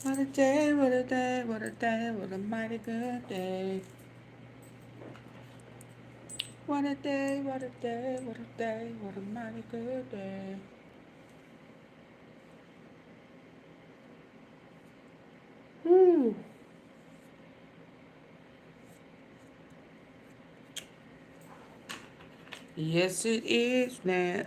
What a day, what a day, what a day, what a mighty good day. What a day, what a day, what a day, what a mighty good day. Woo. Yes, it is now.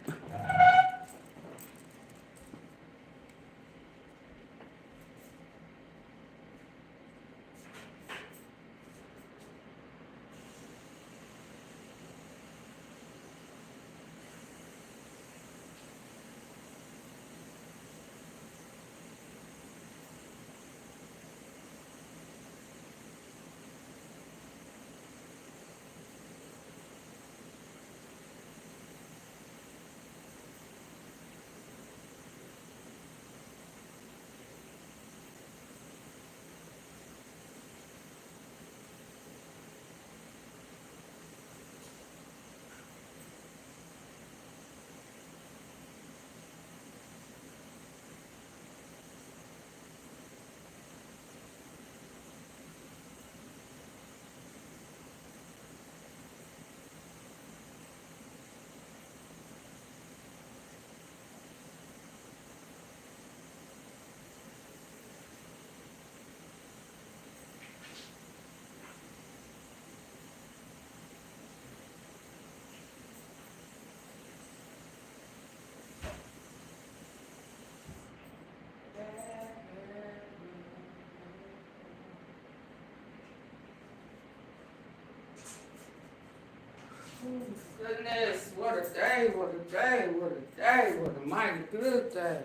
Goodness, what a day, what a day, what a day, what a mighty good day.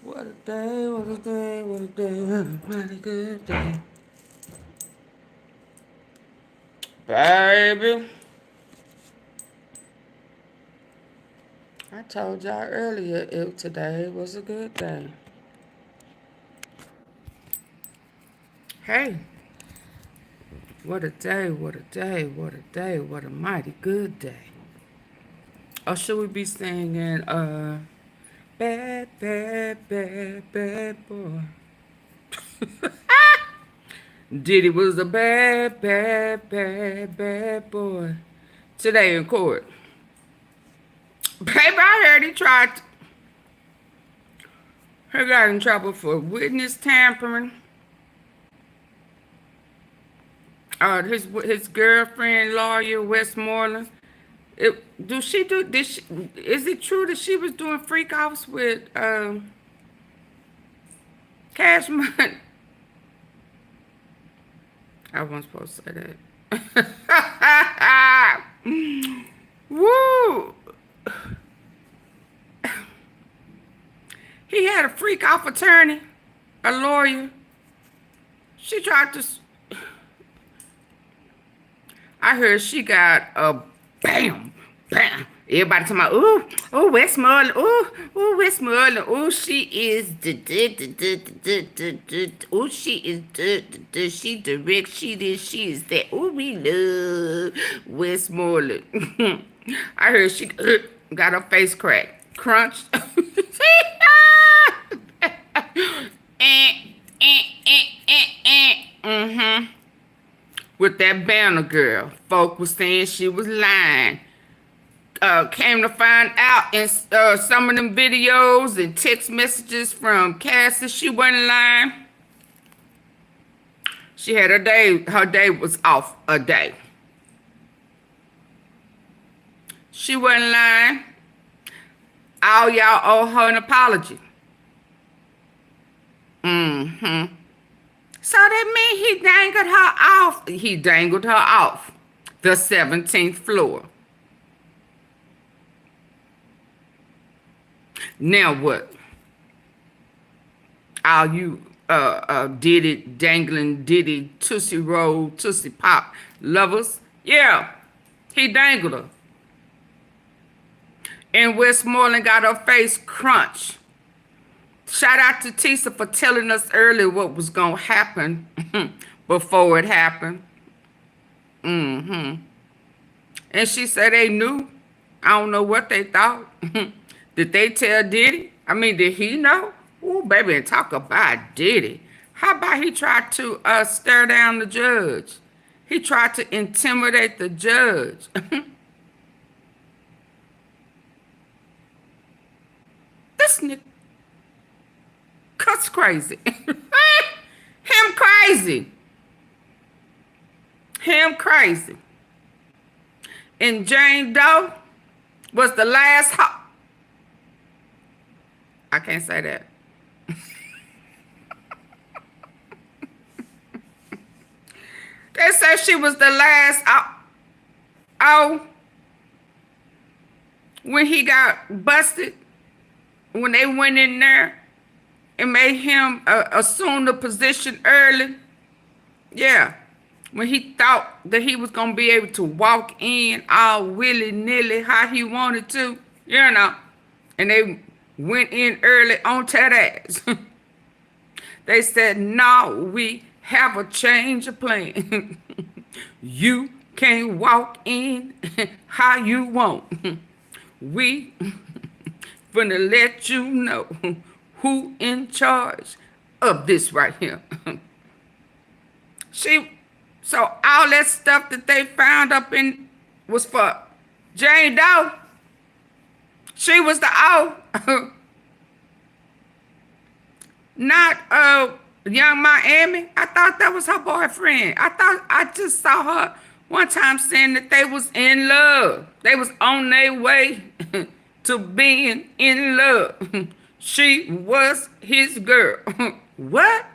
What a day, what a day, what a day, what a mighty good day. Baby, I told y'all earlier today was a good day. Hey, what a day, what a day, what a day, what a mighty good day. Or should we be singing, bad, bad, bad, bad boy? Diddy was a bad, bad, bad, bad boy. Today in court. Baby, I heard he got in trouble for witness tampering. His girlfriend, lawyer, Westmoreland. Is it true that she was doing freak-offs with Cash Money? I wasn't supposed to say that. Woo! He had a freak-off attorney, a lawyer. She tried to... I heard she got a bam, bam. Everybody talking about, ooh, Westmoreland, ooh, Westmoreland, ooh, she is ooh, she is she direct, she this, she is that. Ooh, we love Westmoreland. I heard she got her face cracked, crunched. With that banner girl, folk was saying she was lying. Came to find out in some of them videos and text messages from Cassie, she wasn't lying. She had her day was off a day. She wasn't lying. All y'all owe her an apology. So that means he dangled her off. He dangled her off the 17th floor. Now what? All you Diddy dangling Diddy Tootsie Roll, Tootsie Pop lovers. Yeah, he dangled her. And Westmoreland got her face crunched. Shout out to Tisa for telling us earlier what was going to happen before it happened. And she said they knew. I don't know what they thought. Did they tell Diddy? I mean, did he know? Ooh, baby, and talk about Diddy. How about he tried to stare down the judge? He tried to intimidate the judge. This nigga cuts crazy. Him crazy. Him crazy. And Jane Doe was the last I can't say that. They said she was the last when he got busted, when they went in there and made him assume the position early. Yeah. When he thought that he was going to be able to walk in all willy-nilly how he wanted to, you know, and they went in early on that ass. They said, no, we have a change of plan. You can't walk in how you want. We gonna let you know who in charge of this right here. So all that stuff that they found up in was for Jane Doe. She was the O. Not Young Miami. I thought that was her boyfriend. I just saw her one time saying that they was in love. They was on their way to being in love. She was his girl. What?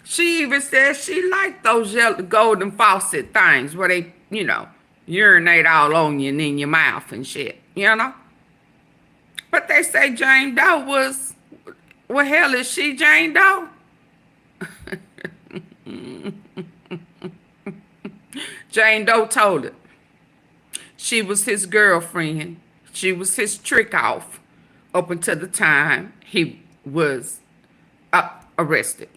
She even said she liked those golden faucet things where they, you know, urinate all on you and in your mouth and shit, you know? But they say Jane Doe was, what hell is she, Jane Doe? Jane Doe told it. She was his girlfriend. She was his trick off up until the time he was arrested.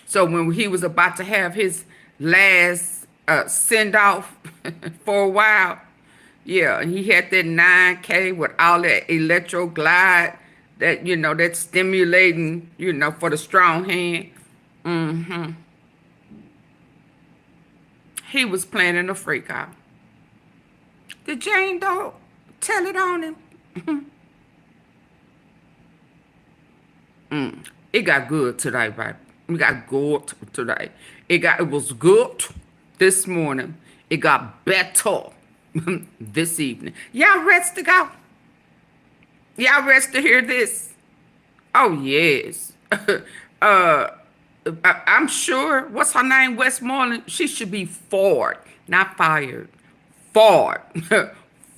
So when he was about to have his last send-off for a while, yeah, he had that 9K with all that electro glide, that, you know, that stimulating, you know, for the strong hand. Mm-hmm. He was planning a freak out. Did Jane Doe tell it on him? It got good today, baby. We got good today. It was good this morning. It got better this evening. Y'all ready to go? Y'all ready to hear this? Oh, yes. I'm sure, what's her name, Westmoreland? She should be Ford, not fired. Ford.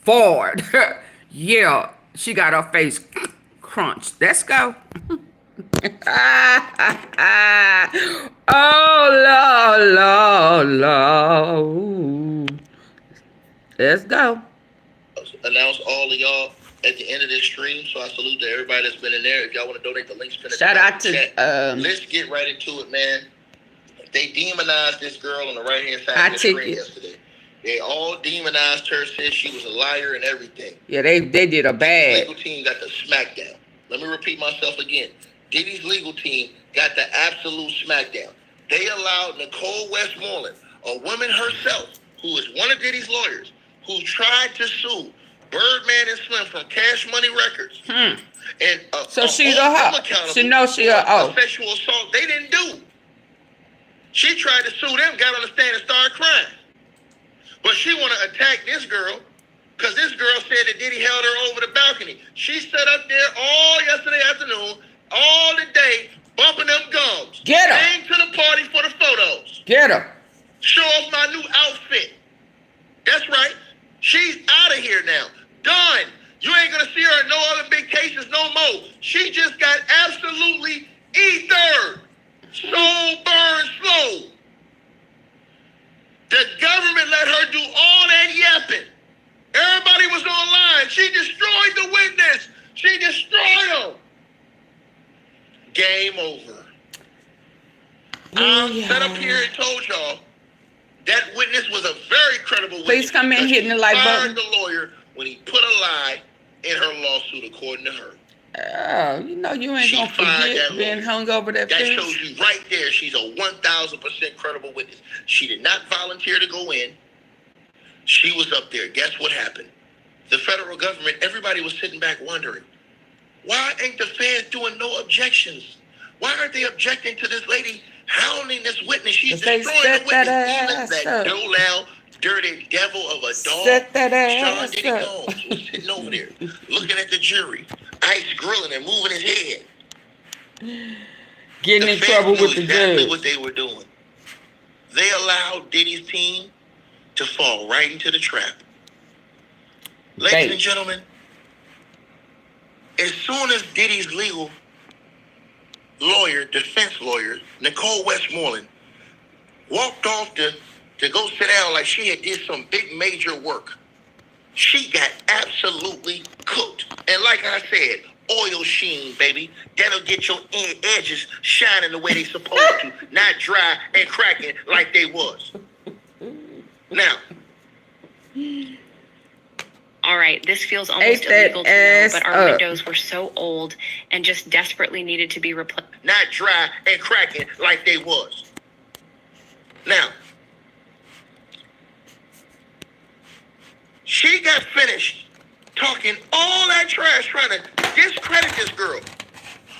Ford. Yeah, she got her face crunched. Let's go. Oh, Lord. Let's go. Announce all of y'all at the end of this stream, so I salute to everybody that's been in there. If y'all want to donate, the link's been in the shout out to chat. Let's get right into it, man. They demonized this girl on the right-hand side of the screen yesterday. They all demonized her, said she was a liar and everything. Yeah, they did a bad. Legal team got the smackdown. Let me repeat myself again. Diddy's legal team got the absolute smackdown. They allowed Nicole Westmoreland, a woman herself, who is one of Diddy's lawyers, who tried to sue Birdman and Slim from Cash Money Records. And so she's a hoe. She knows she a sexual assault they didn't do. She tried to sue them, got on the stand and started crying. But she want to attack this girl because this girl said that Diddy held her over the balcony. She sat up there all yesterday afternoon, all the day, bumping them gums. Get her. Came to the party for the photos. Get her. Show off my new outfit. That's right. She's out of here now. Done. You ain't going to see her in no other big cases no more. She just got absolutely ethered. Soul burn slow. The government let her do all that yapping. Everybody was online. She destroyed the witness. She destroyed them. Game over. I sat up here and told y'all That witness was a very credible witness. Please come in hitting the like button. Fired the lawyer when he put a lie in her lawsuit, according to her. Oh, you know you ain't gonna forget being hung over that That fence. shows you right there she's a 1,000% credible witness. She did not volunteer to go in. She was up there. Guess what happened? The federal government, everybody was sitting back wondering, why ain't the feds doing no objections? Why aren't they objecting to this lady hounding this witness? She's destroying the witness. Even that Dole, dirty devil of a dog, Set that ass Sean Diddy Combs, was sitting over there looking at the jury, ice grilling and moving his head. Getting in trouble with the exactly judge. what they were doing. They allowed Diddy's team to fall right into the trap. Ladies and gentlemen, as soon as Diddy's legal lawyer, defense lawyer, Nicole Westmoreland, walked off to go sit down like she had did some big major work, she got absolutely cooked. And like I said, oil sheen, baby. That'll get your edges shining the way they supposed to, not dry and cracking like they was. Now, all right, this feels almost illegal to know, but our windows were so old and just desperately needed to be replaced. Not dry and cracking like they was. Now, she got finished talking all that trash trying to discredit this girl.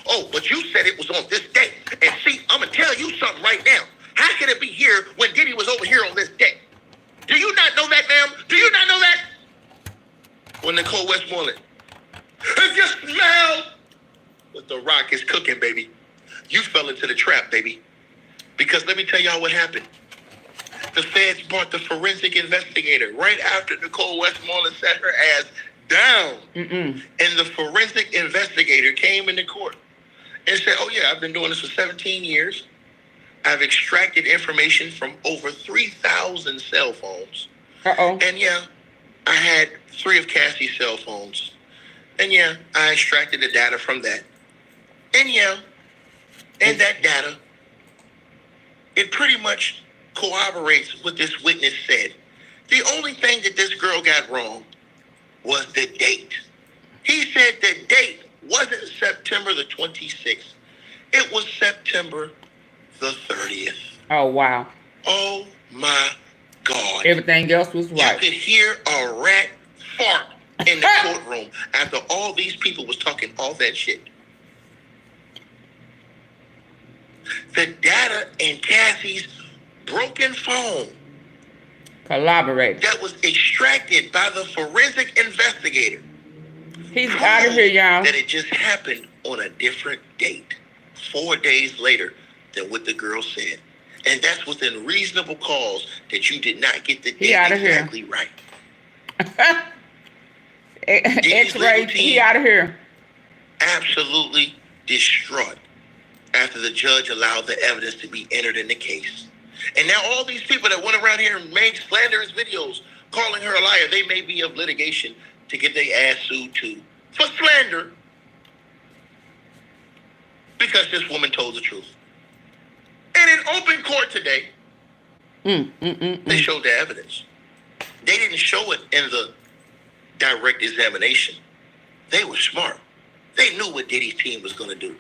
Oh, but you said it was on this day. And see, I'm going to tell you something right now. How can it be here when Diddy was over here on this day? Do you not know that, ma'am? Do you not know that? When Nicole Westmoreland, if you smell what the rock is cooking, baby, you fell into the trap, baby. Because let me tell y'all what happened. The feds brought the forensic investigator right after Nicole Westmoreland sat her ass down. And the forensic investigator came into court and said, oh yeah, I've been doing this for 17 years. I've extracted information from over 3,000 cell phones. And yeah, I had 3 of Cassie's cell phones. And yeah, I extracted the data from that. And yeah, and that data, it pretty much corroborates what this witness said. The only thing that this girl got wrong was the date. He said the date wasn't September the 26th. It was September the 30th. Oh, wow. Oh, my God. Everything else was right. You could hear a rat fart in the courtroom after all these people was talking all that shit. The data in Cassie's broken phone Collaborate. that was extracted by the forensic investigator. He's out of here, y'all. That it just happened on a different date, 4 days later than what the girl said. And that's within reasonable cause that you did not get the date exactly right. X-ray, he out of here. Absolutely distraught after the judge allowed the evidence to be entered in the case. And now all these people that went around here and made slanderous videos calling her a liar, they may be of litigation to get their ass sued too for slander because this woman told the truth. And in open court today, they showed the evidence. They didn't show it in the direct examination. They were smart. They knew what Diddy's team was going to do.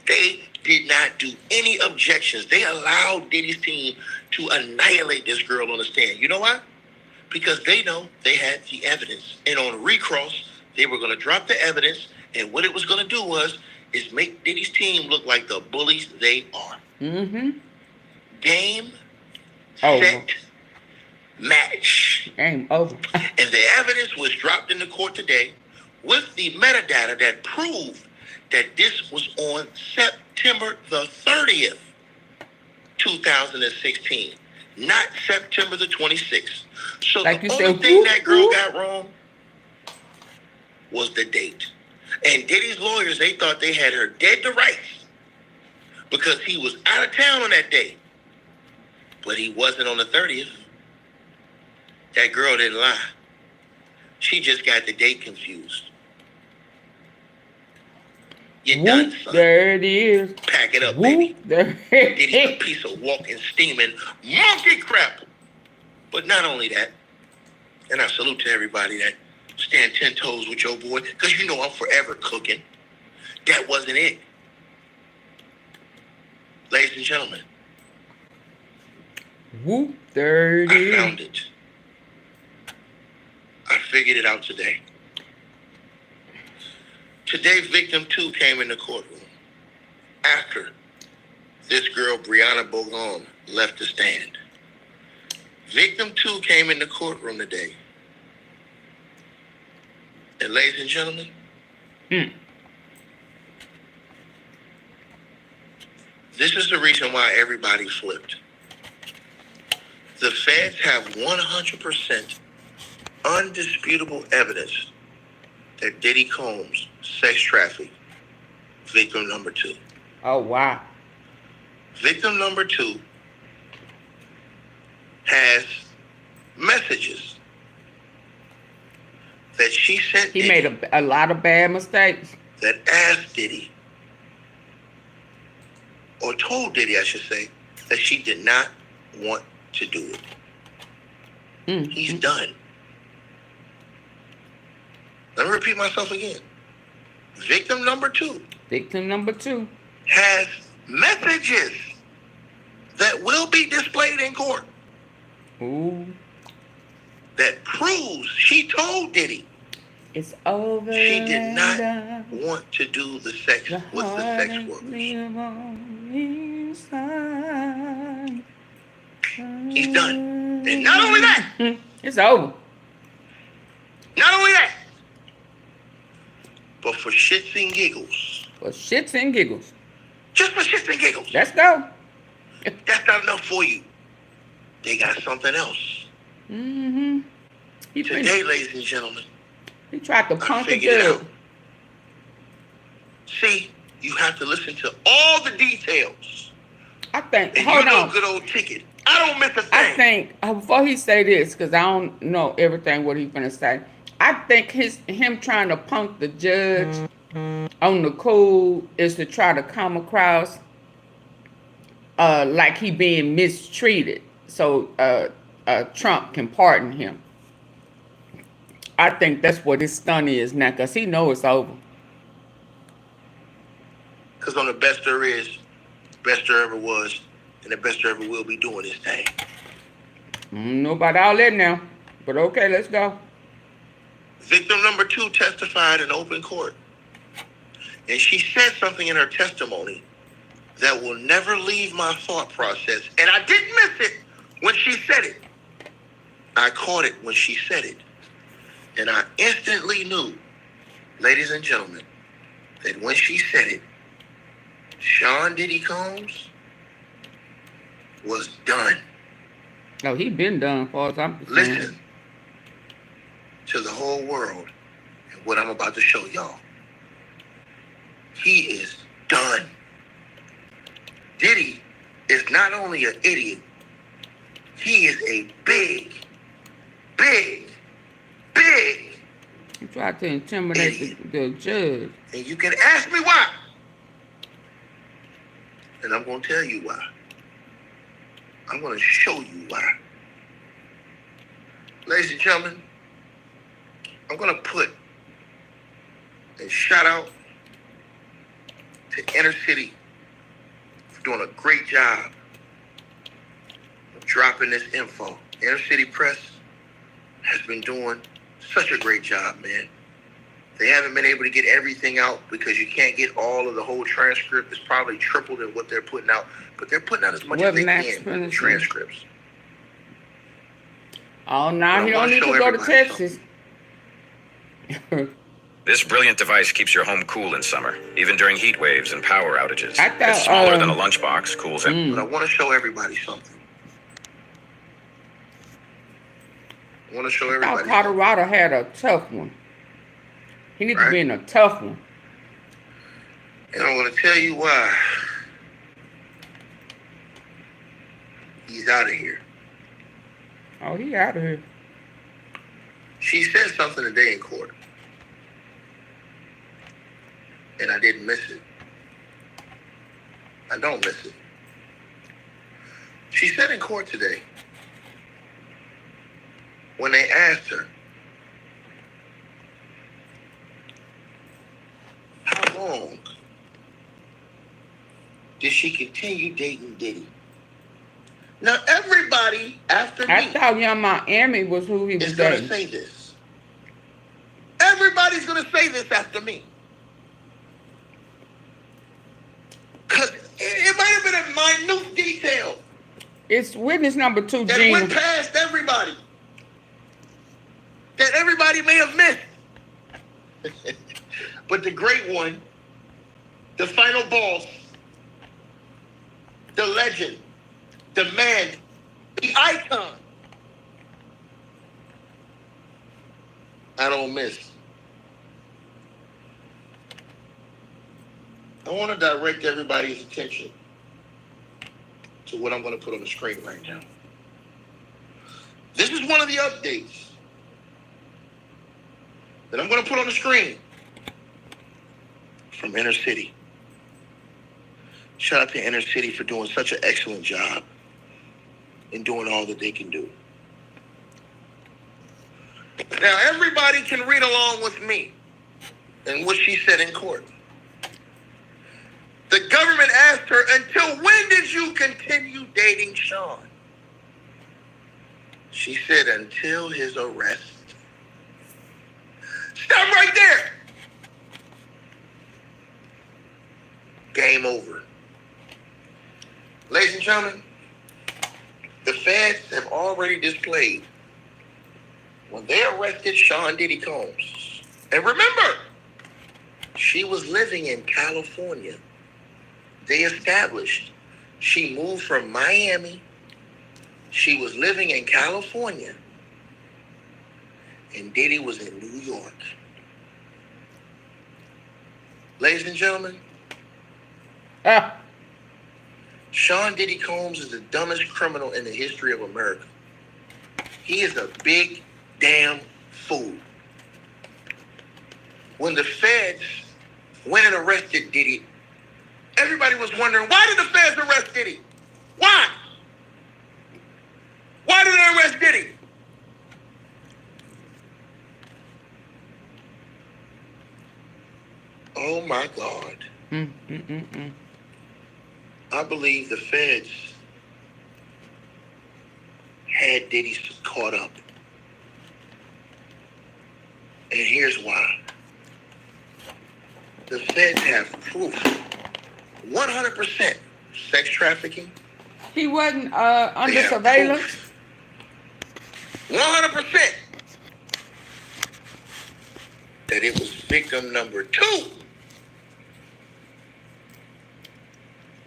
They did not do any objections. They allowed Diddy's team to annihilate this girl on the stand. You know why? Because they know they had the evidence. And on recross, they were going to drop the evidence. And what it was going to do is make Diddy's team look like the bullies they are. Game, set, match. Game over. And the evidence was dropped in the court today with the metadata that proved that this was on September the 30th, 2016, not September the 26th. So like the only thing that girl got wrong was the date. And Diddy's lawyers, they thought they had her dead to rights because he was out of town on that day. But he wasn't on the 30th. That girl didn't lie. She just got the date confused. You're done, son. There it is. Pack it up, baby. Diddy's a piece of walking, steaming monkey crap. But not only that, and I salute to everybody that stand 10 toes with your boy, because you know I'm forever cooking. That wasn't it. Ladies and gentlemen. Whoop, there it is. I found it. I figured it out today. Today, victim 2 came in the courtroom after this girl, Brianna Bogon, left the stand. Victim 2 came in the courtroom today. And ladies and gentlemen, this is the reason why everybody flipped. The feds have 100% undisputable evidence that Diddy Combs sex trafficked victim number 2. Oh, wow. Victim number 2 has messages that she sent He Diddy made a lot of bad mistakes. that asked Diddy, or told Diddy, I should say, that she did not want to do it. He's done. Let me repeat myself again. Victim number 2. Victim number 2. Has messages that will be displayed in court. Ooh. That proves she told Diddy It's over. she did not want to do the sex with the sex workers. He's done. And not only that. It's over. Not only that. But for shits and giggles. For shits and giggles. Just for shits and giggles. Let's go. That's not enough for you. They got something else. Today, ladies and gentlemen, he tried to punk the figured it judge. out. See, you have to listen to all the details. I think, And hold you know on. good old ticket. I don't miss a thing. I think, before he say this, because I don't know everything what he's going to say, I think him trying to punk the judge on the cool is to try to come across like he being mistreated, so Trump can pardon him. I think that's what his stunt is now, because he knows it's over. Because on the best there is, best there ever was, and the best there ever will be doing this thing. I don't know about all that now, but okay, let's go. Victim number 2 testified in open court. And she said something in her testimony that will never leave my thought process. And I didn't miss it when she said it. I caught it when she said it. And I instantly knew, ladies and gentlemen, that when she said it, Sean Diddy Combs was done. Oh, he been done, as far as I'm concerned. Listen to the whole world and what I'm about to show y'all. He is done. Diddy is not only an idiot, he is a big. He tried to intimidate the judge. And you can ask me why. And I'm going to tell you why. I'm going to show you why. Ladies and gentlemen, I'm going to put a shout out to Inner City for doing a great job of dropping this info. Inner City Press has been doing such a great job, man. They haven't been able to get everything out because you can't get all of the whole transcript. It's probably tripled in what they're putting out, but they're putting out as much as they can in the transcripts. Oh, now he don't need to go to Texas. This brilliant device keeps your home cool in summer, even during heat waves and power outages. I thought, it's smaller than a lunchbox, cools in. But I want to show everybody something. I want to show everybody. I thought Colorado had a tough one. He needs to be in a tough one. And I'm going to tell you why he's out of here. Oh, he out of here. She said something today in court. And I didn't miss it. I don't miss it. She said in court today when they asked her, how long did she continue dating Diddy? Now, everybody after me, I thought Young Miami was who he was is going to dating. say this. Everybody's going to say this after me. Because it might have been a minute detail It's witness number 2, that Gina. went past everybody. That everybody may have missed. But the great one, the final boss, the legend, the man, the icon, I don't miss. I want to direct everybody's attention to what I'm going to put on the screen right now. This is one of the updates that I'm going to put on the screen from Inner City. Shout out to Inner City for doing such an excellent job in doing all that they can do. Now, everybody can read along with me and what she said in court. The government asked her, until when did you continue dating Sean? She said, until his arrest. Stop right there. Game over. Ladies and gentlemen, the feds have already displayed when they arrested Sean Diddy Combs. And remember, she was living in California. They established she moved from Miami. She was living in California. And Diddy was in New York. Ladies and gentlemen, Sean Diddy Combs is the dumbest criminal in the history of America. He is a big damn fool. When the feds went and arrested Diddy, everybody was wondering, why did the feds arrest Diddy? Why? Why did they arrest Diddy? Oh my God. I believe the feds had Diddy caught up. And here's why. The feds have proof. 100% sex trafficking. He wasn't under surveillance. 100% that it was victim number 2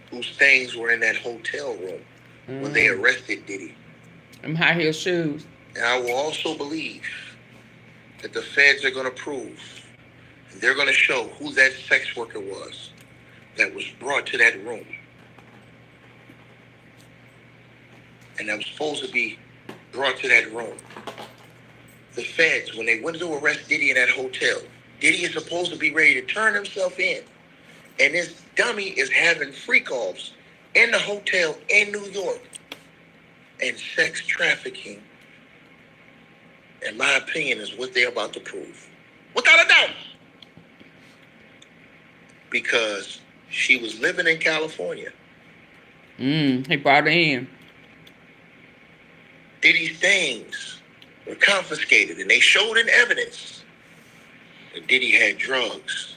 whose things were in that hotel room when they arrested Diddy. Them high heel shoes. And I will also believe that the feds are going to prove, and they're going to show who that sex worker was that was brought to that room. And that was supposed to be brought to that room. The feds, when they went to arrest Diddy in that hotel, Diddy is supposed to be ready to turn himself in. And this dummy is having freak-offs in the hotel in New York. And sex trafficking, in my opinion, is what they're about to prove. Without a doubt. Because she was living in California. He brought her in. Diddy's things were confiscated, and they showed in evidence that Diddy had drugs.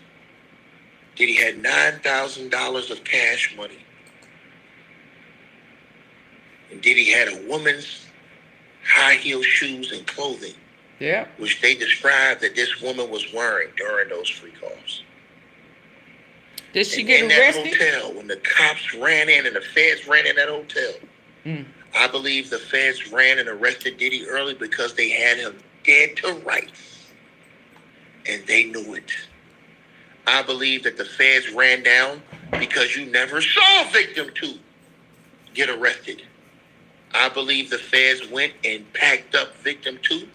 Diddy had $9,000 of cash money. And Diddy had a woman's high heel shoes and clothing, which they described that this woman was wearing during those freak-offs. Did she get arrested? In that hotel, when the cops ran in and the feds ran in that hotel, I believe the feds ran and arrested Diddy early because they had him dead to rights. And they knew it. I believe that the feds ran down because you never saw victim 2 get arrested. I believe the feds went and packed up victim 2,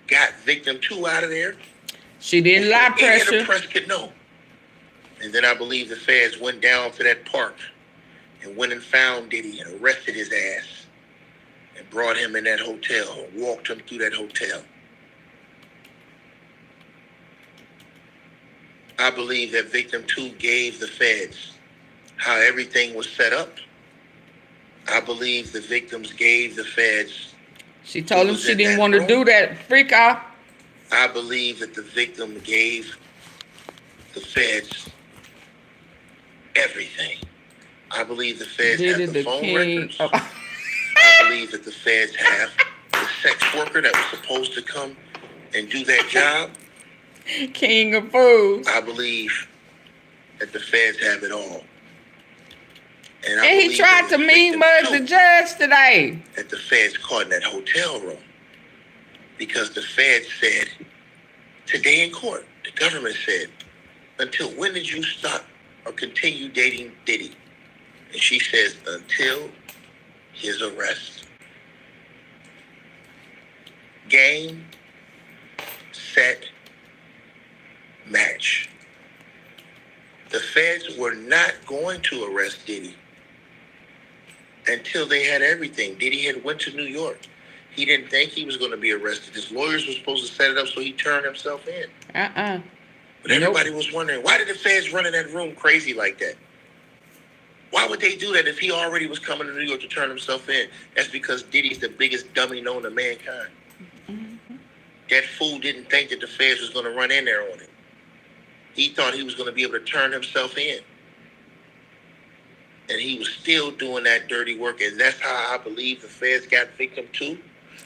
got victim 2 out of there. She didn't lie, pressure. The press could know. And then I believe the feds went down to that park and went and found Diddy and arrested his ass. and brought him in that hotel, walked him through that hotel. I believe that victim 2 gave the feds how everything was set up. I believe the victims gave the feds. She told him she didn't want to do that. Freak off. I believe that the victim gave the feds everything. I believe the feds have the phone records. I believe that the feds have the sex worker that was supposed to come and do that job. King of fools. I believe that the feds have it all. And he tried to mean-mug the judge today. That the feds caught in that hotel room. Because the feds said, today in court, the government said, until when did you stop or continue dating Diddy? And she says, until his arrest. Game, set, match. The feds were not going to arrest Diddy until they had everything. Diddy had went to New York. He didn't think he was going to be arrested. His lawyers were supposed to set it up so he turned himself in. But everybody was wondering, why did the feds run in that room crazy like that? Why would they do that if he already was coming to New York to turn himself in? That's because Diddy's the biggest dummy known to mankind. That fool didn't think that the feds was going to run in there on him. He thought he was going to be able to turn himself in. And he was still doing that dirty work. And that's how I believe the feds got victim 2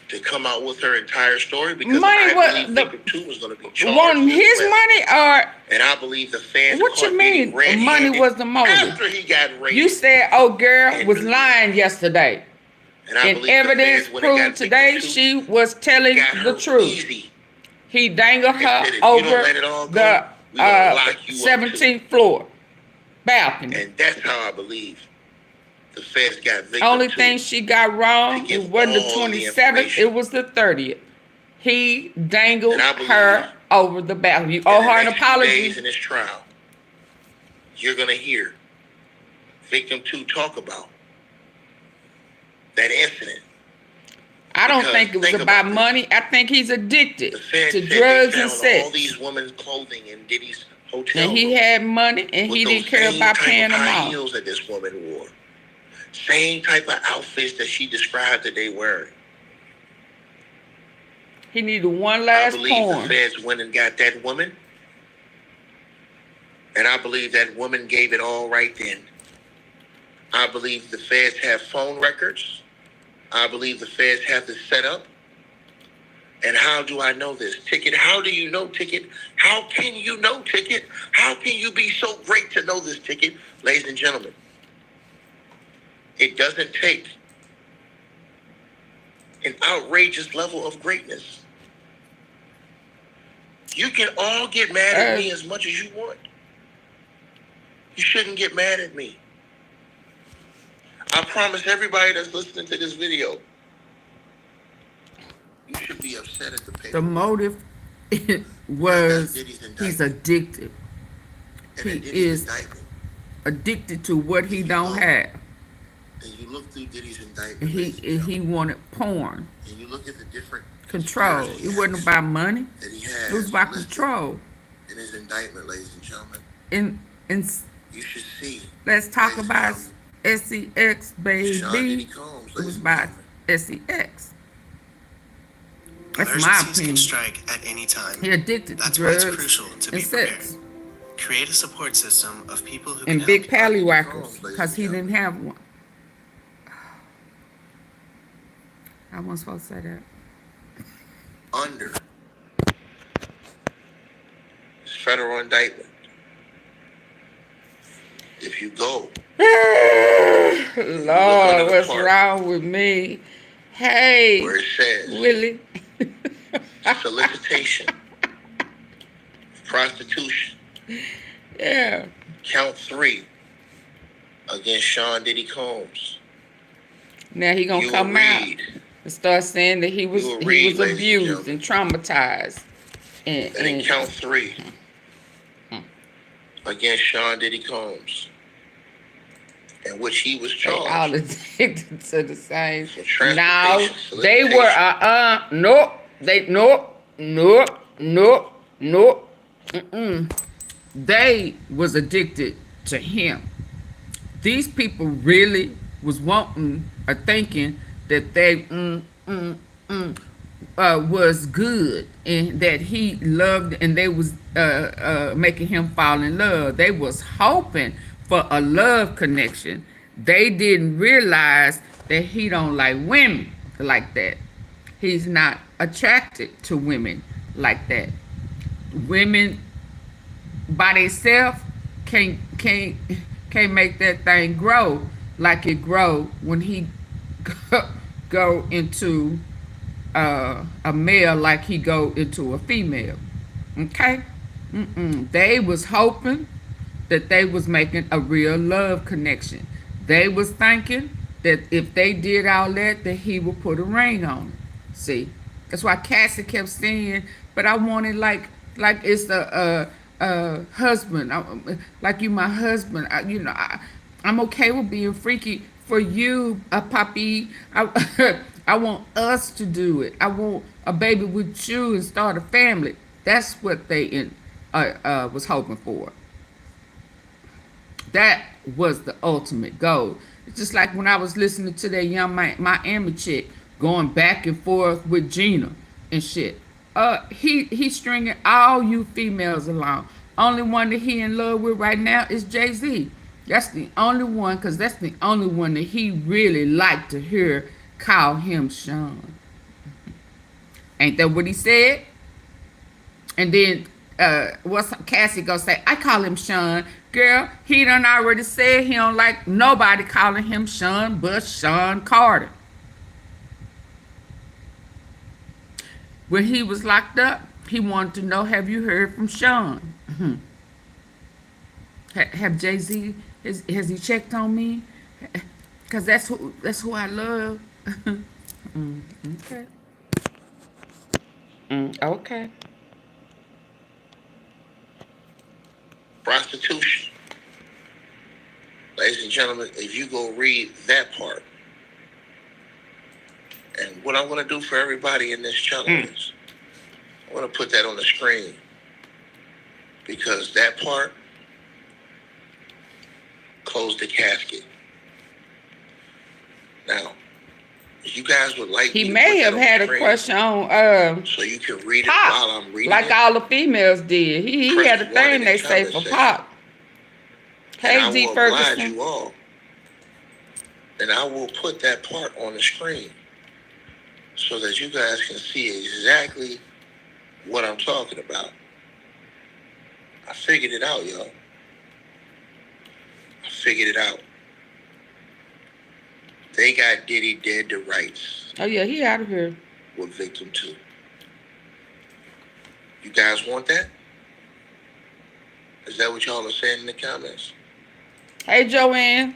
to come out with her entire story. Because I believe victim 2 was going to be charged. Want his money or? And I believe the feds. What you mean? Money was the motive. After he got raped. You said, oh, girl was lying yesterday. And evidence proved today she was telling the truth. Easy. He dangled her over the 17th floor balcony. And that's how I believe the feds got victim. Only thing she got wrong, it wasn't the 27th, it was the 30th. He dangled her over the balcony. You owe her an apology. In this trial, you're going to hear victim 2 talk about that incident. I don't think it was about money. I think he's addicted to drugs and sex. All these women's clothing in Diddy's hotel. And he had money and he didn't care about paying them off. Heels that this woman wore. Same type of outfits that she described that they wearing. He needed one last porn. I believe the feds went and got that woman. And I believe that woman gave it all right then. I believe the feds have phone records. I believe the feds have this set up. And how do I know this? Ticket, how do you know, Ticket? How can you know, Ticket? How can you be so great to know this, Ticket? Ladies and gentlemen, it doesn't take an outrageous level of greatness. You can all get mad at me as much as you want. You shouldn't get mad at me. I promise everybody that's listening to this video, you should be upset at the paper. The motive was he's addicted. He is addicted to what he don't have. And you look through Diddy's indictment. He wanted porn. And you look at the different control. It wasn't about money. That he has. It was about control. In his indictment, ladies and gentlemen. And you should see. Let's talk about SCX, baby. It was by SCX. That's my opinion. Can strike at any time. He addicted to drugs. That's why it's crucial to be prepared. Sex. Create a support system of people who and can big pallywhackers, because he didn't have one. I wasn't supposed to say that. Under this federal indictment, if you go, Lord, what's wrong with me? Hey, where it says Willie, solicitation, prostitution. Yeah. Count 3 against Sean Diddy Combs. Now he gonna come out and start saying that he was abused and traumatized. And in count 3 against Sean Diddy Combs, in which he was They all charged. addicted to the same. For Now transportation, they were nope. They nope. They was addicted to him. These people really was wanting or thinking that they was good and that he loved, and they was making him fall in love. They was hoping for a love connection. They didn't realize that he don't like women like that. He's not attracted to women like that. Women by themselves can't make that thing grow like it grow when he go into a male like he go into a female. Okay? They was hoping that they was making a real love connection. They was thinking that if they did all that he would put a ring on it. See? That's why Cassie kept saying, but I wanted like it's a husband, like you my husband. I'm okay with being freaky for you, Poppy. I want us to do it. I want a baby with you and start a family. That's what they was hoping for. That was the ultimate goal. It's just like when I was listening to that young Miami chick going back and forth with Gina and shit. He stringing all you females along. Only one that he in love with right now is Jay-Z. That's the only one, because that's the only one that he really liked to hear call him Sean. Ain't that what he said? And then what's Cassie gonna say? I call him Sean. Girl, he done already said he don't like nobody calling him Sean but Sean Carter. When he was locked up, he wanted to know, have you heard from Sean? Have Jay-Z, has he checked on me? Because that's who I love. Okay. Okay. Prostitution. Ladies and gentlemen, if you go read that part, and what I'm going to do for everybody in this channel is, I'm going to put that on the screen, because that part closed the casket. Now, if you guys would like, he may have had a crush on so you can read it Pop, while I'm reading like it. all the females did. He had a thing they say for Pop. Hey, D. Ferguson. You all, and I will put that part on the screen so that you guys can see exactly what I'm talking about. I figured it out, y'all. I figured it out. They got Diddy dead to rights. Oh yeah, he out of here. With victim 2. You guys want that? Is that what y'all are saying in the comments? Hey Joanne,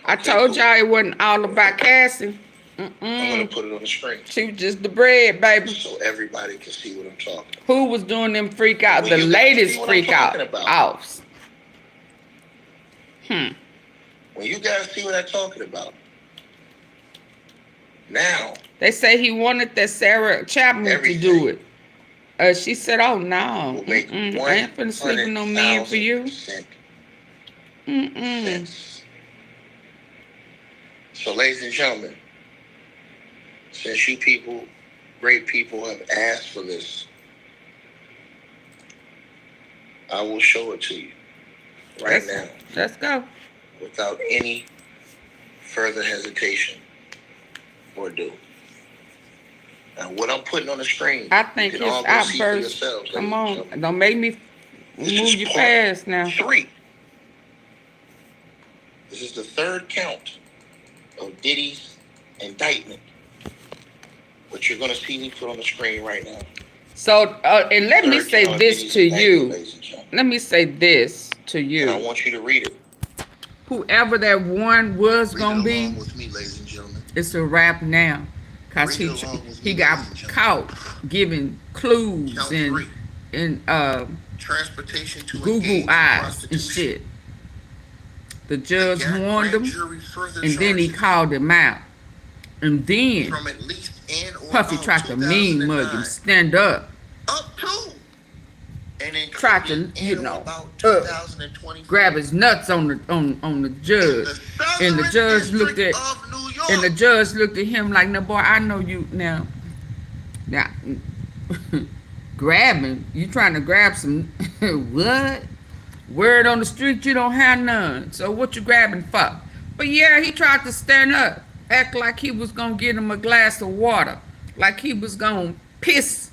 I told y'all it wasn't all about Cassie. I'm gonna put it on the screen. She was just the bread, baby. So everybody can see what I'm talking about. Who was doing them freak out? The latest freak out offs. When you guys see what I'm talking about. Now. They say he wanted that Sarah Chapman to do it. She said, oh no. I ain't finna sleep with no man for you. So ladies and gentlemen, since you people, great people, have asked for this, I will show it to you now. Let's go. Without any further hesitation or ado. Now, what I'm putting on the screen, I think his outburst. Come on, don't make me move you past now. 3. This is the 3rd count of Diddy's indictment, which you're going to see me put on the screen right now. So, and let me say this to you. Let me say this to you. And I want you to read it. Whoever that one was going to be, with me, ladies and gentlemen. It's a wrap now. Because he got caught giving clues and transportation to Google eyes and shit. The judge The warned grand him, jury further and then he charges called him out. And then from at least and or Puffy about tried to mean mug him, 2009 stand up, up to and tried to, including you in or know, about 2024. grab his nuts on the judge. And the judge looked at, of New York. and the judge looked at him like, "No, boy, I know you now. Now, grabbing, you trying to grab some what? Word on the street, you don't have none. So what you grabbing for?" But yeah, he tried to stand up, act like he was gonna get him a glass of water, like he was gonna piss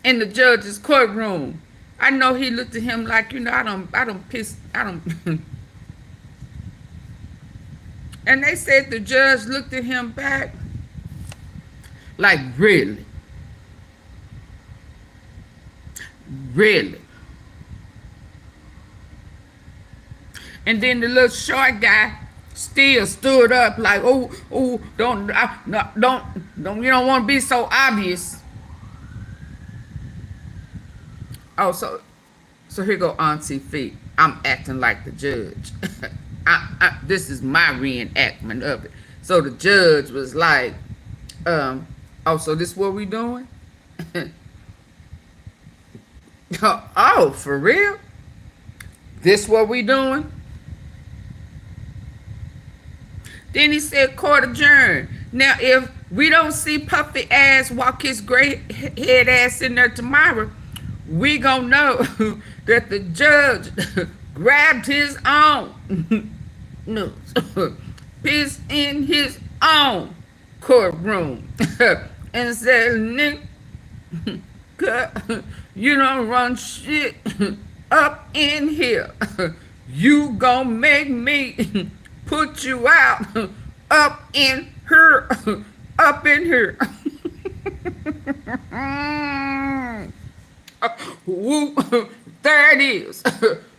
in the judge's courtroom. I know he looked at him like, you know, I don't piss, I don't. And they said the judge looked at him back like, really? Really? And then the little short guy still stood up like, oh, don't, you don't want to be so obvious. Oh, so here go AunTeaFee. I'm acting like the judge. This is my reenactment of it. So the judge was like, oh, so this what we doing? Oh, for real? This what we doing? Then he said, court adjourned. Now, if we don't see Puffy ass walk his gray head ass in there tomorrow, we gonna know that the judge grabbed his own no, piss in his own courtroom and said, "Nigga, you don't run shit up in here. You gonna make me put you out up in here, up in here." Woo, there it is.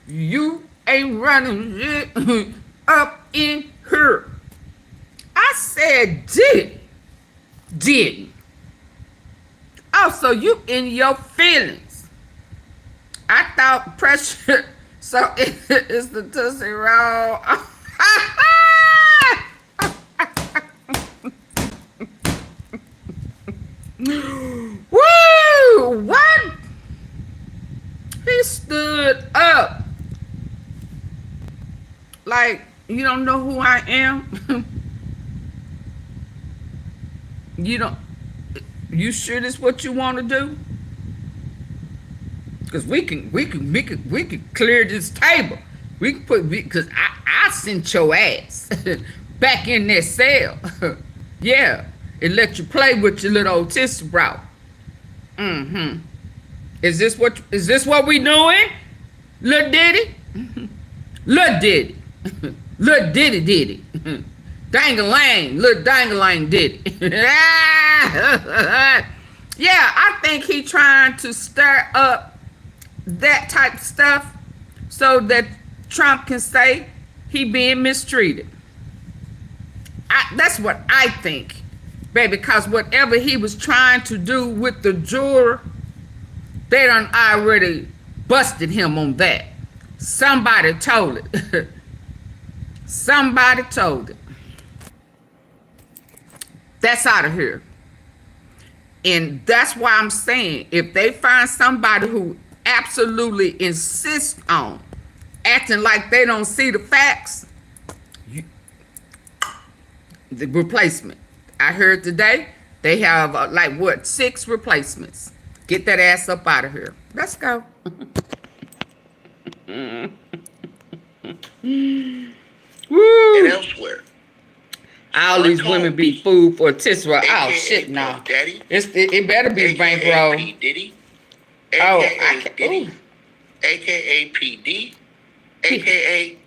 You ain't running shit up in here. I said, didn't. Oh, so you in your feelings. I thought pressure, so it's the Tootsie Roll. Woo! What? He stood up like, you don't know who I am? You sure this what you want to do? Because we can clear this table. We can put, because I sent your ass back in that cell. Yeah, and let you play with your little old tissue bro. Is this what we doing? Lil Diddy? Lil Diddy. Lil Diddy. Dang-a-lang. Lil dang-a-lang Diddy. Yeah, I think he trying to stir up that type of stuff so that Trump can say he being mistreated. That's what I think, baby, because whatever he was trying to do with the juror, they done already busted him on that. Somebody told it. Somebody told it. That's out of here. And that's why I'm saying, if they find somebody who absolutely insists on acting like they don't see the facts, the replacement. I heard today they have like what, 6 replacements. Get that ass up out of here. Let's go. And Woo! elsewhere. All these women be food for Tisra. Oh shit, no. Daddy, it better be bankroll. P. Diddy, Oh, AKA Diddy, AKA PD, AKA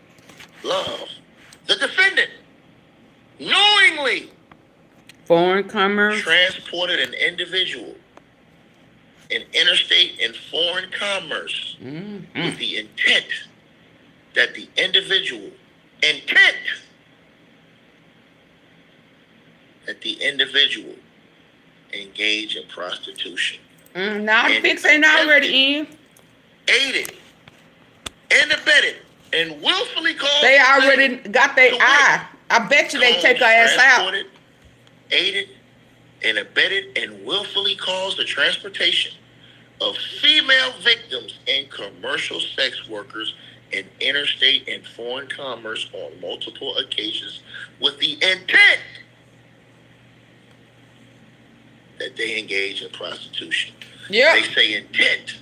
Love, the defendant, knowingly Foreign commerce. transported an individual in interstate and foreign commerce with the intent that the individual engage in prostitution. Now the fix ain't already in. Aided and abetted and willfully caused. They already got their eye. I bet you they take her ass out. Aided and abetted and willfully caused the transportation of female victims and commercial sex workers in interstate and foreign commerce on multiple occasions with the intent that they engage in prostitution. Yeah. They say intent.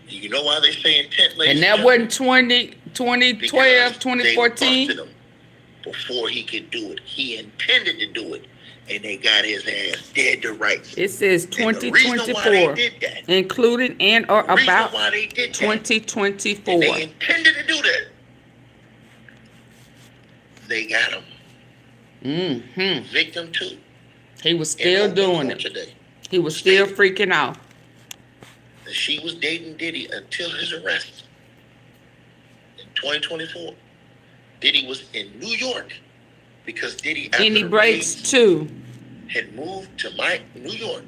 Do you know why they say intent, ladies and that wasn't 2012, 2014? They busted him before he could do it. He intended to do it, and they got his ass dead to rights. It says 2024, including and or about 2024. And they intended to do that. They got him. Mm-hmm. Victim 2. He was still doing it. Today. He was still freaking out. She was dating Diddy until his arrest in 2024. Diddy was in New York because Diddy, after Any breaks too, had moved to New York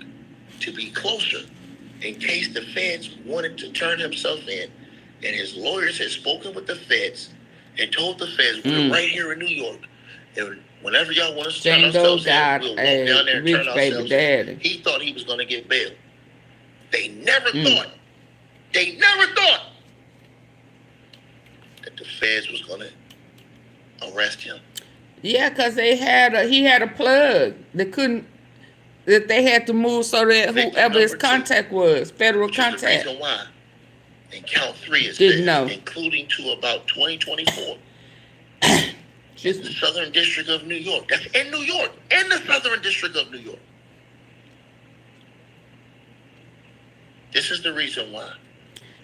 to be closer in case the feds wanted to turn himself in. And his lawyers had spoken with the feds and told the feds, we're right here in New York. And whenever y'all want us to turn ourselves in, we'll walk down there and turn ourselves in. He thought he was going to get bail. They never thought that the feds was going to arrest him. Yeah, because he had a plug that they had to move so that whoever his contact was, federal contact. The reason why. And count 3 is didn't know. Including to about 2024. The Southern District of New York. That's in New York. In the Southern District of New York. This is the reason why.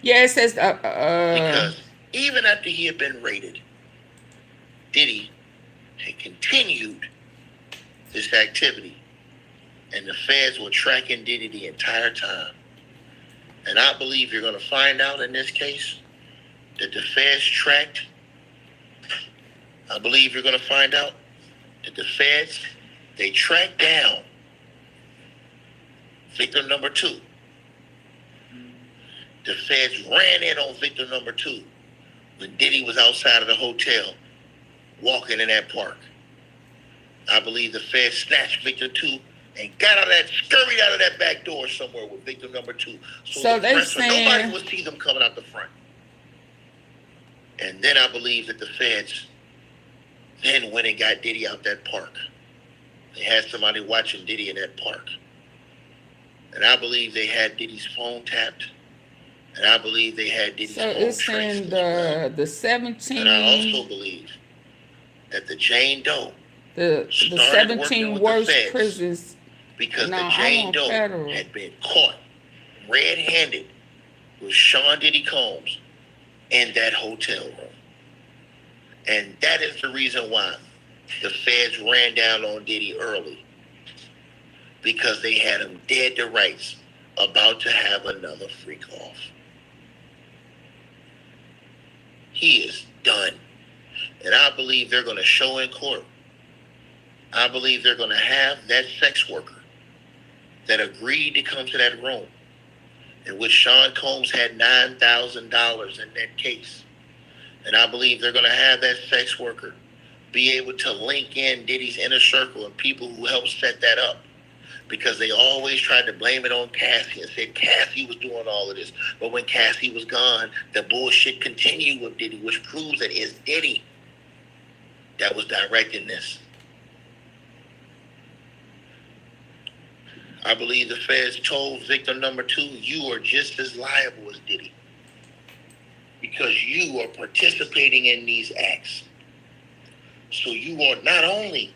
Yeah, it says because even after he had been raided, Diddy had continued this activity, and the feds were tracking Diddy the entire time. And I believe you're going to find out in this case that the feds tracked. I believe you're going to find out that the feds, they tracked down victim number 2. The feds ran in on victim number 2 when Diddy was outside of the hotel walking in that park. I believe the feds snatched victim 2 and scurried out of that back door somewhere with victim number 2. So they saying nobody would see them coming out the front. And then I believe that the feds then went and got Diddy out that park. They had somebody watching Diddy in that park. And I believe they had Diddy's phone tapped. And I believe they had Diddy's phone traced. So it's in the 17. And I also believe that the Jane Doe, the 17 worst prisons, because the Jane Doe had been caught red-handed with Sean Diddy Combs in that hotel room. And that is the reason why the feds ran down on Diddy early, because they had him dead to rights, about to have another freak off. He is done. And I believe they're going to show in court. I believe they're going to have that sex worker that agreed to come to that room, in which Sean Combs had $9,000 in that case. And I believe they're going to have that sex worker be able to link in Diddy's inner circle and people who helped set that up. Because they always tried to blame it on Cassie and said Cassie was doing all of this. But when Cassie was gone, the bullshit continued with Diddy, which proves that it's Diddy that was directing this. I believe the feds told victim number 2, you are just as liable as Diddy, because you are participating in these acts. So you are not only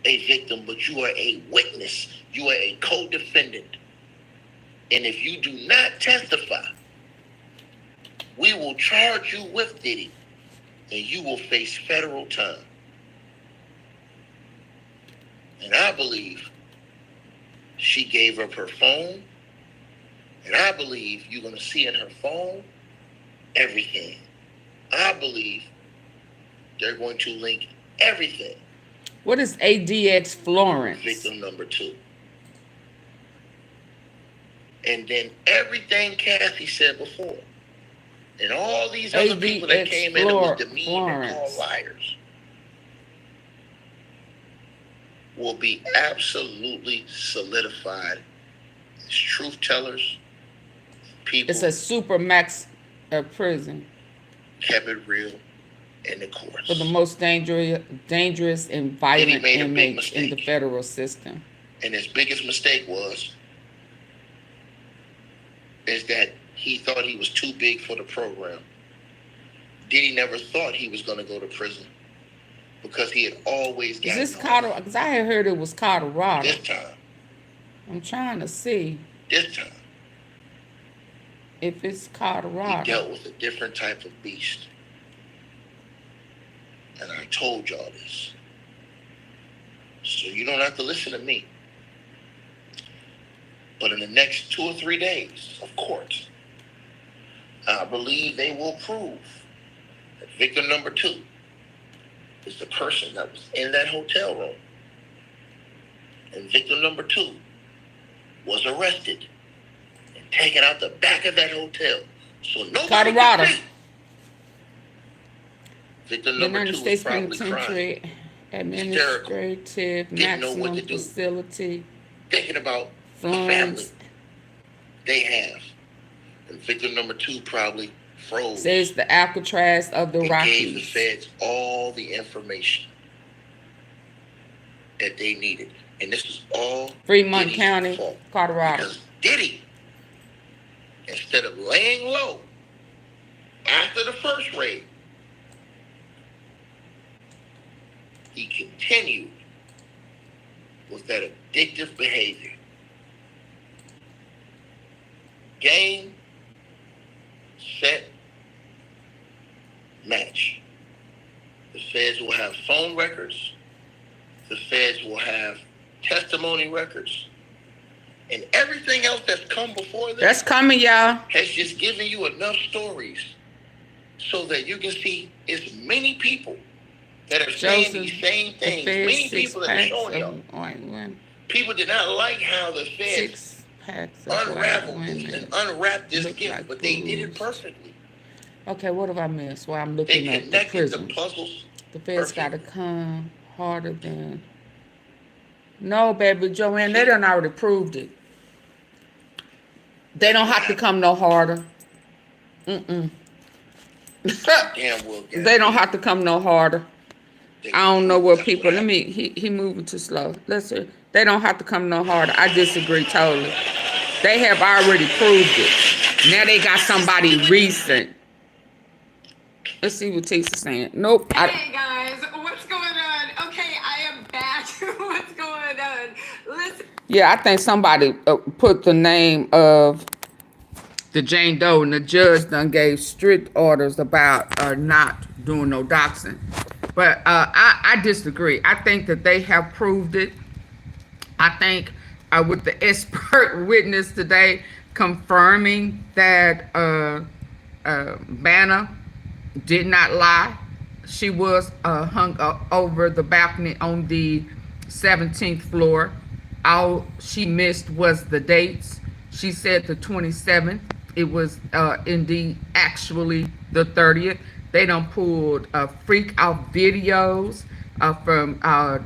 a victim, but you are a witness. You are a co-defendant. And if you do not testify, we will charge you with Diddy, and you will face federal time. And I believe she gave up her phone, and I believe you're going to see in her phone everything. I believe they're going to link everything. What is ADX Florence? Victim number 2. And then everything Cassie said before. And all these other people that came in and was demeaned and called liars will be absolutely solidified as truth tellers. People. It's a super max prison. Kept it real in the courts. For the most dangerous and violent inmates in the federal system. And his biggest mistake is that he thought he was too big for the program. Diddy never thought he was going to go to prison because he had always gotten. Is this Colorado? Because I had heard it was Colorado. This time. I'm trying to see. This time. If it's Colorado. He dealt with a different type of beast. And I told y'all this. So you don't have to listen to me. But in the next 2 or 3 days of court, I believe they will prove that victim number 2 is the person that was in that hotel room. And victim number 2 was arrested and taken out the back of that hotel. So nobody Colorado. can say victim number United 2 States is probably Penitentiary crying. Administrative Didn't know what to Maximum do. Facility. Thinking about the family they have. And victim number 2 probably froze. Says the Alcatraz of the It gave the Rockies. feds all the information that they needed. And this is all Fremont Diddy's County, fault. Colorado. Because Diddy, instead of laying low after the first raid, he continued with that addictive behavior. Game, set, match. The feds will have phone records. The feds will have testimony records. And everything else that's come before this That's coming, y'all. has just given you enough stories so that you can see as many people that are saying these same things. Many people that are showing y'all. People did not like how the feds unraveled this and unwrapped this gift, but they did it perfectly. Okay, what have I missed while I'm They looking at the connected the prisons? puzzles. The feds got to come harder than... No, baby, Joanne, they done already proved it. They don't have to come no harder. Damn well, They don't have to come no harder. I don't know what people... Let me... He moving too slow. Let's see. They don't have to come no harder. I disagree totally. They have already proved it. Now they got somebody recent. Let's see what Tisa's saying. Nope. Hey guys, what's going on? Okay, I am back. What's going on? Listen. Yeah, I think somebody put the name of the Jane Doe, and the judge done gave strict orders about not doing no doxing. But I disagree. I think that they have proved it. I think with the expert witness today confirming that Banner did not lie. She was hung over the balcony on the 17th floor. All she missed was the dates. She said the 27th. It was indeed actually the 30th. They done pulled freak-off videos from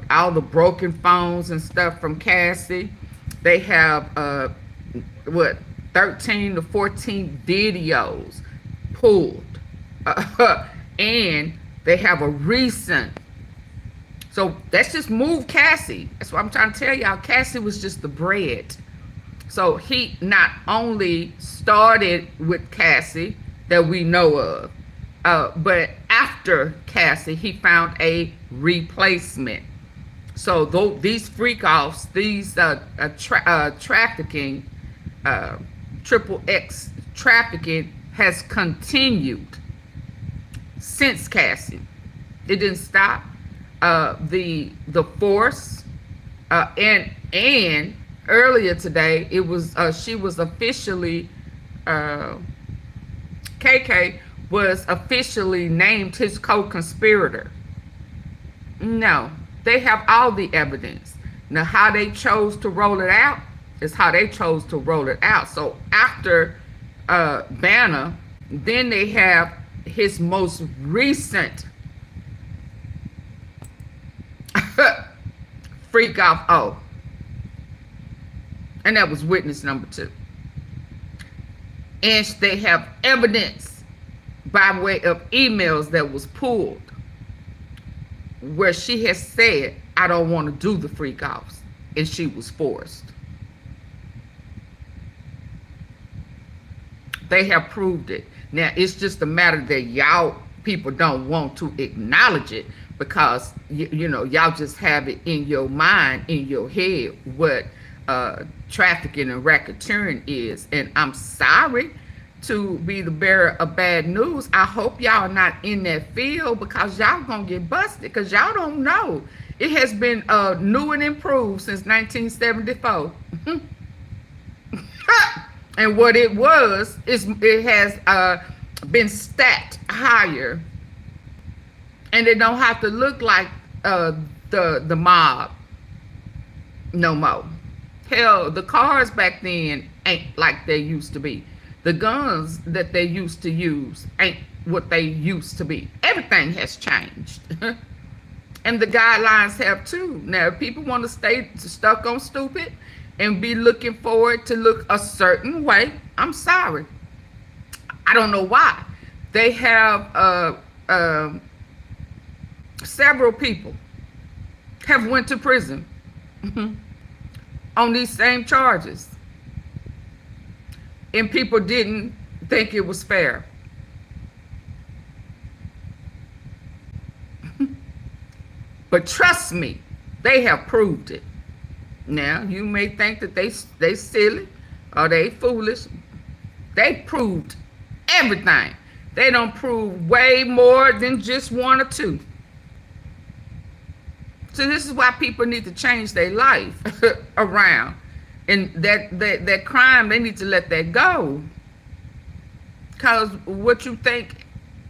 all the broken phones and stuff from Cassie. They have 13 to 14 videos pulled. And they have a recent. So that's just move Cassie. That's what I'm trying to tell y'all. Cassie was just the bread. So he not only started with Cassie that we know of, but after Cassie, he found a replacement. So these freak-offs, these trafficking, XXX trafficking has continued since Cassie. It didn't stop. The force and earlier today it was she was officially KK was officially named his co-conspirator. No, they have all the evidence. Now how they chose to roll it out is how they chose to roll it out. So after Banner Then they have his most recent FREAK0FF. And that was witness number 2. And they have evidence by way of emails that was pulled where she has said, I don't want to do the freak-offs, and she was forced. They have proved it. Now, it's just a matter that y'all people don't want to acknowledge it because, you know, y'all just have it in your mind, in your head, what trafficking and racketeering is. And I'm sorry to be the bearer of bad news. I hope y'all are not in that field because y'all gonna get busted because y'all don't know. It has been new and improved since 1974. And what it was, it has been stacked higher. And it don't have to look like the mob no more. Hell, the cars back then ain't like they used to be. The guns that they used to use ain't what they used to be. Everything has changed. And the guidelines have too. Now, if people want to stay stuck on stupid and be looking forward to look a certain way, I'm sorry. I don't know why. They have several people have went to prison on these same charges. And people didn't think it was fair. But trust me, they have proved it. Now, you may think that they silly or they foolish. They proved everything. They don't prove way more than just 1 or 2. So this is why people need to change their life around. And that crime, they need to let that go. Because what you think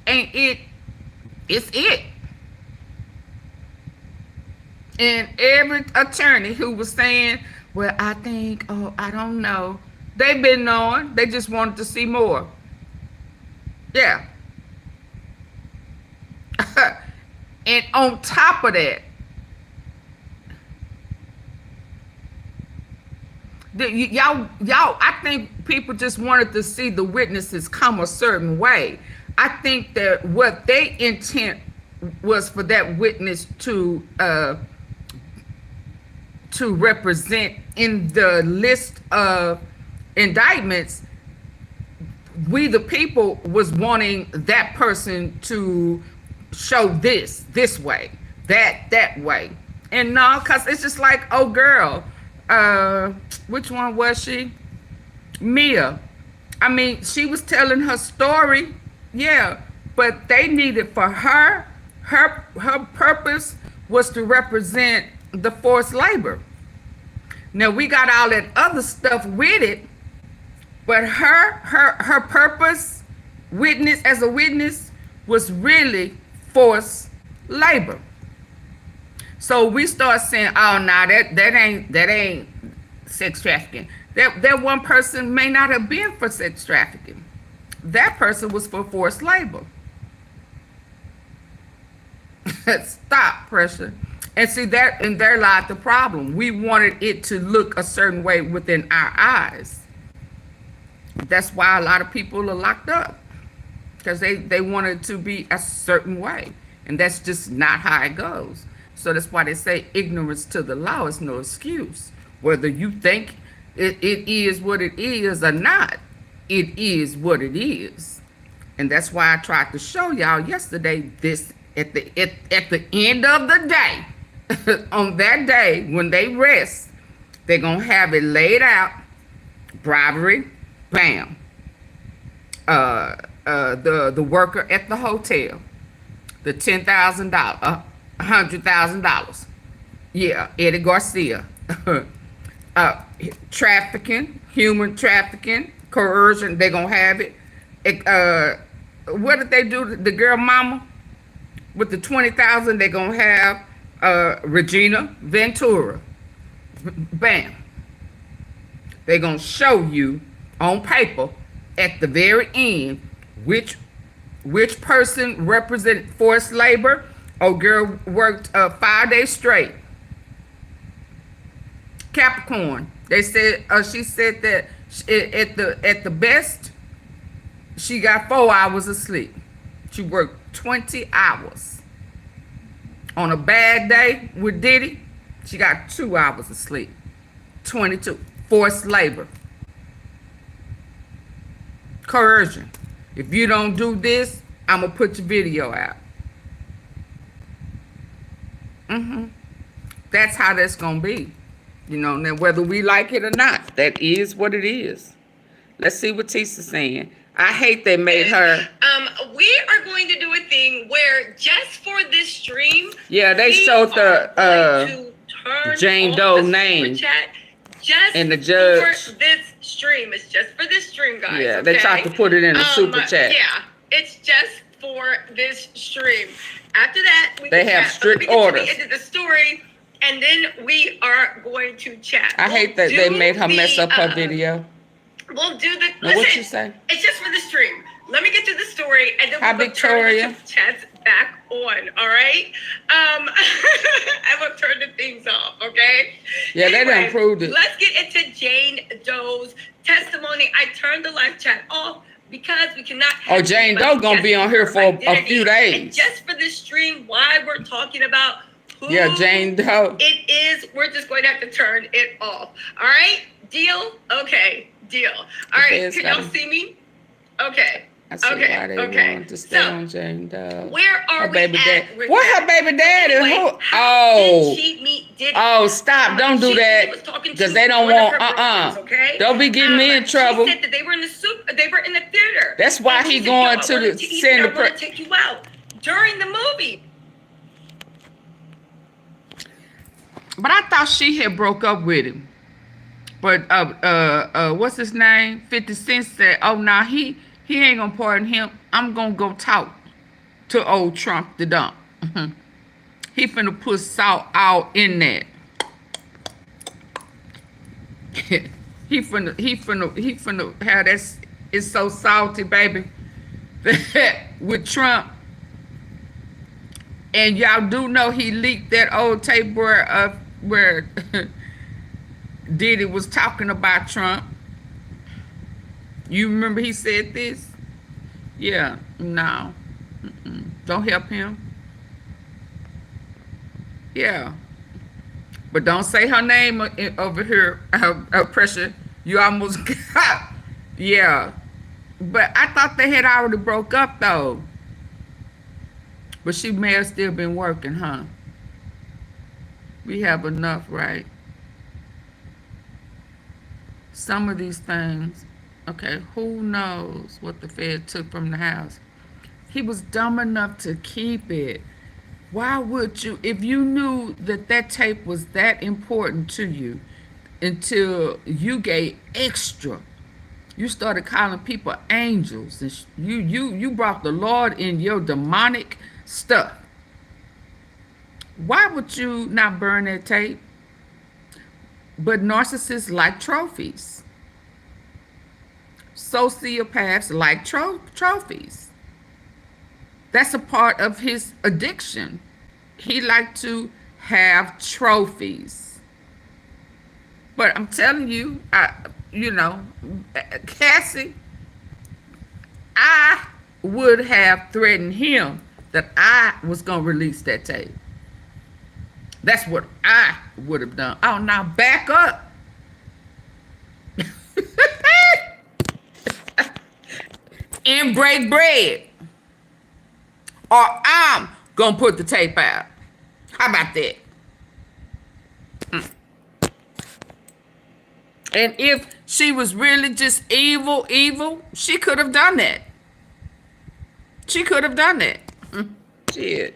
ain't it, it's it. And every attorney who was saying, well, I think, oh, I don't know. They've been knowing. They just wanted to see more. Yeah. And on top of that, y'all, I think people just wanted to see the witnesses come a certain way. I think that what they intent was for that witness to represent in the list of indictments. We the people was wanting that person to show this way, that way. And no, because it's just like, oh girl, which one was she? Mia. I mean, she was telling her story, yeah, but they needed for her purpose was to represent the forced labor. Now we got all that other stuff with it, but her purpose, witness as a witness, was really forced labor. So we start saying, oh no, that ain't sex trafficking. That one person may not have been for sex trafficking. That person was for forced labor. Stop, pressure. And see that, and there lied the problem. We wanted it to look a certain way within our eyes. That's why a lot of people are locked up, because they wanted it to be a certain way, and that's just not how it goes. So that's why they say ignorance to the law is no excuse. Whether you think it is what it is or not, it is what it is. And that's why I tried to show y'all yesterday this at the end of the day. On that day when they rest, they're gonna have it laid out. Bribery, bam. The worker at the hotel, the $10,000, $100,000. Yeah, Eddie Garcia. Trafficking, human trafficking, coercion. They're gonna have it. What did they do to the girl mama with the 20,000? They're gonna have Regina Ventura. Bam. They're gonna show you on paper at the very end Which person represent forced labor? Oh, girl worked 5 days straight. Capricorn. They said she said that at the best she got 4 hours of sleep. She worked 20 hours. On a bad day with Diddy, she got 2 hours of sleep. 22. Forced labor. Coercion. If you don't do this, I'm gonna put your video out. That's how that's gonna be. You know, now whether we like it or not, that is what it is. Let's see what Tisa's saying. I hate they made her. We are going to do a thing where just for this stream, yeah, they showed the Jane Doe name just and the judge for this stream. It's just for this stream, guys. Yeah, they tried to put it in the super chat. Yeah, it's just for this stream. After that, we they can have chat. strict Let me get orders. to the end of the story, and then we are going to chat. I hate that they made her mess up her video. We'll do the. Now, Listen, what you say? It's just for the stream. Let me get to the story, and then Hi, we'll Victoria. turn the chats back on. All right. I will turn the things off. Okay. Yeah, they done improved it. Let's get into Jane Doe's testimony. I turned the live chat off because we cannot. Oh, Jane Doe gonna be on here for a few days. And just for this stream, why we're talking about who yeah, Jane Doe. it is, we're just going to have to turn it off. All right. Deal. Okay. Deal. All right. Can y'all see me? Okay. I see why they want to stay on Jane Doe. Where are her we baby at? dad. What her baby daddy? Anyway, Who? how Oh. did she meet Diddy? Oh, stop. Don't do that. Because they don't want, Okay? Don't be getting me in trouble. She said that they were in the theater. That's why he going to the send the I take you out during the movie. But I thought she had broke up with him. But what's his name? 50 Cent said, oh, now he ain't gonna pardon him. I'm gonna go talk to old Trump the dump. He finna put salt out in that. he finna have that. It's so salty, baby. With Trump. And y'all do know he leaked that old tape where Diddy was talking about Trump. You remember he said this? Yeah, no. Don't help him. Yeah. But don't say her name over here, Pressure. You almost got. Yeah. But I thought they had already broke up, though. But she may have still been working, huh? We have enough, right? Some of these things, okay, who knows what the Fed took from the house? He was dumb enough to keep it. Why would you, if you knew that that tape was that important to you until you gave extra, you started calling people angels, and you brought the Lord in your demonic stuff. Why would you not burn that tape? But narcissists like trophies. Sociopaths like trophies. That's a part of his addiction. He liked to have trophies. But I'm telling you, Cassie, I would have threatened him that I was going to release that tape. That's what I would have done. Oh, now back up. And break bread. Or I'm going to put the tape out. How about that? And if she was really just evil, she could have done that. She could have done that. Shit.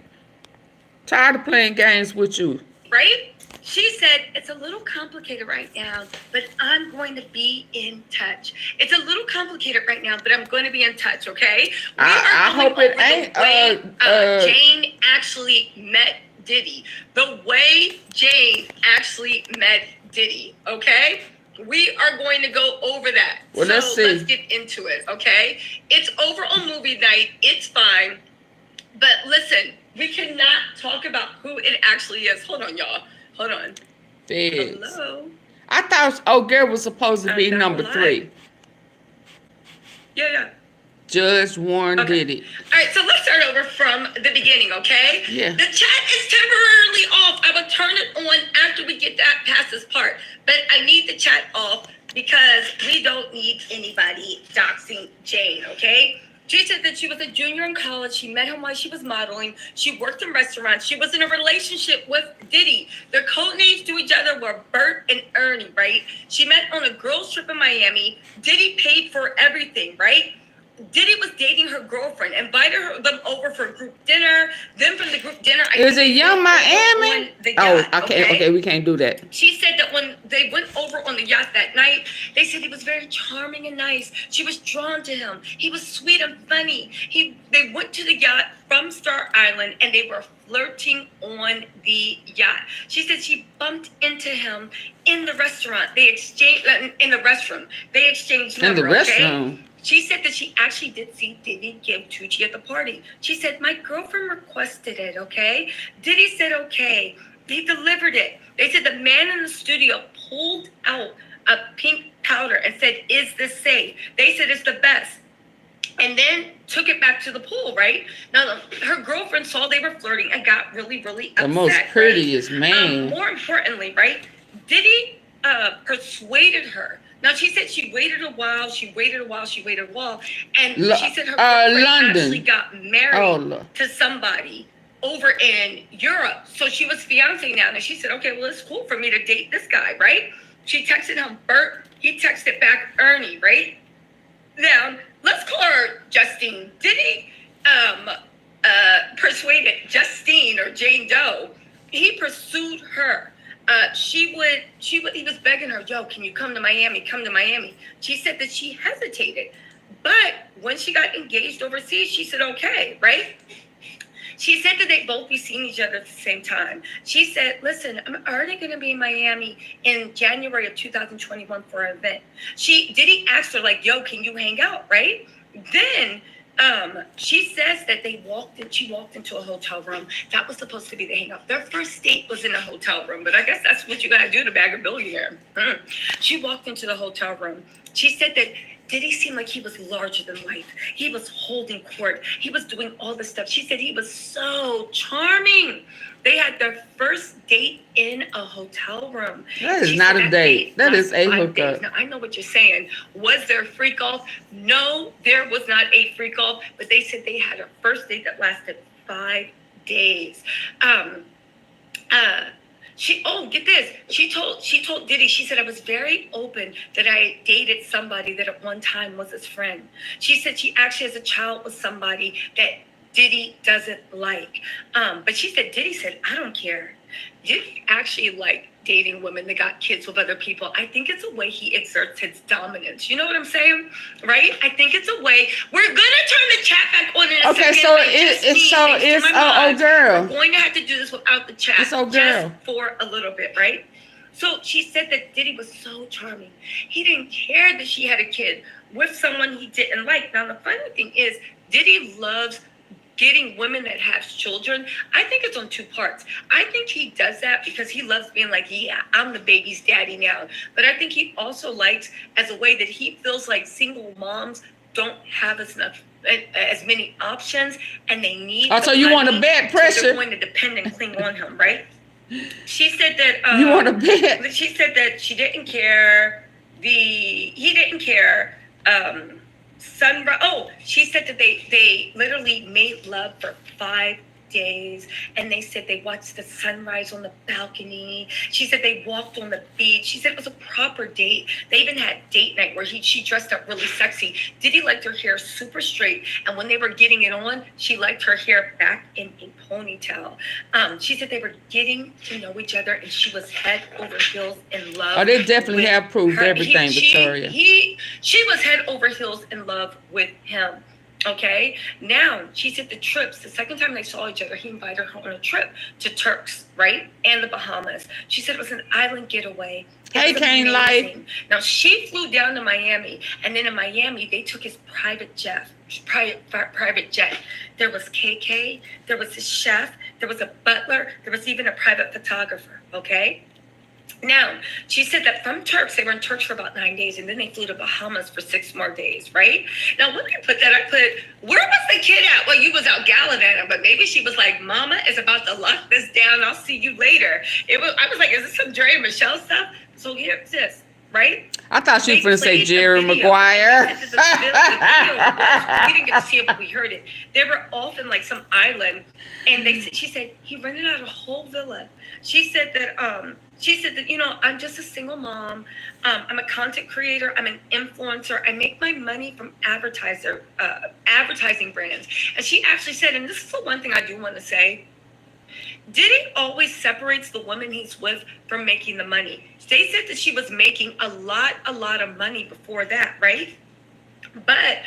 Tired of playing games with you. Right? She said, it's a little complicated right now, but I'm going to be in touch. It's a little complicated right now, but I'm going to be in touch, okay? I hope it ain't. Jane actually met Diddy. The way Jane actually met Diddy, okay? We are going to go over that. Well, so let's see. Let's get into it, okay? It's over on movie night. It's fine. But listen, we cannot talk about who it actually is. Hold on, y'all. Hold on. Feds. Hello? I thought old girl was supposed to be number 3. Yeah. Judge Warren Diddy. All right, so let's start over from the beginning, okay? Yeah. The chat is temporarily off. I will turn it on after we get that past this part. But I need the chat off because we don't need anybody doxing Jane, okay? She said that she was a junior in college. She met him while she was modeling. She worked in restaurants. She was in a relationship with Diddy. Their code names to each other were Bert and Ernie, right? She met on a girls' trip in Miami. Diddy paid for everything, right? Diddy was dating her girlfriend, invited them over for a group dinner. Then from the group dinner, Is it Young Miami? Oh, okay, we can't do that. She said that when they went over on the yacht that night, they said he was very charming and nice. She was drawn to him. He was sweet and funny. They went to the yacht from Star Island and they were flirting on the yacht. She said she bumped into him in the restaurant. They exchanged in the restroom. They exchanged number, in the restroom. Okay? She said that she actually did see Diddy give Tucci at the party. She said, my girlfriend requested it, okay? Diddy said, okay. He delivered it. They said the man in the studio pulled out a pink powder and said, is this safe? They said it's the best. And then took it back to the pool, right? Now, her girlfriend saw they were flirting and got really, really upset. The most prettiest man. More importantly, right? Diddy persuaded her. Now, she said she waited a while, and she said her girlfriend actually got married to somebody over in Europe. So she was fiancé now, and she said, okay, well, it's cool for me to date this guy, right? She texted him Bert, he texted back Ernie, right? Now, let's call her Justine. Diddy persuaded Justine or Jane Doe. He pursued her. He was begging her, yo, can you come to Miami? Come to Miami. She said that she hesitated. But when she got engaged overseas, she said, okay, right? She said that they both be seeing each other at the same time. She said, listen, I'm already going to be in Miami in January of 2021 for an event. Diddy asked her, like, yo, can you hang out, right? Then she says that she walked into a hotel room. That was supposed to be the hangout. Their first date was in a hotel room, but I guess that's what you got to do to bag a billionaire. She walked into the hotel room. She said that Diddy seemed like he was larger than life. He was holding court. He was doing all this stuff. She said he was so charming. They had their first date in a hotel room. That is not a date. That is a hookup. Now, I know what you're saying. Was there a freak-off? No, there was not a freak-off, but they said they had a first date that lasted 5 days. Get this. She told Diddy, she said, I was very open that I dated somebody that at one time was his friend. She said she actually has a child with somebody that Diddy doesn't like. But she said, Diddy said, I don't care. Diddy actually like dating women that got kids with other people. I think it's a way he exerts his dominance. You know what I'm saying? Right? I think it's a way. We're going to turn the chat back on in a second. So it's oh girl. We're going to have to do this without the chat. It's oh girl. Just for a little bit, right? So she said that Diddy was so charming. He didn't care that she had a kid with someone he didn't like. Now, the funny thing is, Diddy loves getting women that have children. I think it's on 2 parts. I think he does that because he loves being like, yeah, I'm the baby's daddy now. But I think he also likes as a way that he feels like single moms don't have as many options, and they need. So you want to bet pressure? So they're going to depend and cling on him, right? She said that you want to bet. She said that she didn't care. He didn't care. Sunrise. Oh, she said that they literally made love for 5 days, and they said they watched the sunrise on the balcony. She said they walked on the beach. She said it was a proper date. They even had date night where she dressed up really sexy. Diddy liked her hair super straight, and when they were getting it on, she liked her hair back in a ponytail. She said they were getting to know each other, and she was head over heels in love. Oh, they definitely have proved everything, Victoria. She was head over heels in love with him. Okay. Now she said the trips, the second time they saw each other, he invited her on a trip to Turks, right? And the Bahamas. She said it was an island getaway. Hey, Kane Life. Now she flew down to Miami, and then in Miami they took his private jet. There was KK, there was his chef, there was a butler, there was even a private photographer. Okay. Now, she said that from Turks, they were in Turks for about 9 days, and then they flew to Bahamas for 6 more days, right? Now, when I put that, I put, where was the kid at? Well, you was out gallivanting, but maybe she was like, Mama is about to lock this down. I'll see you later. I was like, is this some Dre and Michelle stuff? So here's this, right? I thought she was going to say Jerry Maguire. We didn't get to see it, but we heard it. They were off in like some island, and she said he rented out a whole villa. She said that, you know, I'm just a single mom. I'm a content creator. I'm an influencer. I make my money from advertising brands. And she actually said, and this is the one thing I do want to say, Diddy always separates the woman he's with from making the money. They said that she was making a lot of money before that, right? But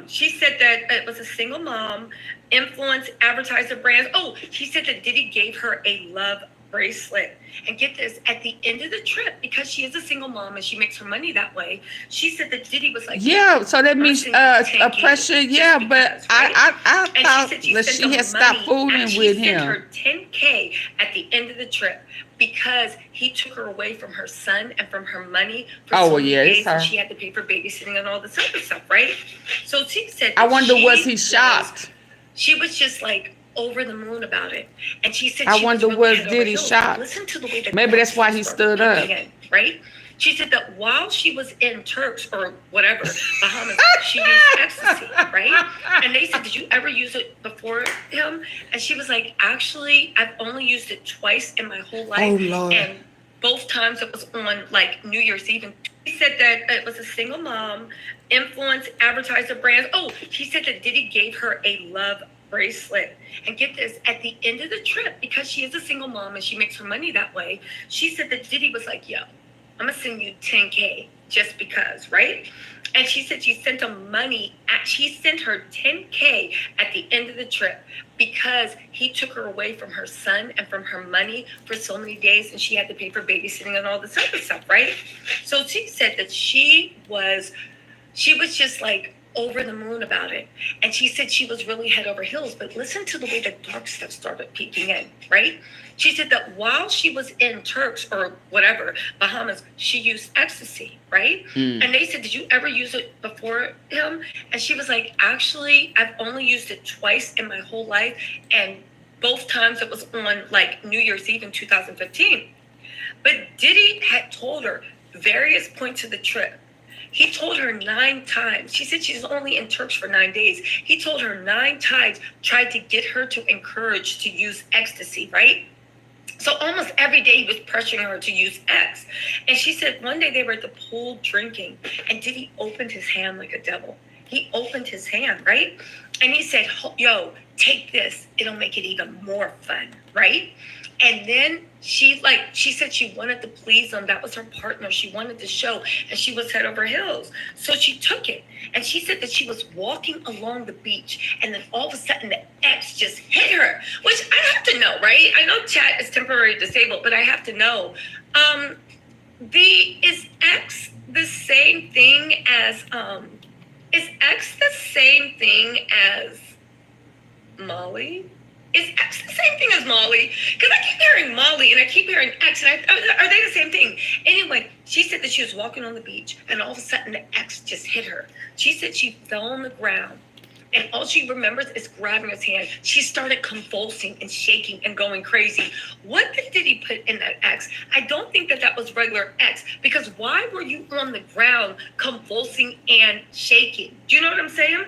she said that it was a single mom, influence, advertiser brands. Oh, she said that Diddy gave her a love bracelet. And get this, at the end of the trip, because she is a single mom and she makes her money that way, she said that Diddy was like, yeah, so that means pressure, yeah, because, but right? I thought that she had stopped fooling with him. She sent her $10K at the end of the trip because he took her away from her son and from her money for so many days, and she had to pay for babysitting and all this other stuff, right? So she said, I wonder, was he shocked? She was just like over the moon about it, and she said, I wonder, was Diddy shocked? Listen to the way that maybe that's why he stood up, right? She said that while she was in Turks or whatever, Bahamas, she used ecstasy, right? And they said, did you ever use it before him? And she was like, actually, I've only used it twice in my whole life. Oh, Lord. And both times it was on like New Year's Eve. And she said that it was a single mom, influence, advertiser brands. Oh, she said that Diddy gave her a love bracelet. And get this, at the end of the trip, because she is a single mom and she makes her money that way, she said that Diddy was like, yo, I'm gonna send you 10K just because, right? And she said she sent she sent her 10K at the end of the trip because he took her away from her son and from her money for so many days, and she had to pay for babysitting and all this other stuff, right? So she said that she was just like over the moon about it. And she said she was really head over heels, but listen to the way the dark stuff started peeking in, right? She said that while she was in Turks or whatever, Bahamas, she used ecstasy, right? And they said, did you ever use it before him? And she was like, actually, I've only used it twice in my whole life. And both times it was on like New Year's Eve in 2015. But Diddy had told her various points of the trip. He told her 9 times. She said she's only in Turks for 9 days. He told her 9 times, tried to get her to encourage to use ecstasy, right? So almost every day he was pressuring her to use X. And she said one day they were at the pool drinking, and Diddy opened his hand like a devil. He opened his hand, right? And he said, yo, take this. It'll make it even more fun, right? And then she said she wanted to please him. That was her partner. She wanted to show, and she was head over heels. So she took it. And she said that she was walking along the beach, and then all of a sudden the X just hit her, which I have to know, right? I know chat is temporarily disabled, but I have to know. Is X the same thing as Molly? Is X the same thing as Molly? Because I keep hearing Molly and I keep hearing X. And are they the same thing? Anyway, she said that she was walking on the beach and all of a sudden the X just hit her. She said she fell on the ground and all she remembers is grabbing his hand. She started convulsing and shaking and going crazy. What did he put in that X? I don't think that was regular X, because why were you on the ground convulsing and shaking? Do you know what I'm saying?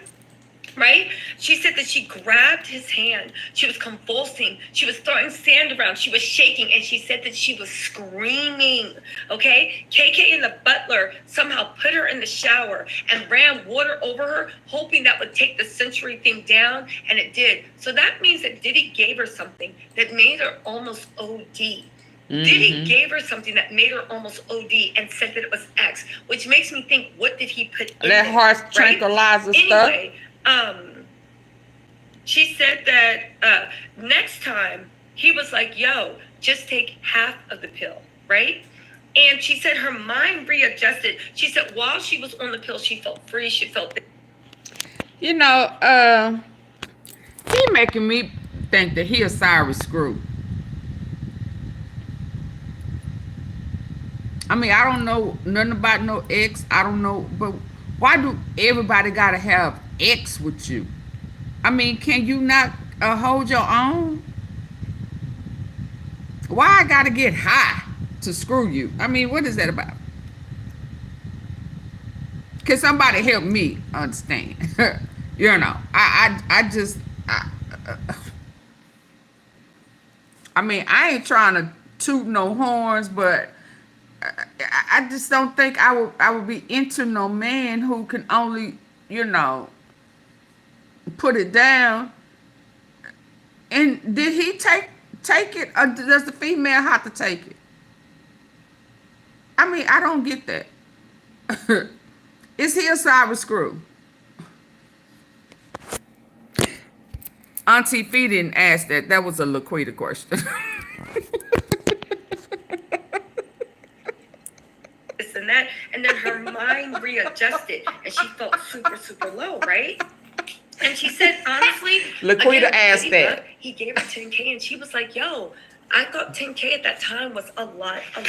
Right? She said that she grabbed his hand. She was convulsing. She was throwing sand around. She was shaking. And she said that she was screaming. Okay? KK and the butler somehow put her in the shower and ran water over her, hoping that would take the sensory thing down. And it did. So that means that Diddy gave her something that made her almost OD. Diddy gave her something that made her almost OD and said that it was X, which makes me think, what did he put in that horse tranquilizer stuff? Anyway, She said that next time he was like, yo, just take half of the pill, right? And she said her mind readjusted. She said while she was on the pill, she felt free. She felt... You know, he making me think that he a sorry screw. I mean, I don't know nothing about no ex. I don't know, but why do everybody gotta have ex with you? I mean, can you not hold your own? Why I gotta get high to screw you? I mean, what is that about? Can somebody help me understand? You know, I mean, I ain't trying to toot no horns, but I just don't think I would be into no man who can only, you know, put it down. And did he take it, or does the female have to take it? I mean, I don't get that. Is he a sorry screw? AunTeaFee didn't ask that. That was a Laquita question. This and that, and then her mind readjusted, and she felt super, super low, right? And she said, honestly, Laquita asked that. He gave her 10K, and she was like, yo, I thought 10K at that time was a lot of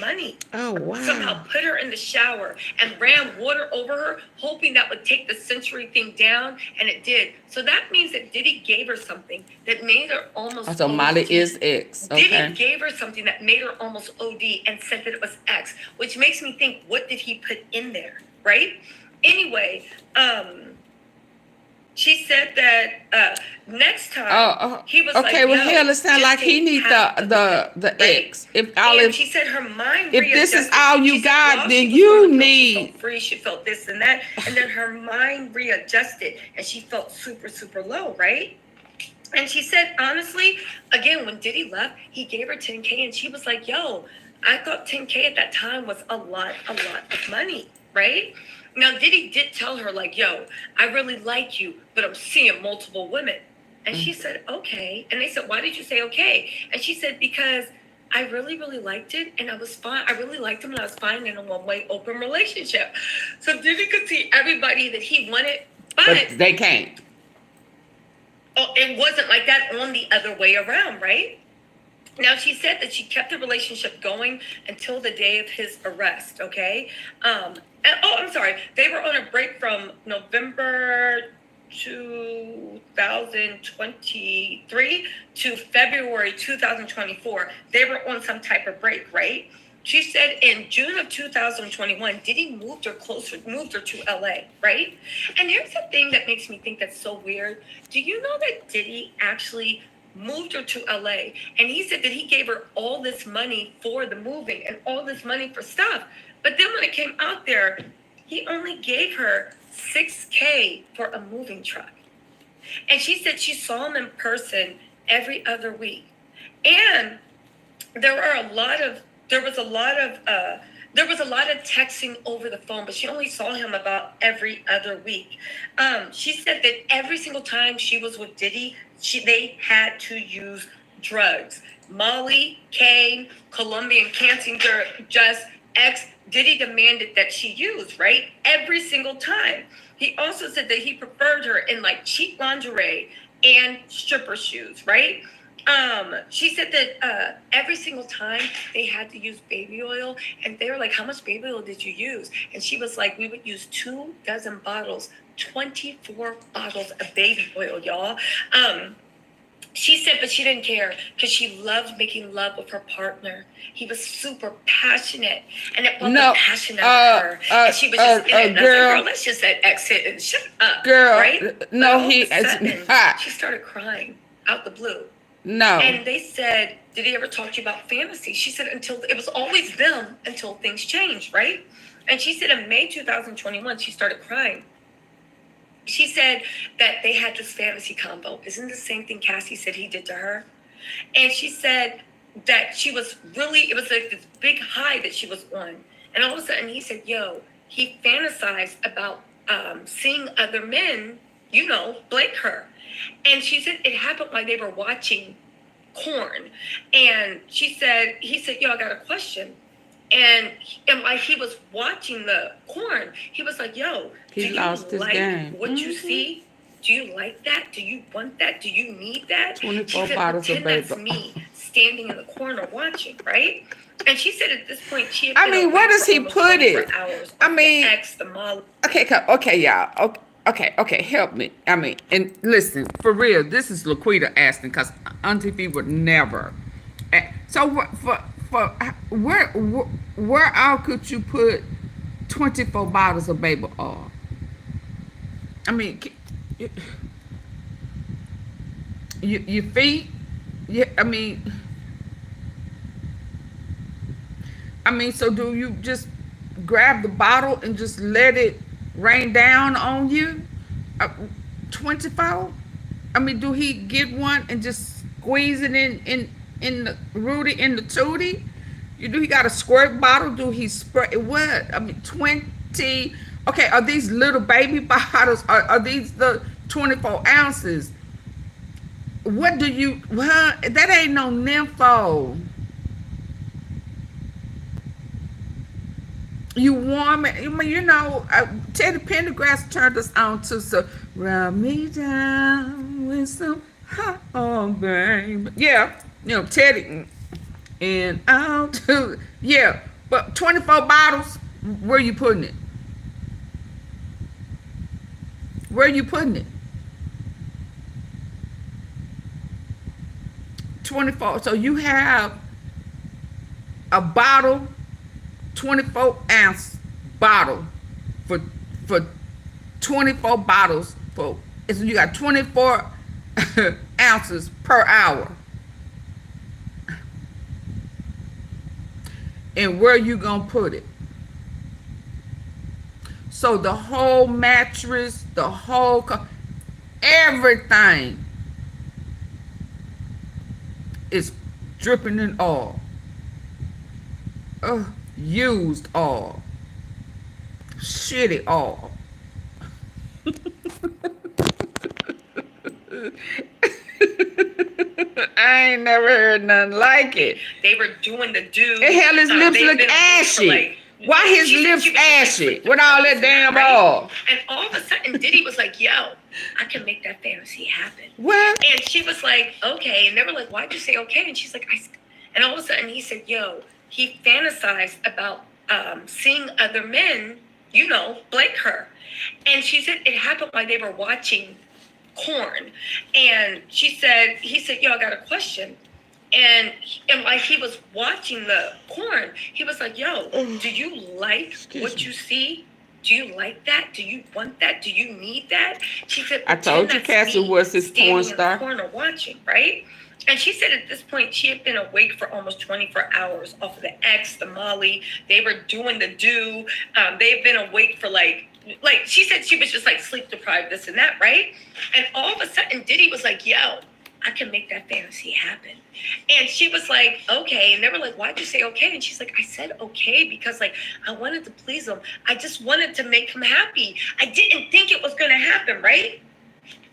money. Oh, wow. Somehow put her in the shower and ran water over her, hoping that would take the sensory thing down, and it did. So that means that Diddy gave her something that made her almost So Molly is X. Okay. Diddy gave her something that made her almost OD and said that it was X, which makes me think, what did he put in there, right? Anyway, she said that next time he was like, okay, well, hell, it sounds like he need the X. She said her mind if this is all you said, got, then you need. She felt free. She felt this and that, and then her mind readjusted, and she felt super, super low, right? And she said, honestly, again, when Diddy left, he gave her 10K, and she was like, yo, I thought 10K at that time was a lot of money, right? Now, Diddy did tell her, like, yo, I really like you, but I'm seeing multiple women. And she said, okay. And they said, why did you say okay? And she said, because I really, really liked it, and I was fine. I really liked him, and I was fine in a one-way open relationship. So Diddy could see everybody that he wanted, but they can't. Oh, it wasn't like that on the other way around, right? Now, she said that she kept the relationship going until the day of his arrest, okay? I'm sorry. They were on a break from November 2023 to February 2024. They were on some type of break, right? She said in June of 2021, Diddy moved her to LA, right? And here's the thing that makes me think that's so weird. Do you know that Diddy actually moved her to LA? And he said that he gave her all this money for the moving and all this money for stuff. But then when it came out there, he only gave her $6K for a moving truck. And she said she saw him in person every other week. And there was a lot of texting over the phone, but she only saw him about every other week. She said that every single time she was with Diddy, they had to use drugs. Molly, Kane, Colombian cancer, just X. Diddy demanded that she use, right? Every single time. He also said that he preferred her in like cheap lingerie and stripper shoes, right? She said that every single time they had to use baby oil, and they were like, how much baby oil did you use? And she was like, we would use 24 bottles, 24 bottles of baby oil, y'all. She said, but she didn't care because she loved making love with her partner. He was super passionate, and it wasn't passionate of her. And she was just in it. And I was like, girl, let's just let X sit and shut up. Girl, right? No, he is not. She started crying out the blue. No. And they said, did he ever talk to you about fantasy? She said, until it was always them until things changed, right? And she said in May 2021, she started crying. She said that they had this fantasy combo. Isn't the same thing Cassie said he did to her? And she said that she was really, it was like this big high that she was on. And all of a sudden he said, yo, he fantasized about seeing other men, you know, blake her. And she said it happened while they were watching corn. And he said, yo, I got a question. And like he was watching the corn, he was like, yo, he do lost you his like game. what you see? Do you like that? Do you want that? Do you need that? 24 she said, bottles of pretend that's baby. me standing in the corner watching, right? And she said at this point, she had I been mean, awake where does for he almost put 24 it? hours I off mean- the X, the Molly. Okay, y'all. Okay, help me. I mean, and listen, for real, this is Laquita asking, because AunTeaFee would never. So where all could you put 24 bottles of baby oil? I mean, your feet? Yeah, I mean, so do you just grab the bottle and just let it rain down on you? 24? I mean, do he get one and just squeeze it in the Rudy, in the Tootie? Do he got a squirt bottle? Do he spray what? I mean, 20. Okay, are these little baby bottles? Are these the 24 ounces? What do you? Well, that ain't no nympho. You warm it. I mean, you know, Teddy Pendergrass turned us on to so rub me down with some hot on, baby. Yeah, you know, Teddy. And I'll do, yeah, but 24 bottles, where you putting it? Where you putting it? 24. So you have a bottle, 24 ounce bottle for 24 bottles for, so you got 24 ounces per hour. And where you gonna put it? So the whole mattress, the whole everything is dripping in oil. Used oil. Shitty oil. I ain't never heard nothing like it. They were doing the do. The hell his lips they've look been awake for, ashy. like, Why his she said lips she was ashy asleep with all that the damn night, oil? And all of a sudden, Diddy was like, yo, I can make that fantasy happen. What? And she was like, okay. And they were like, why'd you say okay? And she's like, and all of a sudden he said, yo, he fantasized about seeing other men, you know, blake her. And she said it happened while they were watching corn. And he said, yo, I got a question. And like he was watching the corn, he was like, yo, do you like what you see? Do you like that? Do you want that? Do you need that? She said, I told you Cassie was his porn star. In the corner watching, right? And she said at this point, she had been awake for almost 24 hours off of the X, the Molly. They were doing the do. They've been awake for like she said she was just like sleep deprived, this and that, right? And all of a sudden, Diddy was like, yo, I can make that fantasy happen. And she was like, okay. And they were like, why'd you say okay? And she's like, I said okay because like I wanted to please him. I just wanted to make him happy. I didn't think it was going to happen, right?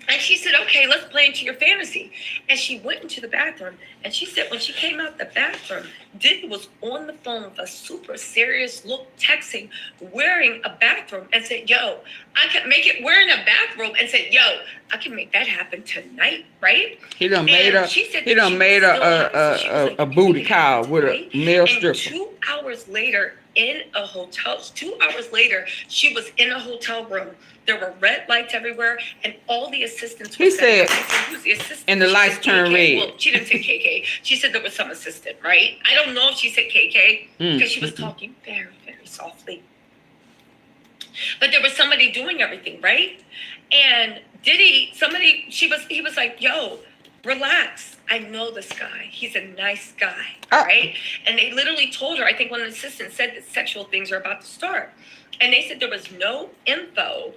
And she said, okay, let's play into your fantasy. And she went into the bathroom. And she said when she came out the bathroom, Diddy was on the phone with a super serious look, texting, wearing a bathrobe, and said, yo, I can make it, wearing a bathrobe, and said, yo, I can make that happen tonight, right? He done made a booty call with a male stripper. 2 hours later, in a hotel, 2 hours later, she was in a hotel room. There were red lights everywhere, and all the assistants were said, who's the assistant? and the lights turned red. Well, she didn't say KK. She said there was some assistant, right? I don't know if she said KK because she was talking very, very softly. But there was somebody doing everything, right? And Diddy, he was like, yo, relax. I know this guy. He's a nice guy, right? And they literally told her, I think one of the assistants said that sexual things are about to start. And they said there was no info.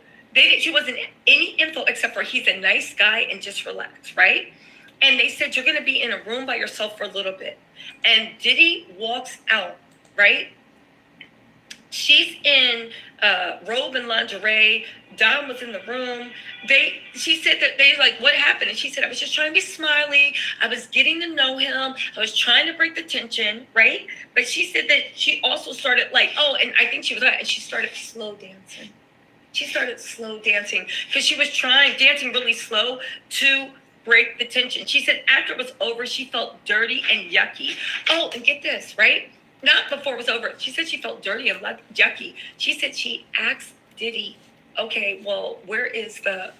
She wasn't any info except for he's a nice guy and just relax, right? And they said you're going to be in a room by yourself for a little bit. And Diddy walks out, right? She's in robe and lingerie. Dom was in the room. She said that they like, what happened? And she said, I was just trying to be smiley. I was getting to know him. I was trying to break the tension, right? But she said that she also started like, oh, and I think she was right. And she started slow dancing. She started slow dancing because she was dancing really slow to break the tension. She said after it was over, she felt dirty and yucky. Oh, and get this, right? Not before it was over. She said she felt dirty and yucky. She said she asked Diddy, okay, well, where is the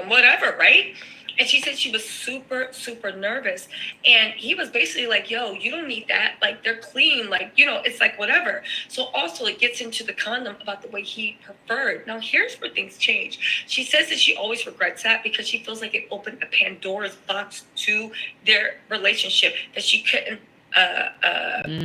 whatever, right? And she said she was super, super nervous. And he was basically like, yo, you don't need that. Like, they're clean. Like, it's like whatever. So also it gets into the condom about the way he preferred. Now, here's where things change. She says that she always regrets that because she feels like it opened a Pandora's box to their relationship that she couldn't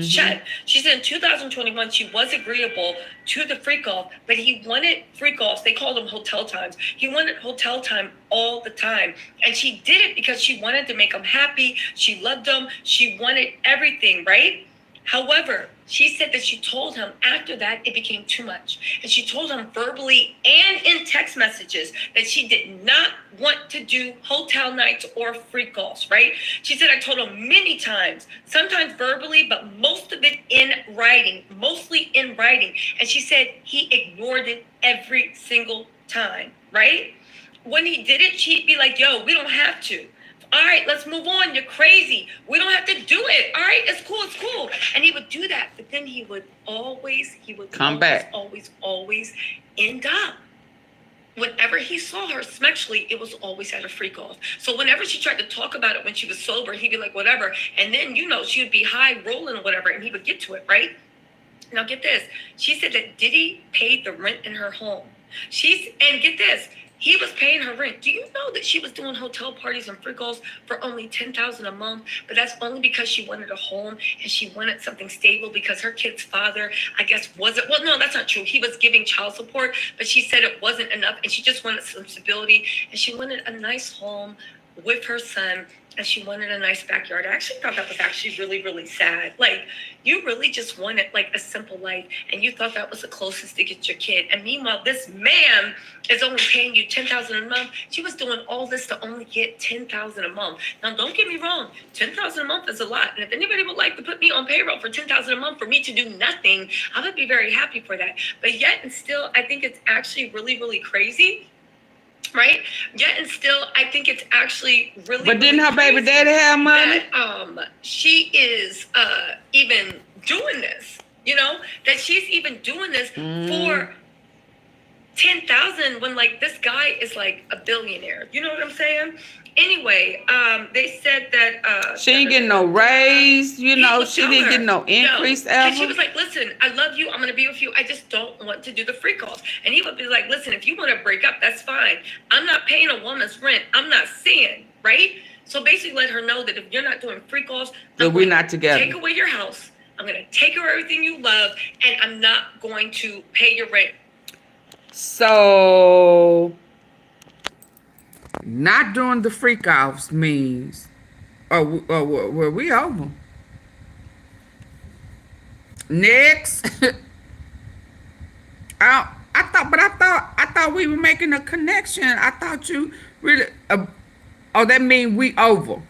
shut. She said in 2021 she was agreeable to the freak off, but he wanted freak offs. They called them hotel times. He wanted hotel time all the time, and she did it because she wanted to make him happy. She loved him. She wanted everything, right? However, she said that she told him after that it became too much. And she told him verbally and in text messages that she did not want to do hotel nights or freak offs, right? She said, I told him many times, sometimes verbally, but most of it in writing, mostly in writing. And she said he ignored it every single time, right? When he did it, she'd be like, yo, we don't have to. All right, let's move on. You're crazy. We don't have to do it. All right, it's cool. And he would do that. But then he would always end up. Whenever he saw her sexually, it was always at a freak off. So whenever she tried to talk about it when she was sober, he'd be like, whatever. And then, she would be high rolling or whatever, and he would get to it, right? Now get this. She said that Diddy paid the rent in her home. And get this. He was paying her rent. Do you know that she was doing hotel parties and freak-offs for only $10,000 a month? But that's only because she wanted a home and she wanted something stable because her kid's father, I guess, wasn't. Well, no, that's not true. He was giving child support, but she said it wasn't enough and she just wanted some stability and she wanted a nice home with her son and she wanted a nice backyard. I actually thought that was actually really, really sad. Like, you really just wanted like a simple life and you thought that was the closest to get your kid. And meanwhile, this man is only paying you $10,000 a month. She was doing all this to only get $10,000 a month. Now, don't get me wrong. $10,000 a month is a lot. And if anybody would like to put me on payroll for $10,000 a month for me to do nothing, I would be very happy for that. But yet and still, I think it's actually really, really crazy. Right? Yet and still, I think it's actually really. But didn't her baby daddy have money? That, she is even doing this. That she's even doing this for $10,000 when like this guy is like a billionaire. You know what I'm saying? Anyway, they said that she ain't getting no raise, she didn't get no increase ever. And she was like, listen, I love you, I'm gonna be with you, I just don't want to do the free calls. And he would be like, listen, if you want to break up, that's fine. I'm not paying a woman's rent. I'm not seeing, right? So basically let her know that if you're not doing free calls, we're not together. Take away your house. I'm gonna take away everything you love, and I'm not going to pay your rent. So not doing the freak offs means, were we over? Next. I thought we were making a connection. I thought you really. That means we over.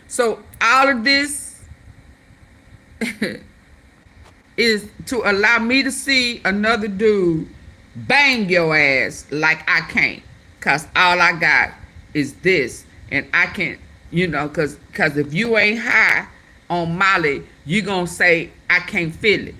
So all of this is to allow me to see another dude bang your ass like I can't. Because all I got is this. And I can't, because if you ain't high on Molly, you going to say, I can't feel it.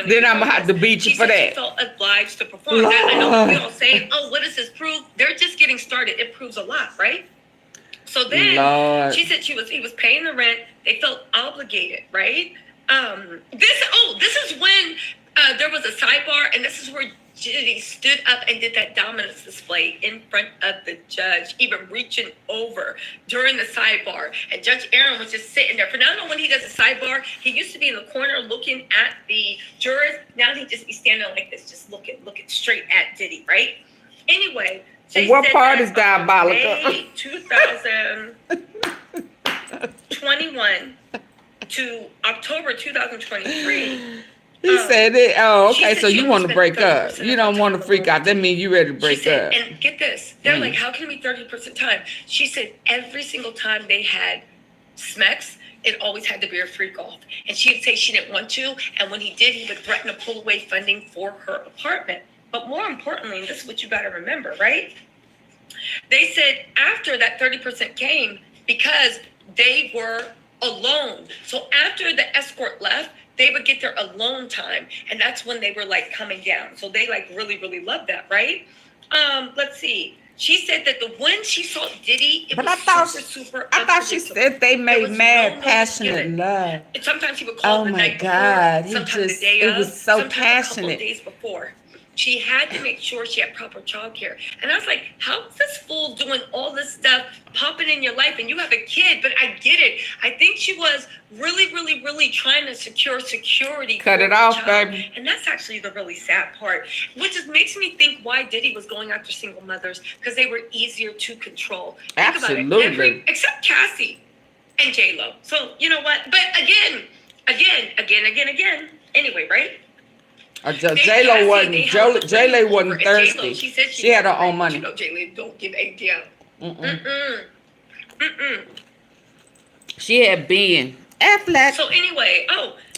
Then I'm going to have to beat you for that. She felt obliged to perform. Now, I know people don't say, what does this prove? They're just getting started. It proves a lot, right? So then she said he was paying the rent. They felt obligated, right? This is when there was a sidebar, and this is where Diddy stood up and did that dominance display in front of the judge, even reaching over during the sidebar. And Judge Aaron was just sitting there. For now, when he does a sidebar, he used to be in the corner looking at the jurors. Now he just be standing like this, just looking straight at Diddy, right? anyway, What part that is diabolical? May 2021 to October 2023. He said it. Oh, okay. She So said you she want to spent break 30% up. of You her don't want to time freak alone. out. That means you ready to She break said, up. and get this, they're like, how can it be 30% time? She said every single time they had SMEX, it always had to be a freak off. And she'd say she didn't want to. And when he did, he would threaten to pull away funding for her apartment. But more importantly, and this is what you got to remember, right? They said after that 30% came, because they were alone. So after the escort left, they would get their alone time. And that's when they were like coming down. So they like really, really loved that, right? Let's see. She said that when she saw Diddy, it But was I thought super she unpredictable. said they There made was mad, no passionate given. love. And sometimes he would call Oh the my night God, he before, sometimes just- the day it of, was so sometimes a passionate. couple days before. She had to make sure she had proper childcare. And I was like, how is this fool doing all this stuff, popping in your life, and you have a kid? But I get it. I think she was really, really, really trying to secure security. Cut for it the off, child. baby. And that's actually the really sad part, which just makes me think why Diddy was going after single mothers, because they were easier to control. Think about it. Absolutely. Except Cassie and J-Lo. So, you know what? But again. Anyway, right? J-Lo wasn't, J-Lo wasn't thirsty. She had her own money. You know, J-Lo don't give a damn. She had been Affleck So anyway,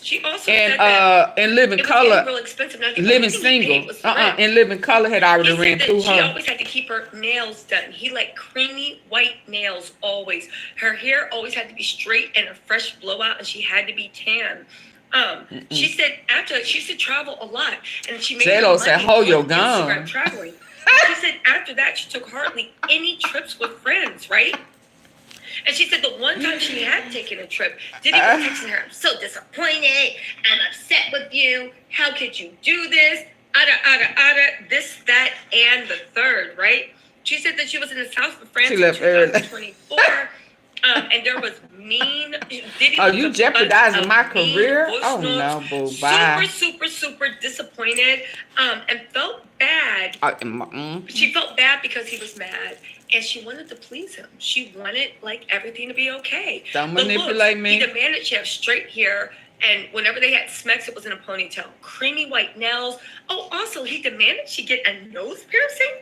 she also and said that in Living it was getting Color, real expensive. Now, the Living only thing he paid Single. was the rent. In Living Color had already He ran said through that she her. always had to keep her nails done. He liked creamy white nails always. Her hair always had to be straight and a fresh blowout, and she had to be tan. She said after she used to travel a lot, and she made J-Lo said, money "Hold your on gun." Instagram traveling. She said after that she took hardly any trips with friends, right? And she said the one time she had taken a trip, Diddy was texting her, "I'm so disappointed. I'm upset with you. How could you do this? This, that, and the third," right? She said that she was in the south of France She in left early. 2024. And there was mean. Diddy Oh, was you a bunch jeopardizing of my mean career? voice Oh, notes. no, boo, bye. Super disappointed. And felt bad. She felt bad because he was mad, and she wanted to please him. She wanted like everything to be okay. Don't The manipulate looks, me. He demanded she have straight hair, and whenever they had SMEX, it was in a ponytail. Creamy white nails. Oh, also he demanded she get a nose piercing.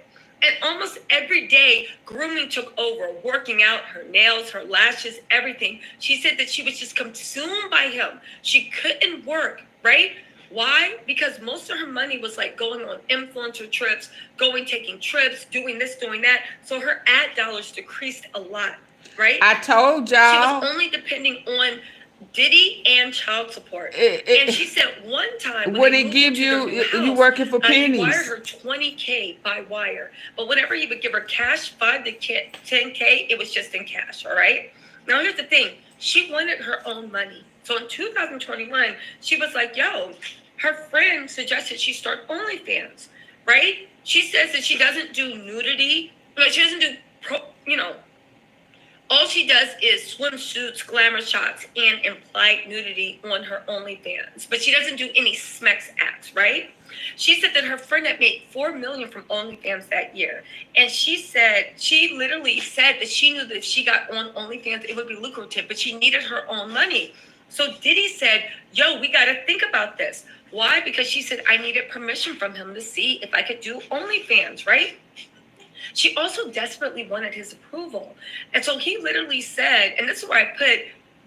And almost every day, grooming took over, working out, her nails, her lashes, everything. She said that she was just consumed by him. She couldn't work, right? Why? Because most of her money was like going on influencer trips, taking trips, doing this, doing that. So her ad dollars decreased a lot, right? I told She y'all. was only depending on Diddy and child support. And she said one time What they it moved give into you? their new You house, working for he pennies. wired her $20K by wire. But whenever he would give her cash, $5 to $10K, it was just in cash, all right? Now here's the thing. She wanted her own money. So in 2021, she was like, yo, her friend suggested she start OnlyFans, right? She says that she doesn't do nudity, but she doesn't do, all she does is swimsuits, glamour shots, and implied nudity on her OnlyFans. But she doesn't do any SMEX acts, right? She said that her friend had made $4 million from OnlyFans that year. And she literally said that she knew that if she got on OnlyFans, it would be lucrative, but she needed her own money. So Diddy said, yo, we got to think about this. Why? Because she said, I needed permission from him to see if I could do OnlyFans, right? She also desperately wanted his approval. And so he literally said, and this is where I put,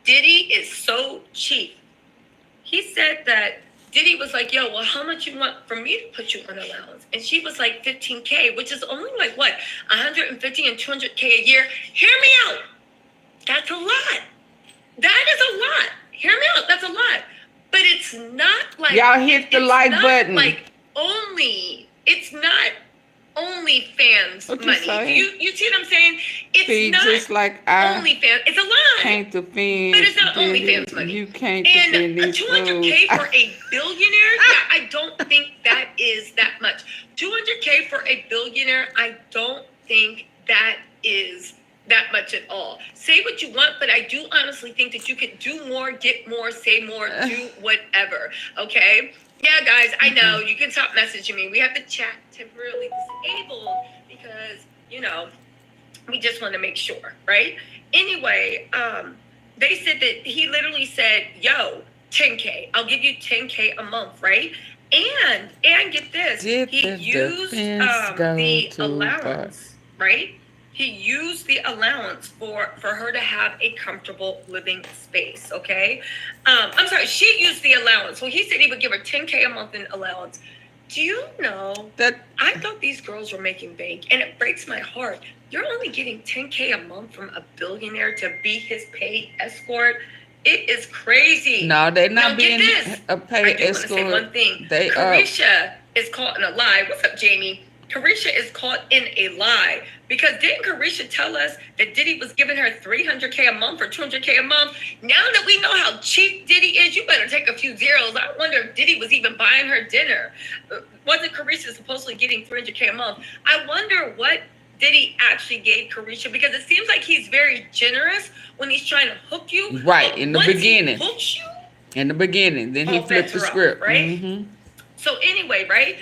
Diddy is so cheap. He said that Diddy was like, yo, well, how much you want for me to put you on allowance? And she was like, $15K, which is only like what, $150 and $200K a year. Hear me out. That's a lot. That is a lot. Hear me out. That's a lot. But it's not like Y'all hit the like button. Like it's not OnlyFans What you money. saying? You see what I'm saying? It's See, not just like I OnlyFans. It's a lot. can't defend. But it's not OnlyFans money. You can't And defend a these $200K fools. for a billionaire? Yeah, I don't think that is that much. $200K for a billionaire, I don't think that is that much at all. Say what you want, but I do honestly think that you could do more, get more, say more, do whatever. Okay? Yeah, guys, I know. You can stop messaging me. We have to chat. temporarily disabled because, you know, we just want to make sure, right? Anyway, they said that he literally said, yo, 10K, I'll give you 10K a month, right? And get this, he used the allowance, right? He used the allowance for her to have a comfortable living space, okay? I'm sorry, she used the allowance. So he said he would give her 10K a month in allowance. Do you know that I thought these girls were making bank, and it breaks my heart. You're only getting 10K a month from a billionaire to be his paid escort. It is crazy. No, they're not now, being a paid escort. I want to say one thing. Carisha is caught in a lie. What's up, Jamie? Carisha is caught in a lie because didn't Carisha tell us that Diddy was giving her 300K a month or 200K a month? Now that we know how cheap Diddy is, you better take a few zeros. I wonder if Diddy was even buying her dinner. Wasn't Carisha supposedly getting 300K a month? I wonder what Diddy actually gave Carisha, because it seems like he's very generous when he's trying to hook you. Right, in the beginning. He hooks you, in the beginning. Then he flipped the script. Right? Mm-hmm. So anyway, right?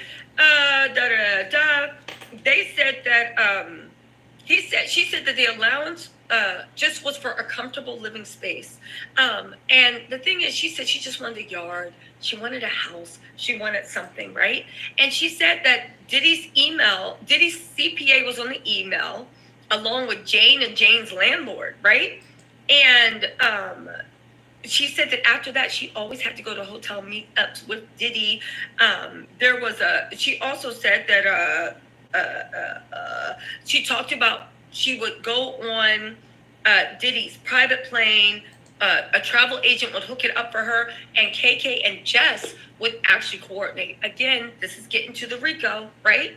They said that she said that the allowance just was for a comfortable living space. And the thing is, she said she just wanted a yard. She wanted a house. She wanted something, right? And she said that Diddy's CPA was on the email along with Jane and Jane's landlord, right? And she said that after that, she always had to go to hotel meetups with Diddy. She also said that she talked about she would go on Diddy's private plane. A travel agent would hook it up for her, and KK and Jess would actually coordinate. Again, this is getting to the RICO, right?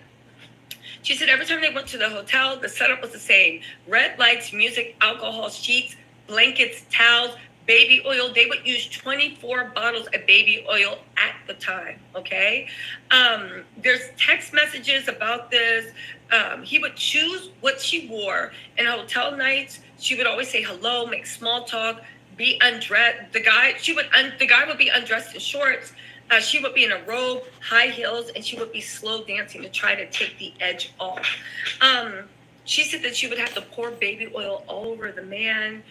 She said every time they went to the hotel, the setup was the same. Red lights, music, alcohol, sheets, blankets, towels, baby oil. They would use 24 bottles of baby oil at the time, okay? There's text messages about this. He would choose what she wore. In hotel nights, she would always say hello, make small talk, be undressed. The guy would be undressed in shorts. She would be in a robe, high heels, and she would be slow dancing to try to take the edge off. She said that she would have to pour baby oil all over the man.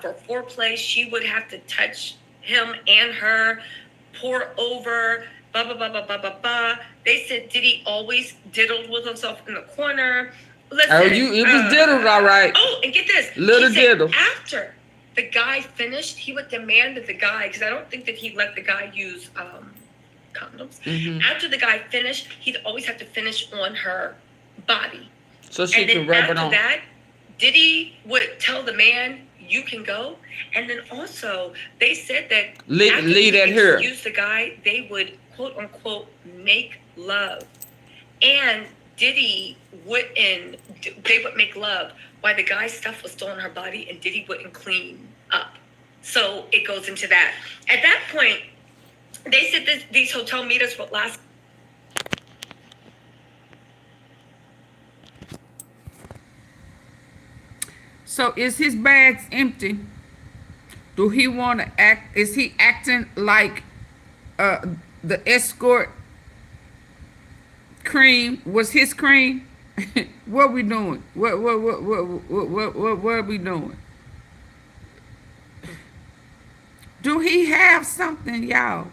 For foreplay, she would have to touch him and her, pour over, blah, blah, blah, blah, blah, blah, blah. They said Diddy always diddled with himself in the corner. Listen, it was diddled, all right. Oh, and get this. Little diddle. After the guy finished, he would demand that the guy, because I don't think that he let the guy use condoms. Mm-hmm. After the guy finished, he'd always have to finish on her body. So she could rub it on. After that, Diddy would tell the man, you can go. And then also, they said that lead at her. Use the guy, they would, quote unquote, make love. And Diddy they would make love while the guy's stuff was still on her body, and Diddy wouldn't clean up. So it goes into that. At that point, they said these hotel meetings would last. So is his bags empty? Do he want to act? Is he acting like the escort cream was his cream? What are we doing? What are we doing? Do he have something, y'all?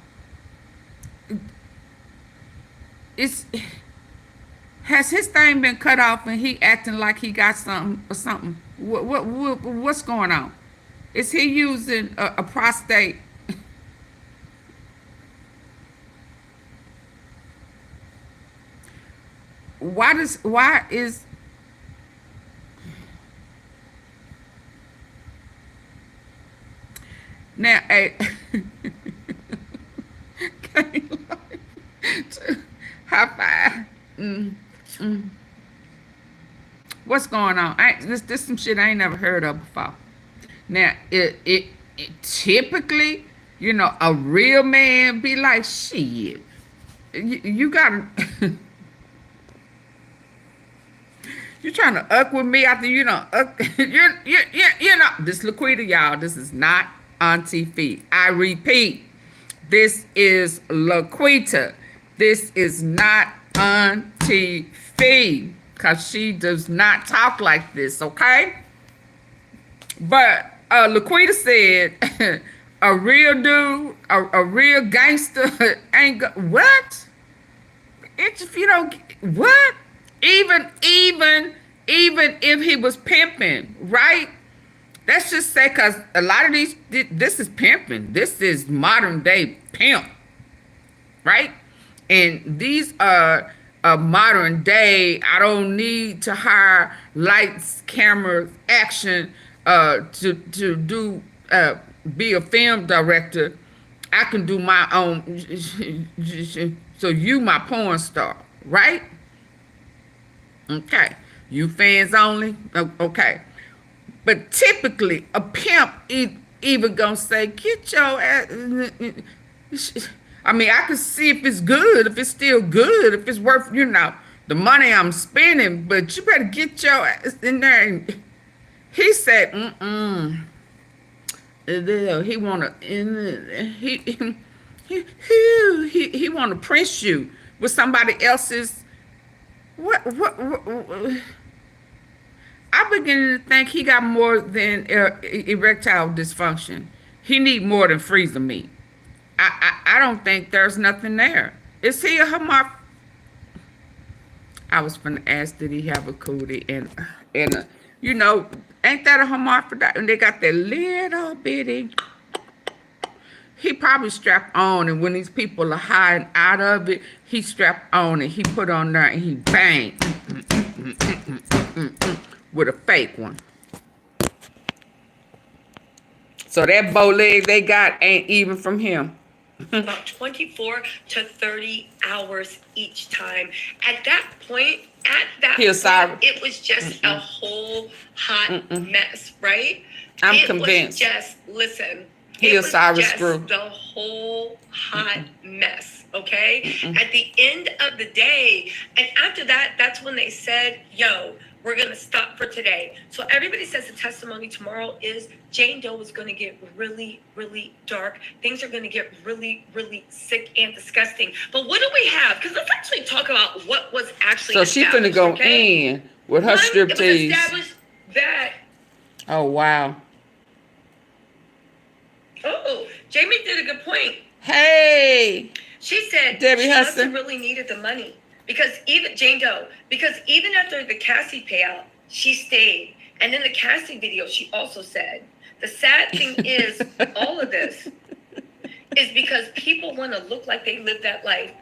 Has his thing been cut off and he acting like he got something or something? What's going on? Is he using a prostate? Why is now a high five. What's going on? This some shit I ain't never heard of before. Now it typically, you know, a real man be like, shit, you gotta you trying to uck with me after you know you know this Laquita, y'all. This is not AunTeaFee. I repeat, this is Laquita. This is not AunTeaFee. AunTeaFee, because she does not talk like this, okay? But Laquita said, a real dude, a real gangster ain't what? It's if you don't, what? Even if he was pimping, right? Let's just say, because a lot of these, this is pimping. This is modern day pimp, right? And these are modern day, I don't need to hire lights, camera, action to do, be a film director. I can do my own, so you my porn star, right? Okay. You fans only? Okay. But typically, a pimp even gonna say, get your ass. I mean, I can see if it's good, if it's still good, if it's worth, you know, the money I'm spending, but you better get your ass in there. And he said, he wanna, he wanna press you with somebody else's, what? I'm beginning to think he got more than erectile dysfunction. He need more than freezer meat. I don't think there's nothing there. Is he a hermaphrodite? I was gonna ask, did he have a cootie? And you know, ain't that a hermaphrodite? And they got that little bitty. He probably strapped on, and when these people are hiding out of it, he strapped on and he put on there and he bang. With a fake one. So that bow leg they got ain't even from him. About 24 to 30 hours each time. At that point, it was just a whole hot mess, right? I'm convinced. It was just, listen, he a Cyrus screw. The whole hot mess, okay? At the end of the day, and after that, that's when they said, yo, we're going to stop for today. So everybody says the testimony tomorrow is Jane Doe is going to get really, really dark. Things are going to get really, really sick and disgusting. But what do we have? Because let's actually talk about what was actually so she's going to go in with her striptease. It was established that... Oh, wow. Oh, Jamie did a good point. Hey. She said Debbie she Hudson really needed the money. Because even Jane Doe, because even after the Cassie payout, she stayed. And in the Cassie video, she also said, the sad thing is, all of this is because people want to look like they live that life.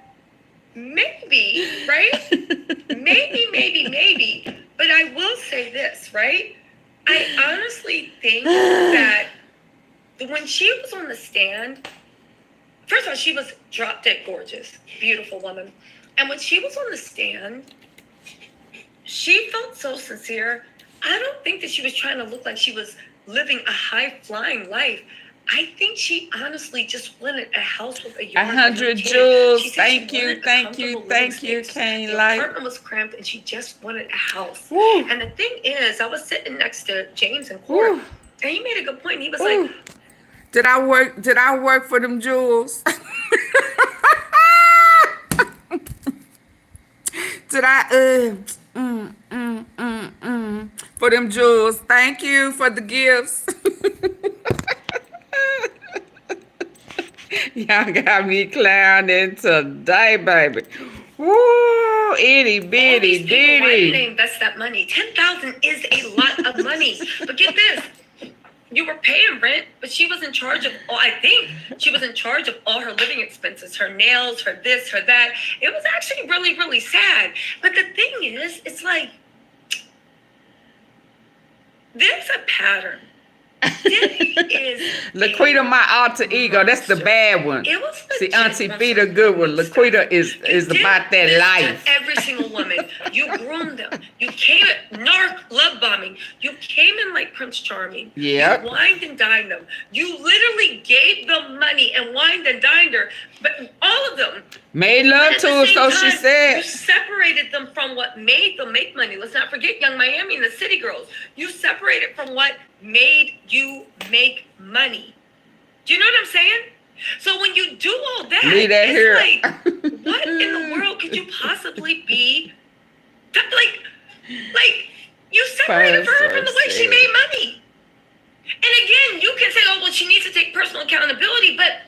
Maybe, right? maybe. But I will say this, right? I honestly think that when she was on the stand, first of all, she was drop dead gorgeous, beautiful woman. And when she was on the stand, she felt so sincere. I don't think that she was trying to look like she was living a high-flying life. I think she honestly just wanted a house with a yard. 100 jewels. Thank you, Kane. The apartment was cramped, and she just wanted a house. Woo. And the thing is, I was sitting next to James in court, and he made a good point. He was like, "Did I work for them jewels? Did I for them jewels? Thank you for the gifts." Y'all got me clowning today, baby. Woo, itty bitty ditty. Why did they invest that money? $10,000 is a lot of money. But get this. You were paying rent, but she was in charge of all, I think she was in charge of all her living expenses, her nails, her this, her that. It was actually really, really sad. But the thing is, it's like, there's a pattern. Diddy is Laquita, my alter ego. That's the bad one. It was see, AunTeaFee the good one. Laquita is about that life. Every single woman, you groomed them. You came at love bombing. You came in like Prince Charming. Yeah. You wined and dined them. You literally gave them money and wined and dined her. But all of them made love to her, so she said. You separated them from what made them make money. Let's not forget Young Miami and the City Girls. You separated from what made you make money. Do you know what I'm saying? So when you do all that, leave that here. like, what in the world could you possibly be? Like you separated her from the way she made money. And again, you can say, oh, well, she needs to take personal accountability, but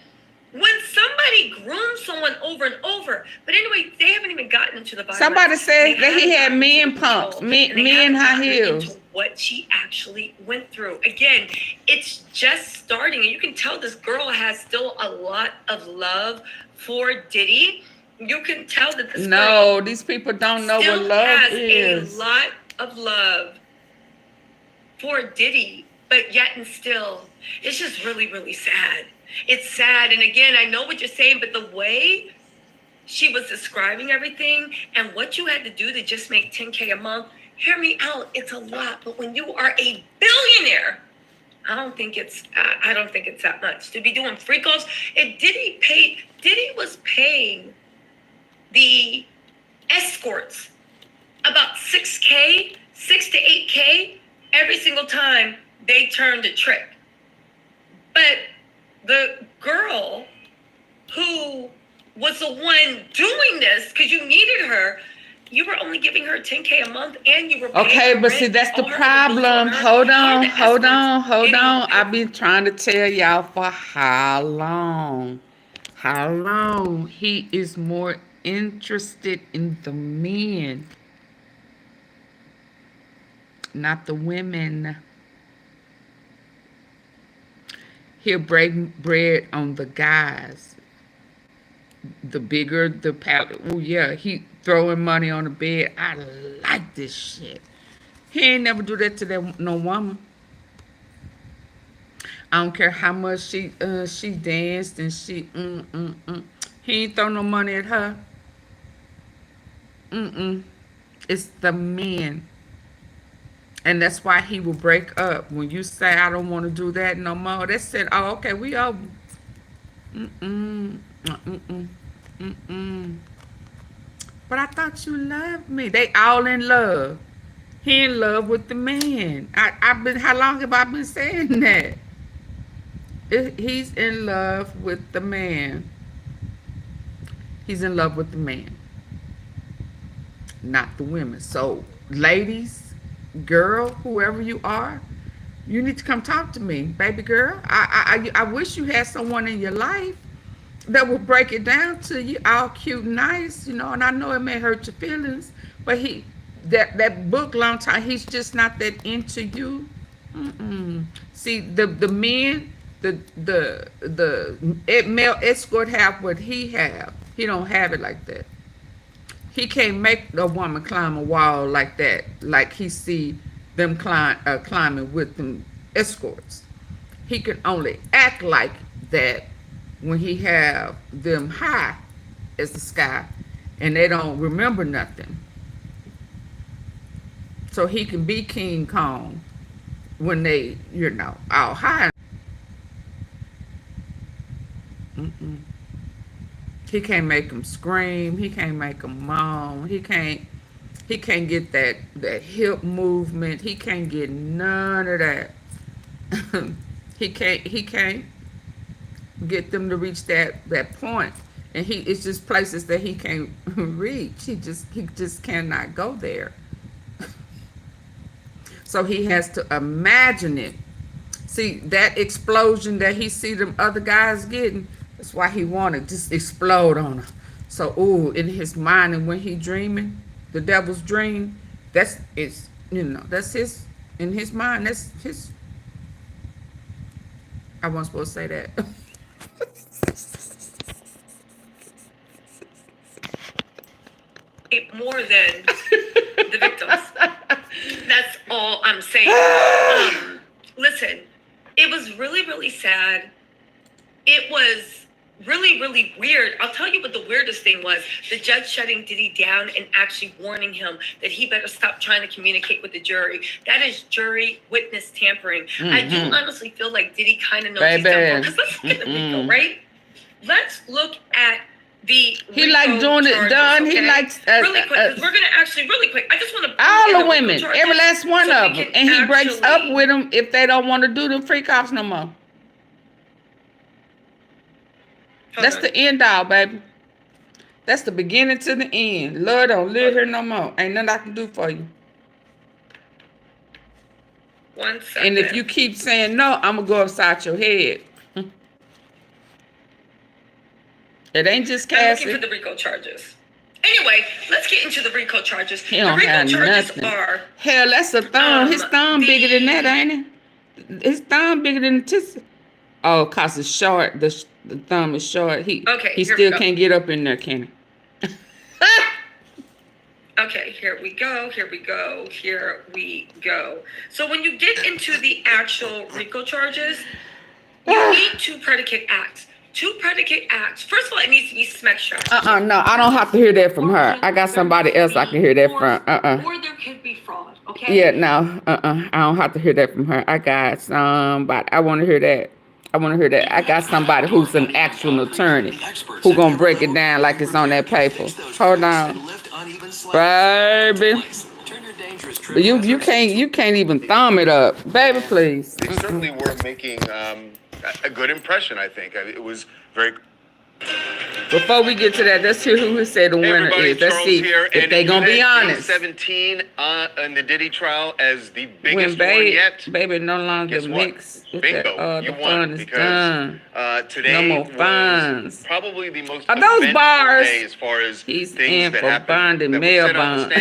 when somebody grooms someone over and over, but anyway, they haven't even gotten into the body. Somebody said that he had men pumps, men high heels. What she actually went through. Again, it's just starting, and you can tell this girl has still a lot of love for Diddy. You can tell that this girl these people don't know what love is. A lot of love for Diddy, but yet and still, it's just really, really sad. It's sad. And again, I know what you're saying, but the way she was describing everything and what you had to do to just make 10K a month, hear me out, it's a lot. But when you are a billionaire, I don't think it's that much to be doing freak offs. If Diddy was paying the escorts about 6K, 6 to 8K every single time they turned a trick. But the girl who was the one doing this, because you needed her, you were only giving her 10K a month, and you were paying but see, that's the problem. Hold on. I've been trying to tell y'all for how long he is more interested in the men, not the women. He'll break bread on the guys. The bigger the pallet. Oh, yeah, he throwing money on the bed. I like this shit. He ain't never do that to no woman. I don't care how much she danced and she He ain't throw no money at her. It's the men. And that's why he will break up. When you say, I don't want to do that no more, they said, oh, okay, we over. But I thought you loved me. They all in love. He in love with the man. How long have I been saying that? He's in love with the man. He's in love with the man, not the women. So, ladies, girl, whoever you are, you need to come talk to me, baby girl. I wish you had someone in your life that would break it down to you, all cute and nice, you know. And I know it may hurt your feelings, but that book long time, he's just not that into you. See, the men, the male escort have what he have. He don't have it like that. He can't make a woman climb a wall like that, like he see them climbing with them escorts. He can only act like that when he have them high as the sky and they don't remember nothing. So he can be King Kong when they, you know, all high. He can't make them scream. He can't make them moan. He can't get that hip movement. He can't get none of that. He can't get them to reach that point. And it's just places that he can't reach. He just cannot go there. So he has to imagine it. See, that explosion that he see them other guys getting, that's why he wanted to just explode on her. So, ooh, in his mind, and when he dreaming, the devil's dream, that's his, in his mind, that's his. I wasn't supposed to say that. More than the victims. That's all I'm saying. Listen, it was really, really sad. It was really, really weird. I'll tell you what the weirdest thing was. The judge shutting Diddy down and actually warning him that he better stop trying to communicate with the jury. That is jury witness tampering. I do honestly feel like Diddy kind of knows he's done wrong. Because let's look at the RICO, right? Let's look at the he like doing it done. Okay? He likes really quick, because we're gonna actually really quick. I just want to all the women, every last one of them, and he breaks up with them if they don't want to do them freak offs no more. That's the end all, baby. That's the beginning to the end. Lord don't live here no more. Ain't nothing I can do for you. 1 second. And if you keep saying no, I'm going to go upside your head. It ain't just I'm Cassie. looking for the RICO charges. Anyway, let's get into the RICO charges. He don't have nothing. Hell, that's a thumb. His thumb bigger than that, ain't it? His thumb bigger than this. Oh, cause it's short. The thumb is short. He still can't get up in there, can he? Okay, here we go. Here we go. Here we go. So when you get into the actual RICO charges, you need 2 predicate acts. 2 predicate acts. First of all, it needs to be SMEC charged. No, I don't have to hear that from her. I got somebody else I can hear that from. Or there could be fraud, okay? Yeah, no, I don't have to hear that from her. I got somebody. I want to hear that. I got somebody who's an actual attorney who gonna break it down like it's on that paper. Hold on, baby. But you can't even thumb it up, baby. Please. They certainly were making a good impression. I think it was very. Before we get to that, let's hear who said the winner is. Let's see if they gonna be honest. 17 in the Diddy trial as the biggest when one yet. Baby no longer mix. Bingo, you won because today no more fines. Probably the most are those bars? Day as far as he's things in that for happened bond and mail bond.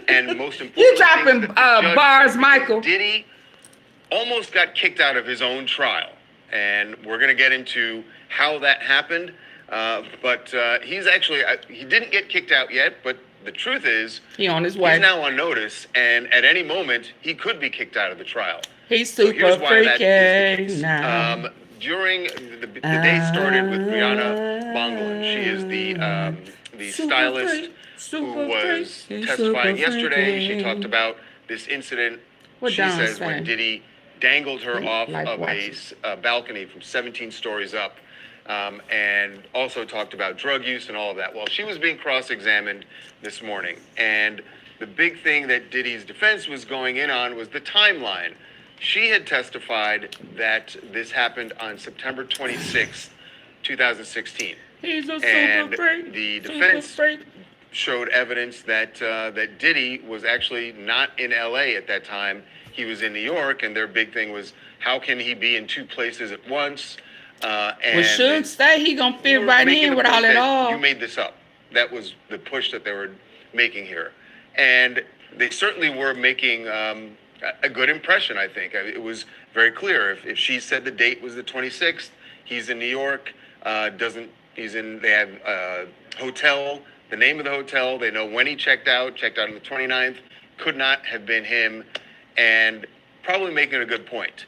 And most importantly, you dropping bars, Michael? Diddy almost got kicked out of his own trial, and we're gonna get into how that happened. But he's actually, he didn't get kicked out yet, but the truth is, he's on his way. He's now on notice, and at any moment, he could be kicked out of the trial. He's super freaky now. During the day started with Brianna Bongolan. She is the stylist who was testifying yesterday. She talked about this incident, she says, when Diddy dangled her off of a balcony from 17 stories up. And also talked about drug use and all of that. Well, she was being cross-examined this morning, and the big thing that Diddy's defense was going in on was the timeline. She had testified that this happened on September 26th, 2016. He's a and super freak. The defense showed evidence that that Diddy was actually not in LA at that time. He was in New York, and their big thing was, how can he be in 2 places at once? And should stay, he gonna fit right in with all that all. You made this up. That was the push that they were making here. And they certainly were making a good impression, I think. It was very clear. If she said the date was the 26th, he's in New York, they have a hotel, the name of the hotel, they know when he checked out on the 29th, could not have been him, and probably making a good point.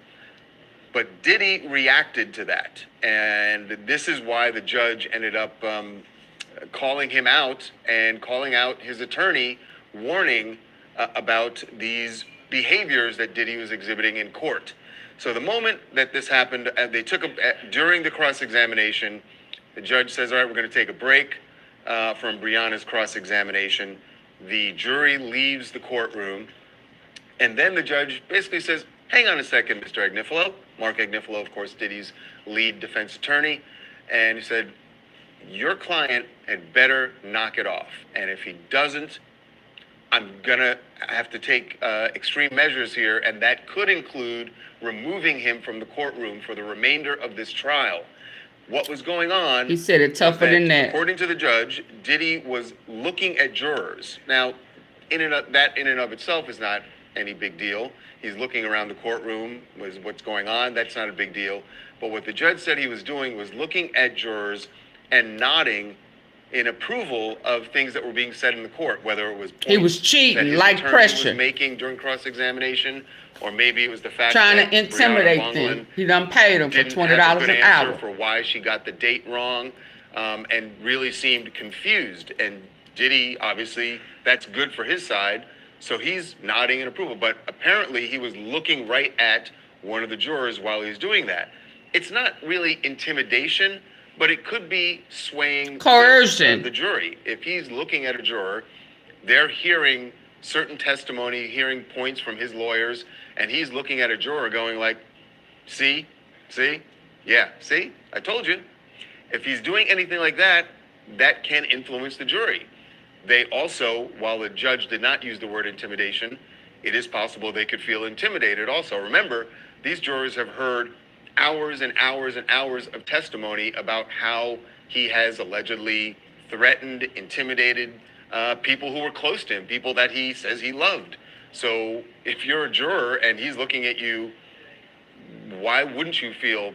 But Diddy reacted to that, and this is why the judge ended up calling him out and calling out his attorney, warning about these behaviors that Diddy was exhibiting in court. So the moment that this happened, they took during the cross-examination, the judge says, all right, we're going to take a break from Brianna's cross-examination. The jury leaves the courtroom, and then the judge basically says, hang on a second, Mr. Agnifilo. Mark Agnifilo, of course, Diddy's lead defense attorney. And he said, your client had better knock it off. And if he doesn't, I'm going to have to take extreme measures here. And that could include removing him from the courtroom for the remainder of this trial. What was going on? He said it tougher than that. According to the judge, Diddy was looking at jurors. Now, in and of itself is not any big deal. He's looking around the courtroom, was what's going on. That's not a big deal. But what the judge said he was doing was looking at jurors and nodding in approval of things that were being said in the court, whether it was he was cheating, like pressure, was making during cross-examination, or maybe it was the fact trying that to intimidate them. He done paid him for $20 an hour for why she got the date wrong, and really seemed confused. And Diddy, obviously, that's good for his side. So he's nodding in approval, but apparently he was looking right at one of the jurors while he's doing that. It's not really intimidation, but it could be swaying coercion the jury. If he's looking at a juror, they're hearing certain testimony, hearing points from his lawyers, and he's looking at a juror going like, see, yeah, see, I told you. if he's doing anything like that, that can influence the jury. They also, while the judge did not use the word intimidation, it is possible they could feel intimidated also. Remember, these jurors have heard hours and hours and hours of testimony about how he has allegedly threatened, intimidated people who were close to him, people that he says he loved. So if you're a juror and he's looking at you, why wouldn't you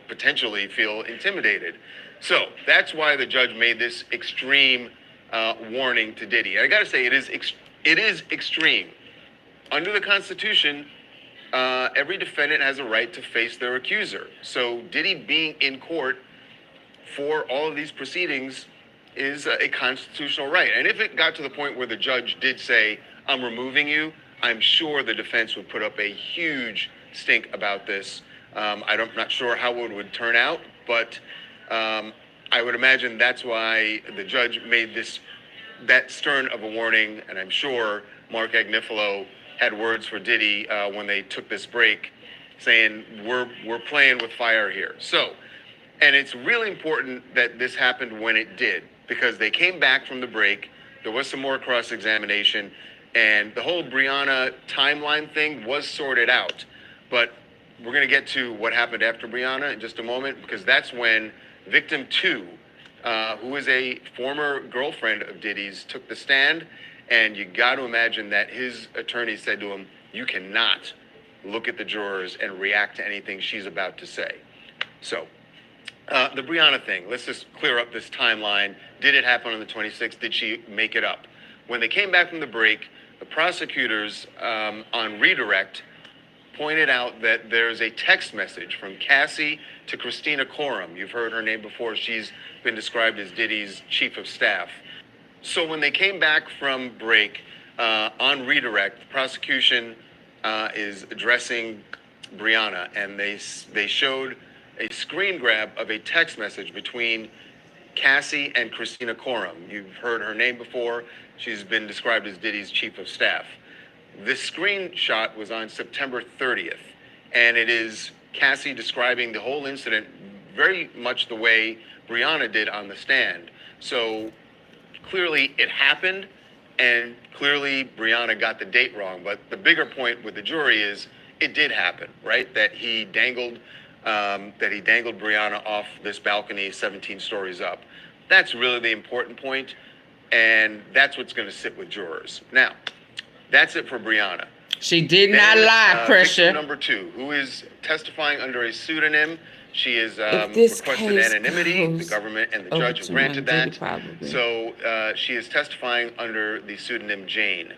potentially feel intimidated? So that's why the judge made this extreme warning to Diddy. And I gotta say, it is extreme. Under the Constitution, every defendant has a right to face their accuser. So Diddy being in court for all of these proceedings is a constitutional right. And if it got to the point where the judge did say, I'm removing you, I'm sure the defense would put up a huge stink about this. I'm not sure how it would turn out, but I would imagine that's why the judge made that stern of a warning. And I'm sure Mark Agnifilo had words for Diddy when they took this break, saying we're playing with fire here. So, and it's really important that this happened when it did, because they came back from the break. There was some more cross-examination, and the whole Breonna timeline thing was sorted out. But we're going to get to what happened after Breonna in just a moment, because that's when victim 2, who is a former girlfriend of Diddy's, took the stand. And you got to imagine that his attorney said to him, you cannot look at the jurors and react to anything she's about to say. So the Breonna thing, let's just clear up this timeline. Did it happen on the 26th? Did she make it up? When they came back from the break, the prosecutors on redirect pointed out that there's a text message from Cassie to Christina Coram. You've heard her name before. She's been described as Diddy's chief of staff. So when they came back from break on redirect, the prosecution is addressing Breonna, and they showed a screen grab of a text message between Cassie and Christina Coram. You've heard her name before. She's been described as Diddy's chief of staff. This screenshot was on September 30th, and it is Cassie describing the whole incident very much the way Breonna did on the stand. So clearly it happened, and clearly Breonna got the date wrong. But the bigger point with the jury is it did happen, right? That he dangled Breonna off this balcony 17 stories up. That's really the important point, and that's what's going to sit with jurors. Now, that's it for Breonna. She did not lie, Pressure. Number 2, who is testifying under a pseudonym. She is requested anonymity. The government and the judge have granted that. So she is testifying under the pseudonym Jane.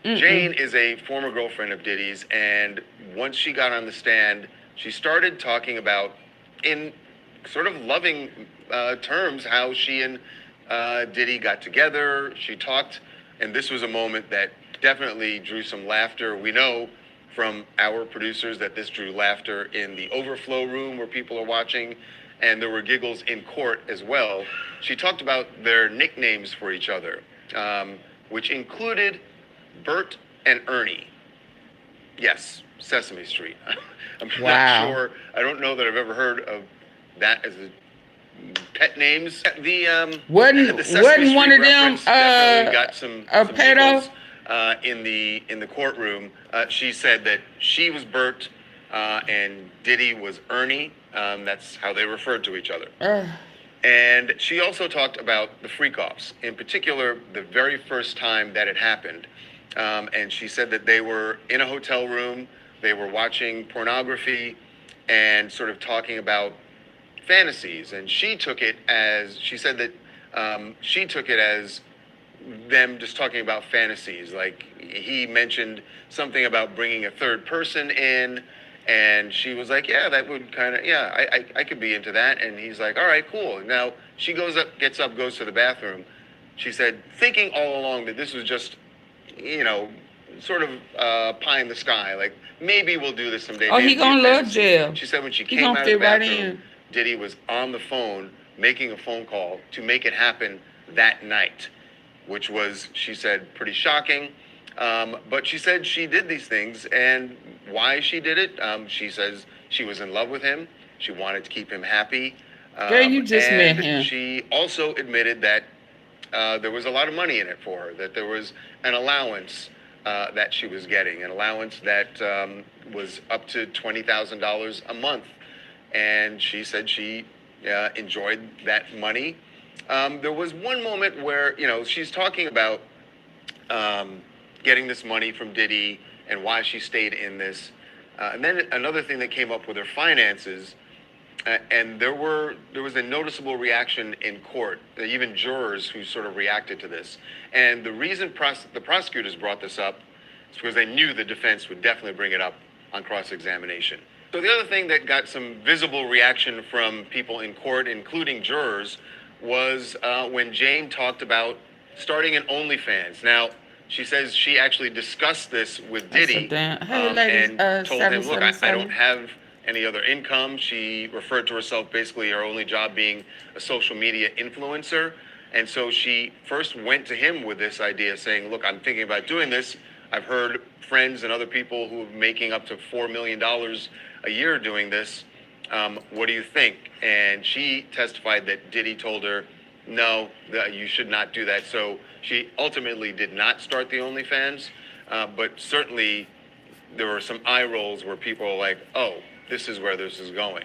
Jane is a former girlfriend of Diddy's, and once she got on the stand, she started talking about, in sort of loving terms, how she and Diddy got together. She talked, and this was a moment that definitely drew some laughter. We know from our producers that this drew laughter in the overflow room where people are watching, and there were giggles in court as well. She talked about their nicknames for each other, which included Bert and Ernie. Yes, Sesame Street. I'm not sure. I don't know that I've ever heard of that as a pet names. The wasn't one of them got some pedo? In the courtroom. She said that she was Bert and Diddy was Ernie. That's how they referred to each other. And she also talked about the freak-offs, in particular the very first time that it happened. And she said that they were in a hotel room, they were watching pornography and sort of talking about fantasies. And she took it as, she said that she took it as them just talking about fantasies. Like, he mentioned something about bringing a third person in, and she was like, yeah, that would kind of, yeah, I could be into that. And he's like, all right, cool. Now she gets up, goes to the bathroom. She said, thinking all along that this was just, you know, sort of pie in the sky, like maybe we'll do this someday. Oh, he gonna love jail. She said when she came out of the bathroom, Diddy was on the phone making a phone call to make it happen that night, which was, she said, pretty shocking. But she said she did these things, and why she did it, she says she was in love with him. She wanted to keep him happy. Girl, you just met and him. She also admitted that there was a lot of money in it for her, that there was an allowance that she was getting, an allowance that was up to $20,000 a month. And she said she enjoyed that money. There was one moment where, you know, she's talking about getting this money from Diddy and why she stayed in this. And then another thing that came up with her finances, and there was a noticeable reaction in court, even jurors who sort of reacted to this. And the reason the prosecutors brought this up is because they knew the defense would definitely bring it up on cross-examination. So the other thing that got some visible reaction from people in court, including jurors, was when Jane talked about starting an OnlyFans. Now, she says she actually discussed this with Diddy and told him, look, I don't have any other income. She referred to herself basically her only job being a social media influencer. And so she first went to him with this idea saying, look, I'm thinking about doing this. I've heard friends and other people who are making up to $4 million a year doing this. What do you think? And she testified that Diddy told her, no, that you should not do that. So she ultimately did not start the OnlyFans, but certainly there were some eye rolls where people were like, oh, this is where this is going.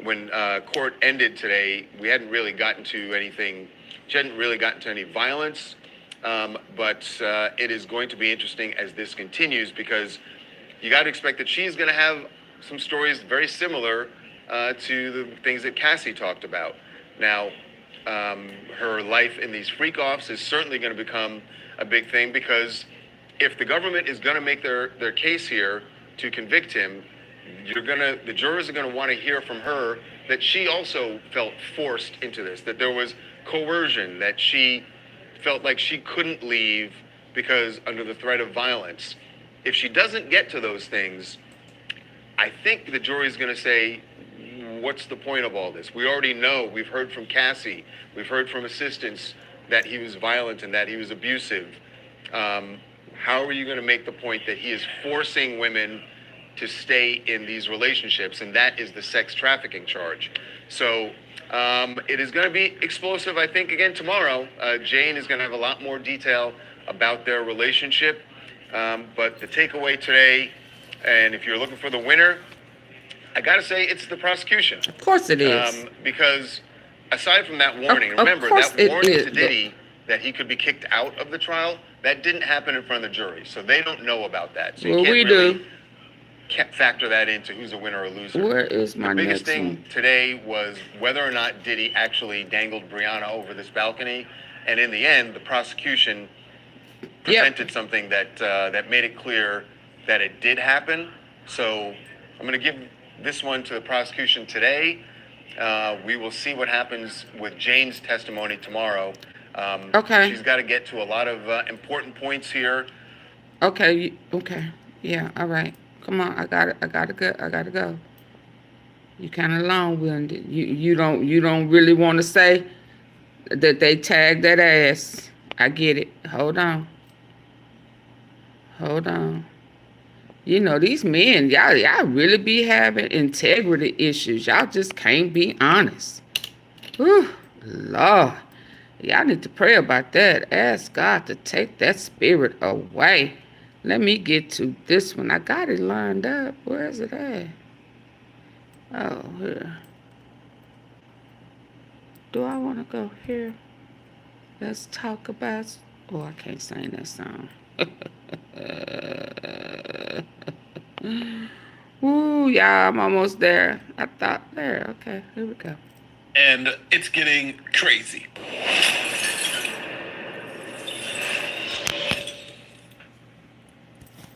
When court ended today, we hadn't really gotten to anything. She hadn't really gotten to any violence, but it is going to be interesting as this continues, because you got to expect that she's going to have some stories very similar to the things that Cassie talked about. Now, her life in these freak-offs is certainly going to become a big thing, because if the government is going to make their case here to convict him, the jurors are going to want to hear from her that she also felt forced into this, that there was coercion, that she felt like she couldn't leave because under the threat of violence. If she doesn't get to those things, I think the jury is going to say, what's the point of all this? We already know, we've heard from Cassie, we've heard from assistants that he was violent and that he was abusive. How are you going to make the point that he is forcing women to stay in these relationships? And that is the sex trafficking charge. So it is going to be explosive, I think, again tomorrow. Jane is going to have a lot more detail about their relationship. But the takeaway today, and if you're looking for the winner, I got to say it's the prosecution. Of course it is. Because aside from that warning, remember that warning to Diddy that he could be kicked out of the trial, that didn't happen in front of the jury. So they don't know about that. So you can't factor that into who's a winner or loser. Where is my The biggest next thing one? today was whether or not Diddy actually dangled Brianna over this balcony. And in the end, the prosecution presented something that that made it clear that it did happen. So I'm going to give this one to the prosecution today. We will see what happens with Jane's testimony tomorrow. Okay. She's got to get to a lot of important points here. Okay. Okay. Yeah. All right. Come on. I gotta go. You kind of long-winded. You don't really want to say that they tagged that ass. I get it. Hold on. You know, these men, y'all really be having integrity issues. Y'all just can't be honest. Whew, Lord. Y'all need to pray about that. Ask God to take that spirit away. Let me get to this one. I got it lined up. Where is it at? Oh, here. Do I want to go here? Let's talk about... Oh, I can't sing that song. Ooh, yeah, I'm almost there. I thought there. Okay, here we go. And it's getting crazy.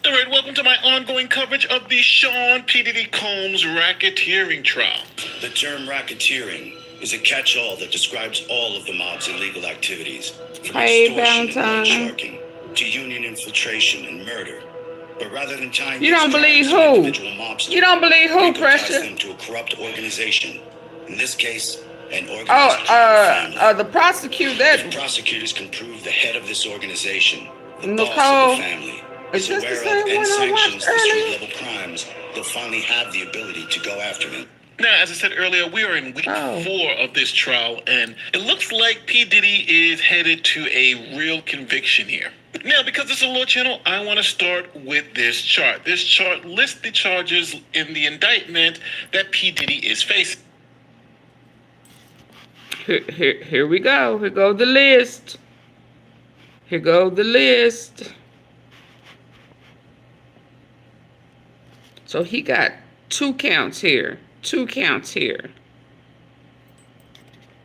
All right, welcome to my ongoing coverage of the Sean P. Diddy Combs racketeering trial. The term racketeering is a catch-all that describes all of the mob's illegal activities, from extortion and loan sharking to union infiltration and murder. But rather than tying you don't believe who? You don't believe who, Pressure? Them to a corrupt organization. In this case, an organized family. The prosecutor. If prosecutors can prove the head of this organization, the boss of the family, is aware of and sanctions the street-level crimes, they'll finally have the ability to go after him. Now, as I said earlier, we are in week 4 of this trial, and it looks like P. Diddy is headed to a real conviction here. Now, because this is a law channel, I want to start with this chart. This chart lists the charges in the indictment that P. Diddy is facing. Here we go. Here go the list. Here go the list. So he got 2 counts here. 2 counts here.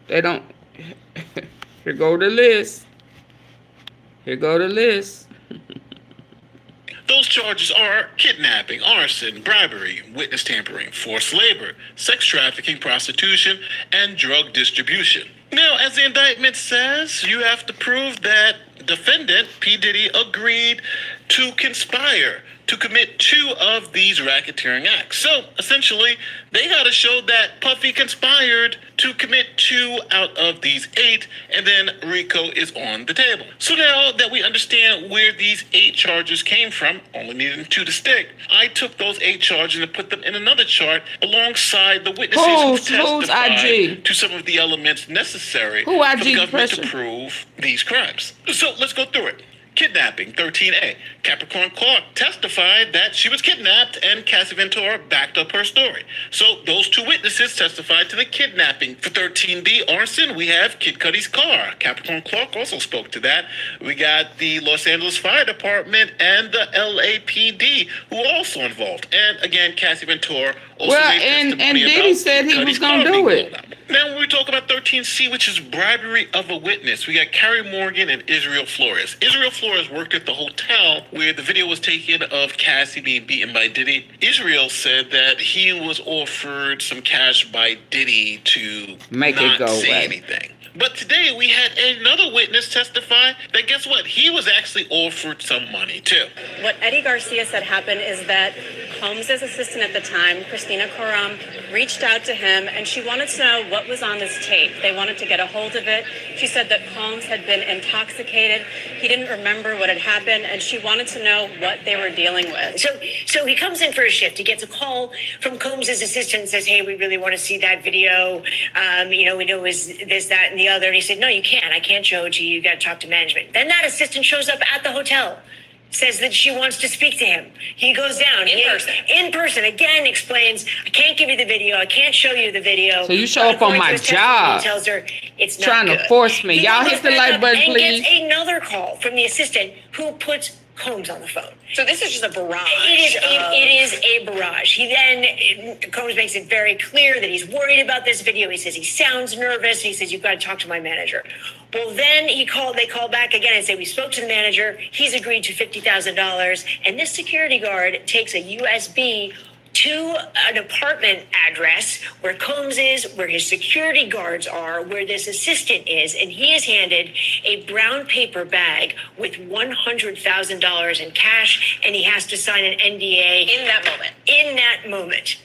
They don't. Here go the list. Here go the list. Those charges are kidnapping, arson, bribery, witness tampering, forced labor, sex trafficking, prostitution, and drug distribution. Now, as the indictment says, you have to prove that defendant, P. Diddy, agreed to conspire to commit 2 of these racketeering acts. So, essentially, they got to show that Puffy conspired to commit 2 out of these 8, and then RICO is on the table. So now that we understand where these 8 charges came from, only needing 2 to stick, I took those 8 charges and put them in another chart alongside the witnesses who testified to some of the elements necessary for the government to prove these crimes. So let's go through it. Kidnapping, 13A. Capricorn Clark testified that she was kidnapped, and Cassie Ventura backed up her story. So those 2 witnesses testified to the kidnapping. For 13B, arson, we have Kid Cudi's car. Capricorn Clark also spoke to that. We got the Los Angeles Fire Department and the LAPD, who are also involved. And again, Cassie Ventura also made testimony and Diddy said he was going to do it. Now, when we talk about 13C, which is bribery of a witness, we got Carrie Morgan and Israel Flores. Israel Flores worked at the hotel where the video was taken of Cassie being beaten by Diddy. Israel said that he was offered some cash by Diddy to not say anything. But today we had another witness testify that guess what? He was actually offered some money too. What Eddie Garcia said happened is that Combs' assistant at the time, Christina Coram, reached out to him and she wanted to know what was on this tape. They wanted to get a hold of it. She said that Combs had been intoxicated. He didn't remember what had happened and she wanted to know what they were dealing with. So he comes in for a shift. He gets a call from Combs' assistant and says, hey, we really want to see that video. We know it was this, that, and the other. And he said, no, you can't. I can't show it to you. You got to talk to management. Then that assistant shows up at the hotel, says that she wants to speak to him. He goes down in person, again explains, I can't give you the video. I can't show you the video. So you show up on my job. He tells her it's not trying to force me. Y'all hit the like button, please. And gets another call from the assistant who puts Combs on the phone. So this is just a barrage. It is a barrage. He then, Combs makes it very clear that he's worried about this video. He says he sounds nervous. He says, you've got to talk to my manager. Well, then they call back again and say, we spoke to the manager. He's agreed to $50,000. And this security guard takes a USB to an apartment address where Combs is, where his security guards are, where this assistant is, and he is handed a brown paper bag with $100,000 in cash, and he has to sign an NDA In that moment.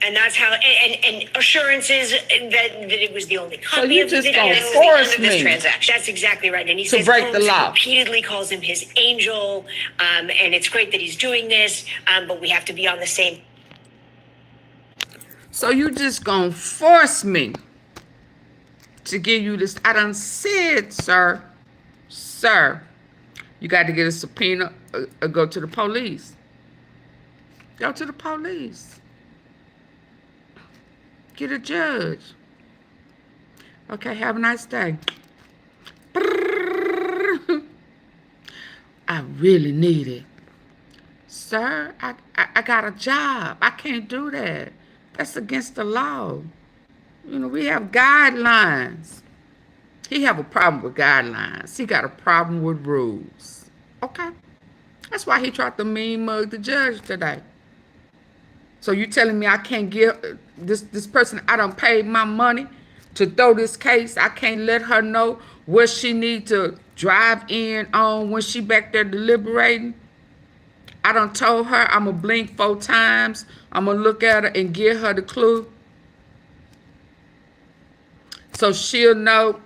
And that's how, and assurances that it was the only copy so you of the just video. gonna force me. This transaction. That's exactly right. And he to says break the Combs law. repeatedly calls him his angel, and it's great that he's doing this, but we have to be on the same. So you just gonna force me to give you this? I done said, sir, you got to get a subpoena or go to the police. Go to the police. Get a judge. Okay, have a nice day. I really need it. Sir, I got a job. I can't do that. That's against the law. We have guidelines. He have a problem with guidelines. He got a problem with rules. Okay? That's why he tried to mean mug the judge today. So you telling me I can't give this person, I done paid my money to throw this case. I can't let her know what she need to drive in on when she back there deliberating. I done told her I'm going to blink 4 times. I'm going to look at her and give her the clue. So she'll know.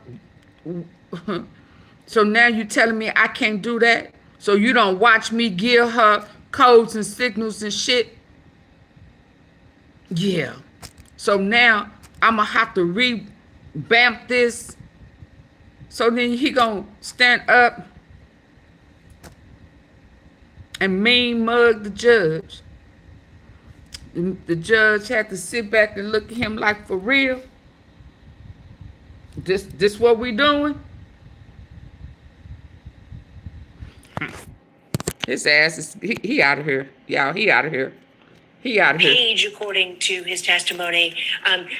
So now you telling me I can't do that? So you don't watch me give her codes and signals and shit? Yeah. So now I'm going to have to revamp this. So then he going to stand up and mean mug the judge. The judge had to sit back and look at him like, for real? This what we doing? His ass is, he out of here. Y'all, he out of here. He out of here. Page, according to his testimony,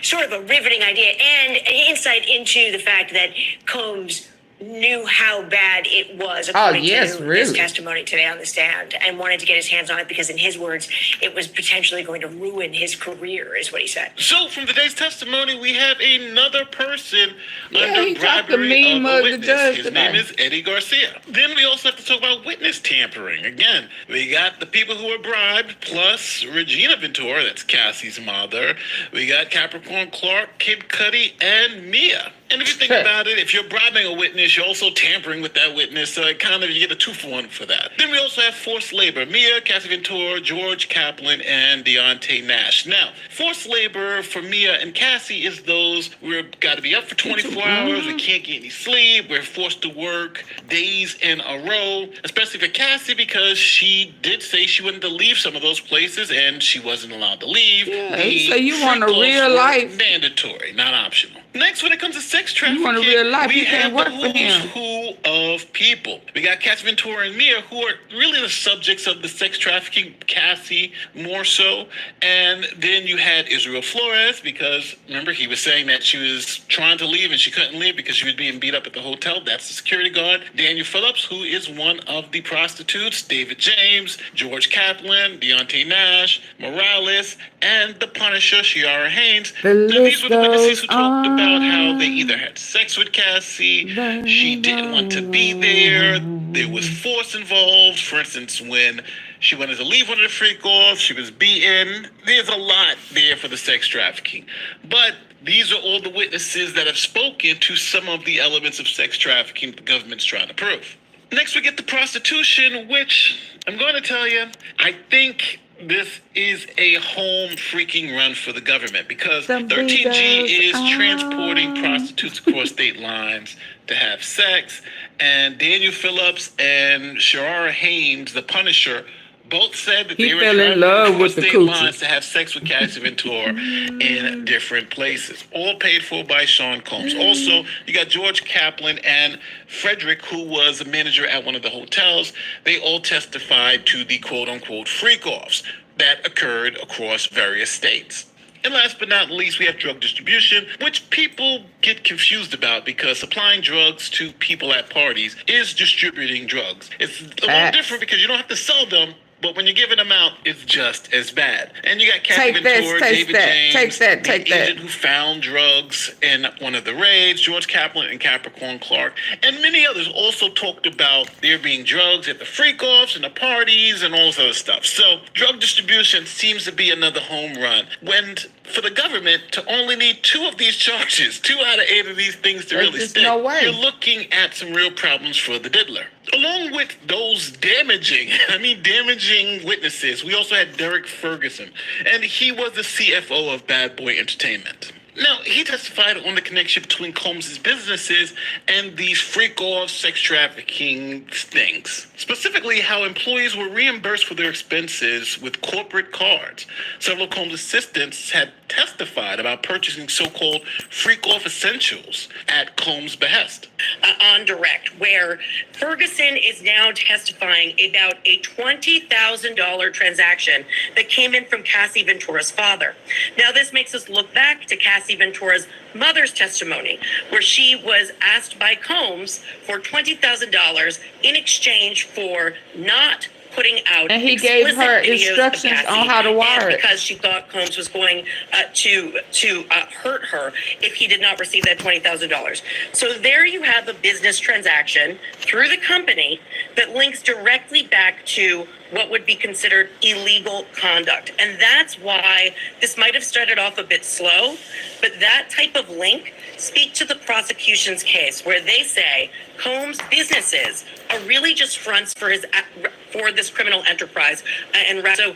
sort of a riveting idea and an insight into the fact that Combs knew how bad it was, according to his testimony today on the stand, and wanted to get his hands on it because, in his words, it was potentially going to ruin his career, is what he said. So, from today's testimony, we have another person under bribery of a witness. His name is Eddie Garcia. Then we also have to talk about witness tampering. Again, we got the people who were bribed, plus Regina Ventura, that's Cassie's mother. We got Capricorn Clark, Kid Cudi, and Mia. And if you think about it, if you're bribing a witness, you're also tampering with that witness, so it kind of, you get a 2-for-1 for that. Then we also have forced labor. Mia, Cassie Ventura, George Kaplan, and Deontay Nash. Now, forced labor for Mia and Cassie is those, we've got to be up for 24 hours, we can't get any sleep, we're forced to work days in a row, especially for Cassie because she did say she wanted to leave some of those places and she wasn't allowed to leave. Yeah, so you want a real life. Mandatory, not optional. Next, when it comes to sex trafficking, you want a real life, we you have can't work the for him. who of people. We got Cassie Ventura and Mia, who are really the subjects of the sex trafficking, Cassie more so. And then you had Israel Flores, because remember, he was saying that she was trying to leave and she couldn't leave because she was being beat up at the hotel. That's the security guard. Daniel Phillips, who is one of the prostitutes. David James, George Kaplan, Deontay Nash, Morales, and the Punisher, Shiara Haynes. Now, these were the witnesses who talked about how they either had sex with Cassie, she didn't want to be there, there was force involved. For instance, when she wanted to leave one of the freak-offs, she was beaten. There's a lot there for the sex trafficking. But these are all the witnesses that have spoken to some of the elements of sex trafficking the government's trying to prove. Next, we get the prostitution, which I'm going to tell you, I think this is a home freaking run for the government because 13G is transporting prostitutes across state lines to have sex, and Daniel Phillips and Shiara Haynes, the Punisher, both said that they were in love with the state lines to have sex with Cassie Ventura in different places, all paid for by Sean Combs. Also, you got George Kaplan and Frederick, who was a manager at one of the hotels. They all testified to the quote-unquote freak-offs that occurred across various states. And last but not least, we have drug distribution, which people get confused about because supplying drugs to people at parties is distributing drugs. It's a little different because you don't have to sell them, but when you're giving them out, it's just as bad. And you got Cassie Ventura, David James, the agent who found drugs in one of the raids, George Kaplan and Capricorn Clark, and many others also talked about there being drugs at the freak-offs and the parties and all this other stuff. So drug distribution seems to be another home run. When for the government to only need 2 of these charges, 2 out of 8 of these things to really stick, you're looking at some real problems for the diddler. Along with those damaging witnesses, we also had Derek Ferguson, and he was the CFO of Bad Boy Entertainment. Now, he testified on the connection between Combs' businesses and these freak-off sex trafficking things. Specifically, how employees were reimbursed for their expenses with corporate cards. Several Combs assistants had testified about purchasing so-called freak-off essentials at Combs' behest. On direct, where Ferguson is now testifying about a $20,000 transaction that came in from Cassie Ventura's father. Now, this makes us look back to Cassie Ventura's mother's testimony, where she was asked by Combs for $20,000 in exchange for not putting out, and he gave her instructions on how to wire it because she thought Combs was going to hurt her if he did not receive that $20,000. So there you have a business transaction through the company that links directly back to what would be considered illegal conduct. And that's why this might have started off a bit slow, but that type of link speaks to the prosecution's case, where they say Combs' businesses are really just fronts for this criminal enterprise. And so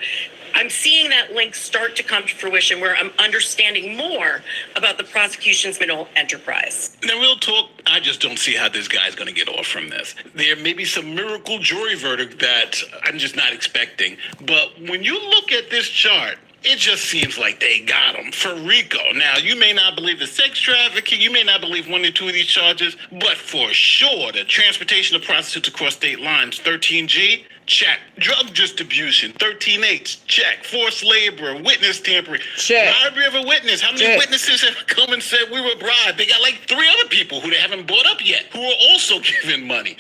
I'm seeing that link start to come to fruition where I'm understanding more about the prosecution's middle enterprise. Now, real talk, I just don't see how this guy's going to get off from this. There may be some miracle jury verdict that I'm just not expecting. But when you look at this chart, it just seems like they got him for RICO. Now, you may not believe the sex trafficking, you may not believe one or two of these charges, but for sure, the transportation of prostitutes across state lines, 13G, check. Drug distribution, 13H, check. Forced labor, witness tampering, check. Bribery of a witness. How many witnesses have come and said we were bribed? They got like 3 other people who they haven't brought up yet, who are also giving money.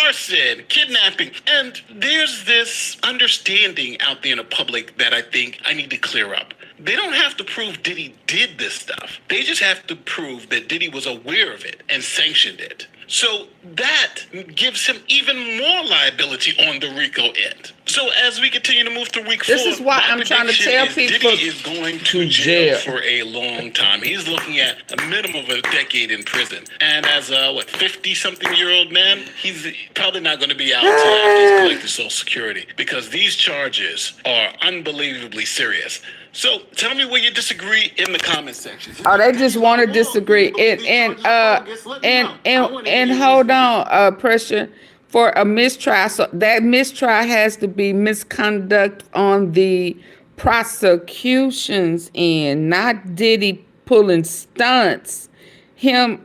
Arson, kidnapping. And there's this understanding out there in the public that I think I need to clear up. They don't have to prove Diddy did this stuff. They just have to prove that Diddy was aware of it and sanctioned it. So that gives him even more liability on the RICO end. So as we continue to move to week 4, this is why I'm trying to tell people Diddy is going to jail for a long time. He's looking at a minimum of a decade in prison. And as a 50-something-year-old man, he's probably not going to be out until after he's collected Social Security, because these charges are unbelievably serious. So tell me where you disagree in the comment section. Oh, they just want to disagree. And hold on, Pressure, for a mistrial. So that mistrial has to be misconduct on the prosecution's end, not Diddy pulling stunts. Him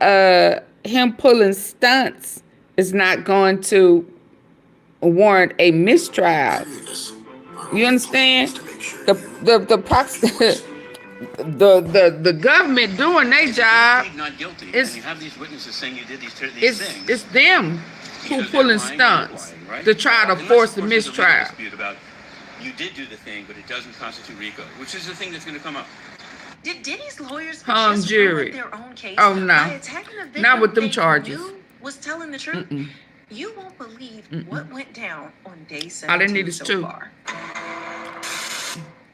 pulling stunts is not going to warrant a mistrial. You understand? The government doing their job. Not guilty. It's, you have these witnesses saying you did these things. It's them who pulling stunts to try to force the mistrial. About, you did do the thing, but it doesn't constitute RICO, which is the thing that's going to come up. Did Diddy's lawyers Hung jury. their own case Oh no, by attacking a victim not with them they charges. knew was telling the truth? You won't believe what went down on day 17 All they need is so 2. far.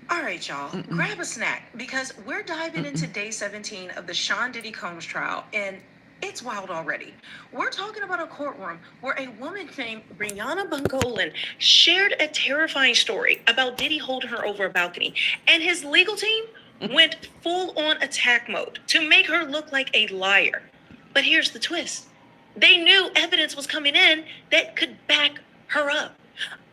All right, y'all, grab a snack because we're diving into day 17 of the Sean Diddy Combs trial, and it's wild already. We're talking about a courtroom where a woman named Brianna Bungolan shared a terrifying story about Diddy holding her over a balcony, and his legal team went full-on attack mode to make her look like a liar. But here's the twist. They knew evidence was coming in that could back her up.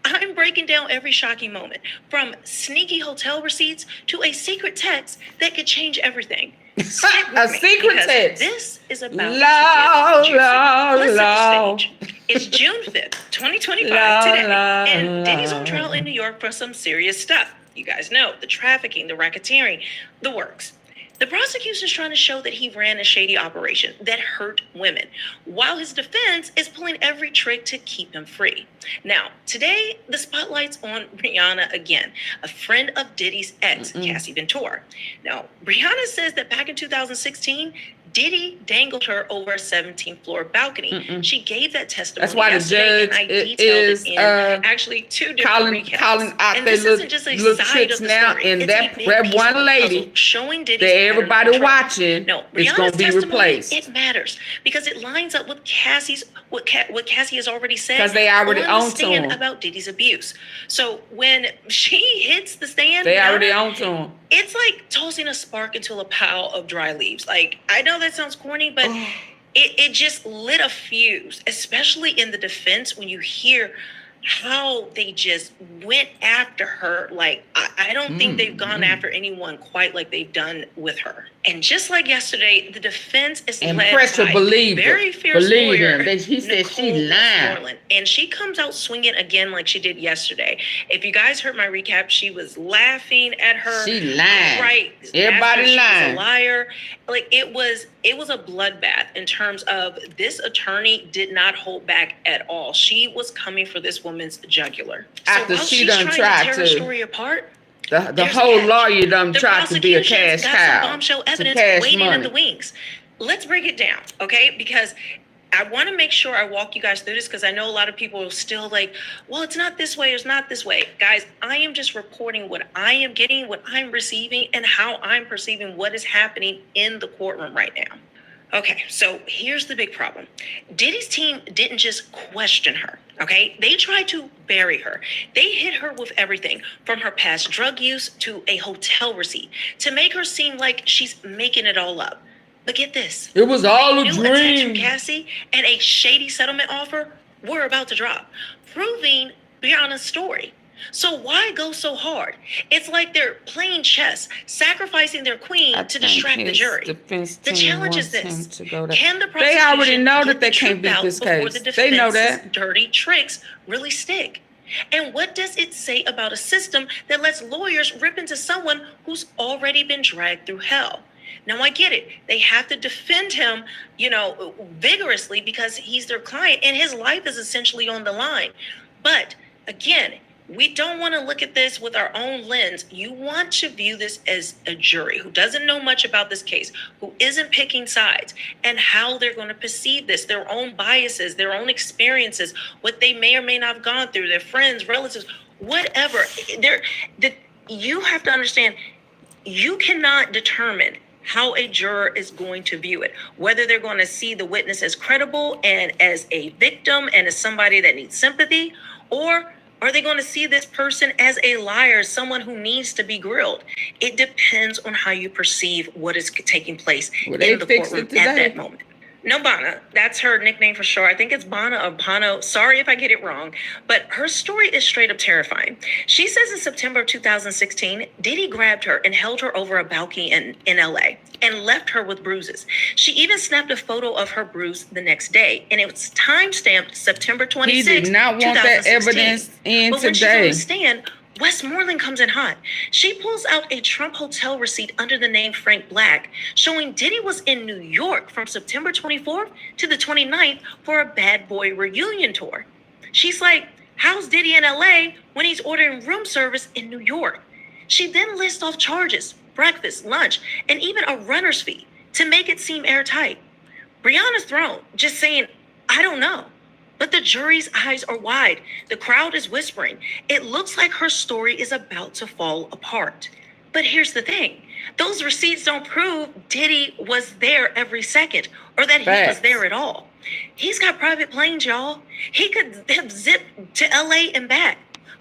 I'm breaking down every shocking moment, from sneaky hotel receipts to a secret text that could change everything. A secret text. This is about Let's set the stage. It's June 5th, 2025 today, and Diddy's on trial in New York for some serious stuff. You guys know, the trafficking, the racketeering, the works. The prosecution is trying to show that he ran a shady operation that hurt women, while his defense is pulling every trick to keep him free. Now, today, the spotlight's on Brianna again, a friend of Diddy's ex, Cassie Ventura. Now, Brianna says that back in 2016, Diddy dangled her over a 17th floor balcony. She gave that testimony. That's why the judge is actually 2 different recaps. Calling out and their this isn't just a little side tricks of the now, story. and It's that a big piece one of the lady puzzle showing Diddy's that everybody pattern of watching no, is going to be testimony, replaced. It matters because it lines up with what Cassie has already said. Because they already on the own to stand him. about Diddy's abuse. So when she hits the stand, They already own to him. it's like tossing a spark into a pile of dry leaves. Like, I know that sounds corny, but it just lit a fuse, especially in the defense when you hear how they just went after her. Like, I don't think they've gone after anyone quite like they've done with her. And just like yesterday, the defense is And led Pressure by believed very it. fierce Believed lawyer, him. He said she Nicole lied. Westmoreland. And she comes out swinging again like she did yesterday. If you guys heard my recap, she was laughing at her. She lied. Right. Everybody She was lying. a liar. Like, it was a bloodbath in terms of this attorney did not hold back at all. She was coming for this woman's jugular. After while she she's done trying tried to tear her to. story apart, The there's whole catch. lawyer done The tried to be a prosecution's cash got some cow. bombshell Some evidence cash waiting in money. the wings. Let's break it down, okay? Because I want to make sure I walk you guys through this, because I know a lot of people are still like, well, it's not this way, it's not this way. Guys, I am just reporting what I am getting, what I'm receiving, and how I'm perceiving what is happening in the courtroom right now. Okay, so here's the big problem. Diddy's team didn't just question her, okay? They tried to bury her. They hit her with everything from her past drug use to a hotel receipt to make her seem like she's making it all up. But get this. It was all a New attacks from dream. Cassie and a shady settlement offer were about to drop, proving Brianna's story. So why go so hard? It's like they're playing chess, sacrificing their queen to distract the jury. The challenge is this. Can the They already prosecution know get that they the can't truth beat out this before case. the They know defense's that. dirty tricks really stick? And what does it say about a system that lets lawyers rip into someone who's already been dragged through hell? Now, I get it. They have to defend him, vigorously because he's their client and his life is essentially on the line. But again, we don't want to look at this with our own lens. You want to view this as a jury who doesn't know much about this case, who isn't picking sides, and how they're going to perceive this, their own biases, their own experiences, what they may or may not have gone through, their friends, relatives, whatever. You have to understand, you cannot determine how a juror is going to view it, whether they're going to see the witness as credible and as a victim and as somebody that needs sympathy, or are they going to see this person as a liar, someone who needs to be grilled? It depends on how you perceive what is taking place in the courtroom at that moment. No, Bana, that's her nickname for sure. I think it's Bana or Bono. Sorry if I get it wrong, but her story is straight up terrifying. She says in September of 2016, Diddy grabbed her and held her over a balcony in LA and left her with bruises. She even snapped a photo of her bruise the next day, and it was time-stamped September 26, He did not want that 2016. evidence in But when she's on today. the stand, Westmoreland comes in hot. She pulls out a Trump hotel receipt under the name Frank Black, showing Diddy was in New York from September 24th to the 29th for a Bad Boy reunion tour. She's like, how's Diddy in LA when he's ordering room service in New York? She then lists off charges, breakfast, lunch, and even a runner's fee to make it seem airtight. Brianna's thrown, just saying, I don't know. But the jury's eyes are wide. The crowd is whispering. It looks like her story is about to fall apart. But here's the thing. Those receipts don't prove Diddy was there every second or that he was there at all. He's got private planes, y'all. He could have zipped to LA and back.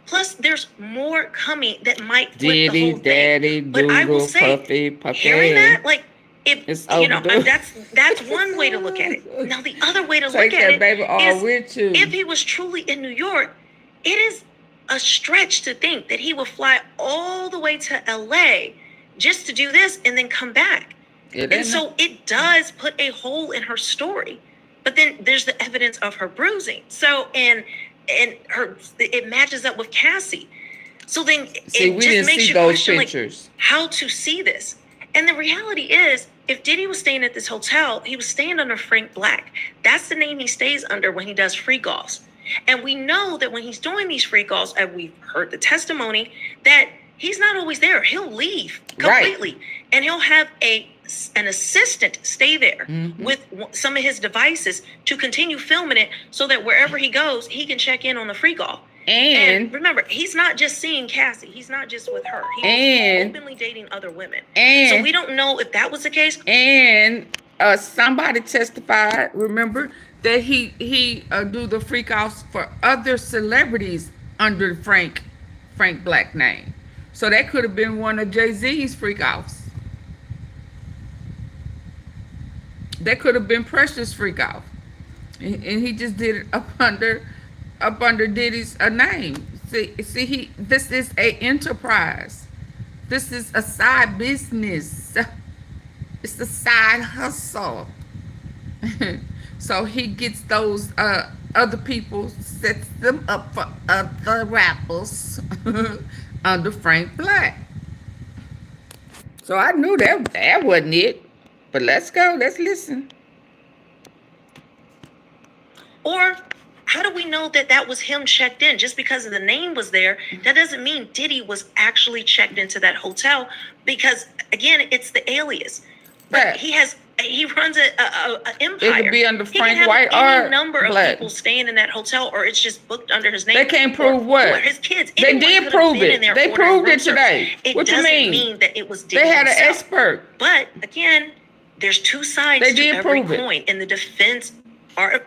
Plus, there's more coming that might flip the Diddy, whole thing. daddy, But I will doodle, say, puffy, hearing that, like, it's that's one way to look at it. Now, the other way to Take look at that it baby all is with you. if he was truly in New York, it is a stretch to think that he would fly all the way to LA just to do this and then come back. And so it does put a hole in her story. But then there's the evidence of her bruising. So and it matches up with Cassie. So then it just makes you question like how to see this. And the reality is, if Diddy was staying at this hotel, he was staying under Frank Black. That's the name he stays under when he does freak-offs. And we know that when he's doing these freak-offs, and we've heard the testimony, that he's not always there. He'll leave completely. And he'll have an assistant stay there with some of his devices to continue filming it so that wherever he goes, he can check in on the freak-off. And remember, he's not just seeing Cassie. He's not just with her. He's openly dating other women. So we don't know if that was the case. And somebody testified, remember, that he do the freak-offs for other celebrities under Frank Black name. So that could have been one of Jay-Z's freak-offs. That could have been Precious freak-off. And he just did it up under Diddy's name. See, this is a enterprise. This is a side business. It's a side hustle. So he gets those other people, sets them up for other rappers under Frank Black. So I knew that wasn't it. But let's go. Let's listen. Or how do we know that that was him checked in? Just because the name was there, that doesn't mean Diddy was actually checked into that hotel. Because again, it's the alias. But he runs an empire. It could be under Frank he White can have any or number of Black. people staying in that hotel, or it's just booked under his name. They can't prove what? Or his kids. They did prove it. They proved it today. It What you doesn't mean? mean that it was Diddy They had an himself. expert. But again, there's two sides to every coin, and the defense are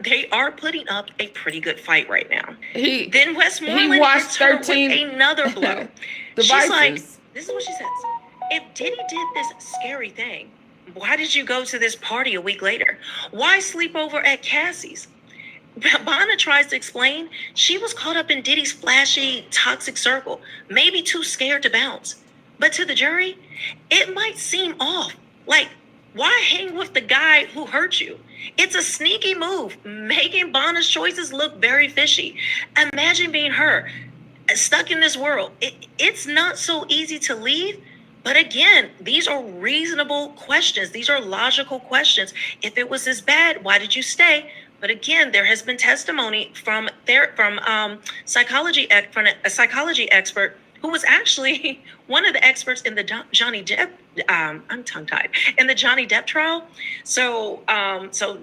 putting up a pretty good fight right now. Then Westmoreland hits her with another blow. She's like, this is what she says. If Diddy did this scary thing, why did you go to this party a week later? Why sleep over at Cassie's? Bonna tries to explain she was caught up in Diddy's flashy, toxic circle, maybe too scared to bounce. But to the jury, it might seem off. Like, why hang with the guy who hurt you? It's a sneaky move, making Bonna's choices look very fishy. Imagine being her, stuck in this world. It's not so easy to leave. But again, these are reasonable questions. These are logical questions. If it was this bad, why did you stay? But again, there has been testimony from a psychology expert who was actually one of the experts in the Johnny Depp. I'm tongue-tied in the Johnny Depp trial. So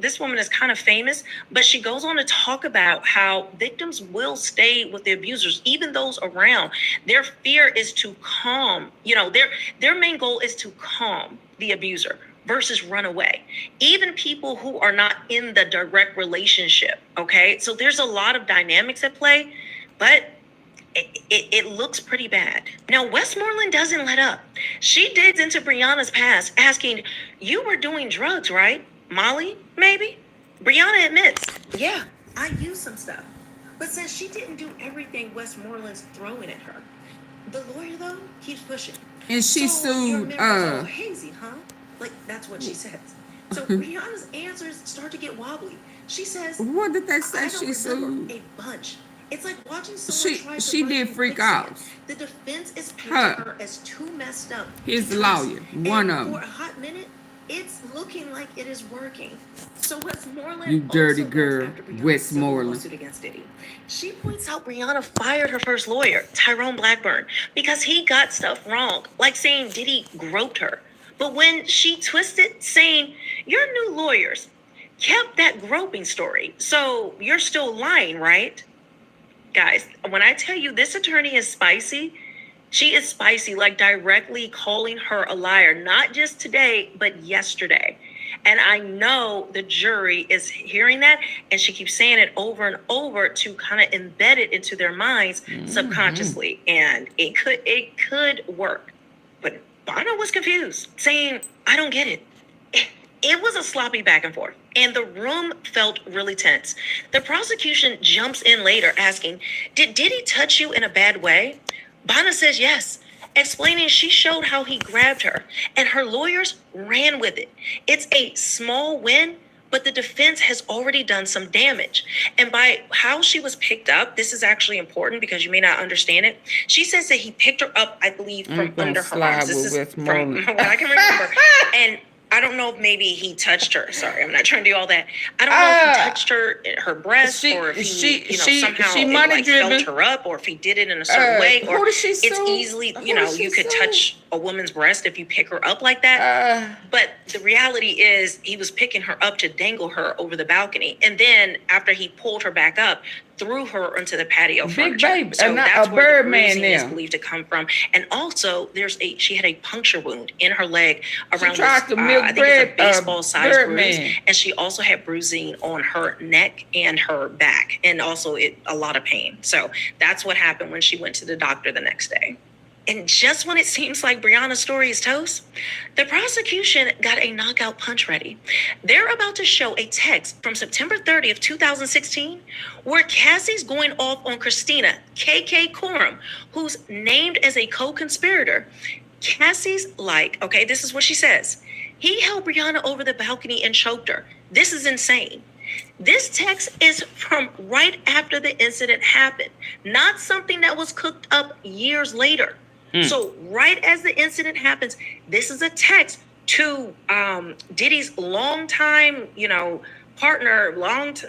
this woman is kind of famous, but she goes on to talk about how victims will stay with the abusers, even those around. Their fear is to calm. Their main goal is to calm the abuser versus run away. Even people who are not in the direct relationship. Okay, so there's a lot of dynamics at play, but it looks pretty bad. Now, Westmoreland doesn't let up. She digs into Brianna's past, asking, you were doing drugs, right? Molly, maybe? Brianna admits, yeah, I used some stuff. But says she didn't do everything Westmoreland's throwing at her. The lawyer, though, keeps pushing. And she sued, hazy, huh? Like, that's what she says. So Brianna's answers start to get wobbly. She says, what did they say she sued? A bunch. It's like watching someone try to she did FREAK0FF. The defense is painting her as too messed up. Here's the lawyer, one of them. For a hot minute, it's looking like it is working. So Westmoreland, you dirty girl, Westmoreland. Against Diddy. She points out Brianna fired her first lawyer, Tyrone Blackburn, because he got stuff wrong, like saying Diddy groped her. But when she twisted, saying your new lawyers kept that groping story, so you're still lying, right? Guys, when I tell you this attorney is spicy, she is spicy, like directly calling her a liar, not just today, but yesterday. And I know the jury is hearing that, and she keeps saying it over and over to kind of embed it into their minds subconsciously. And it could work. But Bono was confused, saying, I don't get it. It was a sloppy back and forth, and the room felt really tense. The prosecution jumps in later asking, did Diddy touch you in a bad way? Bonna says yes, explaining she showed how he grabbed her, and her lawyers ran with it. It's a small win, but the defense has already done some damage. And by how she was picked up, this is actually important because you may not understand it. She says that he picked her up, I believe, from under her arms. This is from what I can remember. And I don't know if maybe he touched her. Sorry, I'm not trying to do all that. I don't know if he touched her breast, or if he somehow felt her up, or if he did it in a certain way, or it's easily, you could touch a woman's breast if you pick her up like that. But the reality is he was picking her up to dangle her over the balcony. And then after he pulled her back up, threw her onto the patio furniture. Baby, so that's a where bird the man bruising is believed to come from. And also, she had a puncture wound in her leg around this, I think it's a baseball-sized bruise. And she also had bruising on her neck and her back, and also a lot of pain. So that's what happened when she went to the doctor the next day. And just when it seems like Brianna's story is toast, the prosecution got a knockout punch ready. They're about to show a text from September 30th, 2016, where Cassie's going off on Christina, KK Courtroom, who's named as a co-conspirator. Cassie's like, okay, this is what she says. He held Brianna over the balcony and choked her. This is insane. This text is from right after the incident happened, not something that was cooked up years later. So right as the incident happens, this is a text to Diddy's longtime, partner,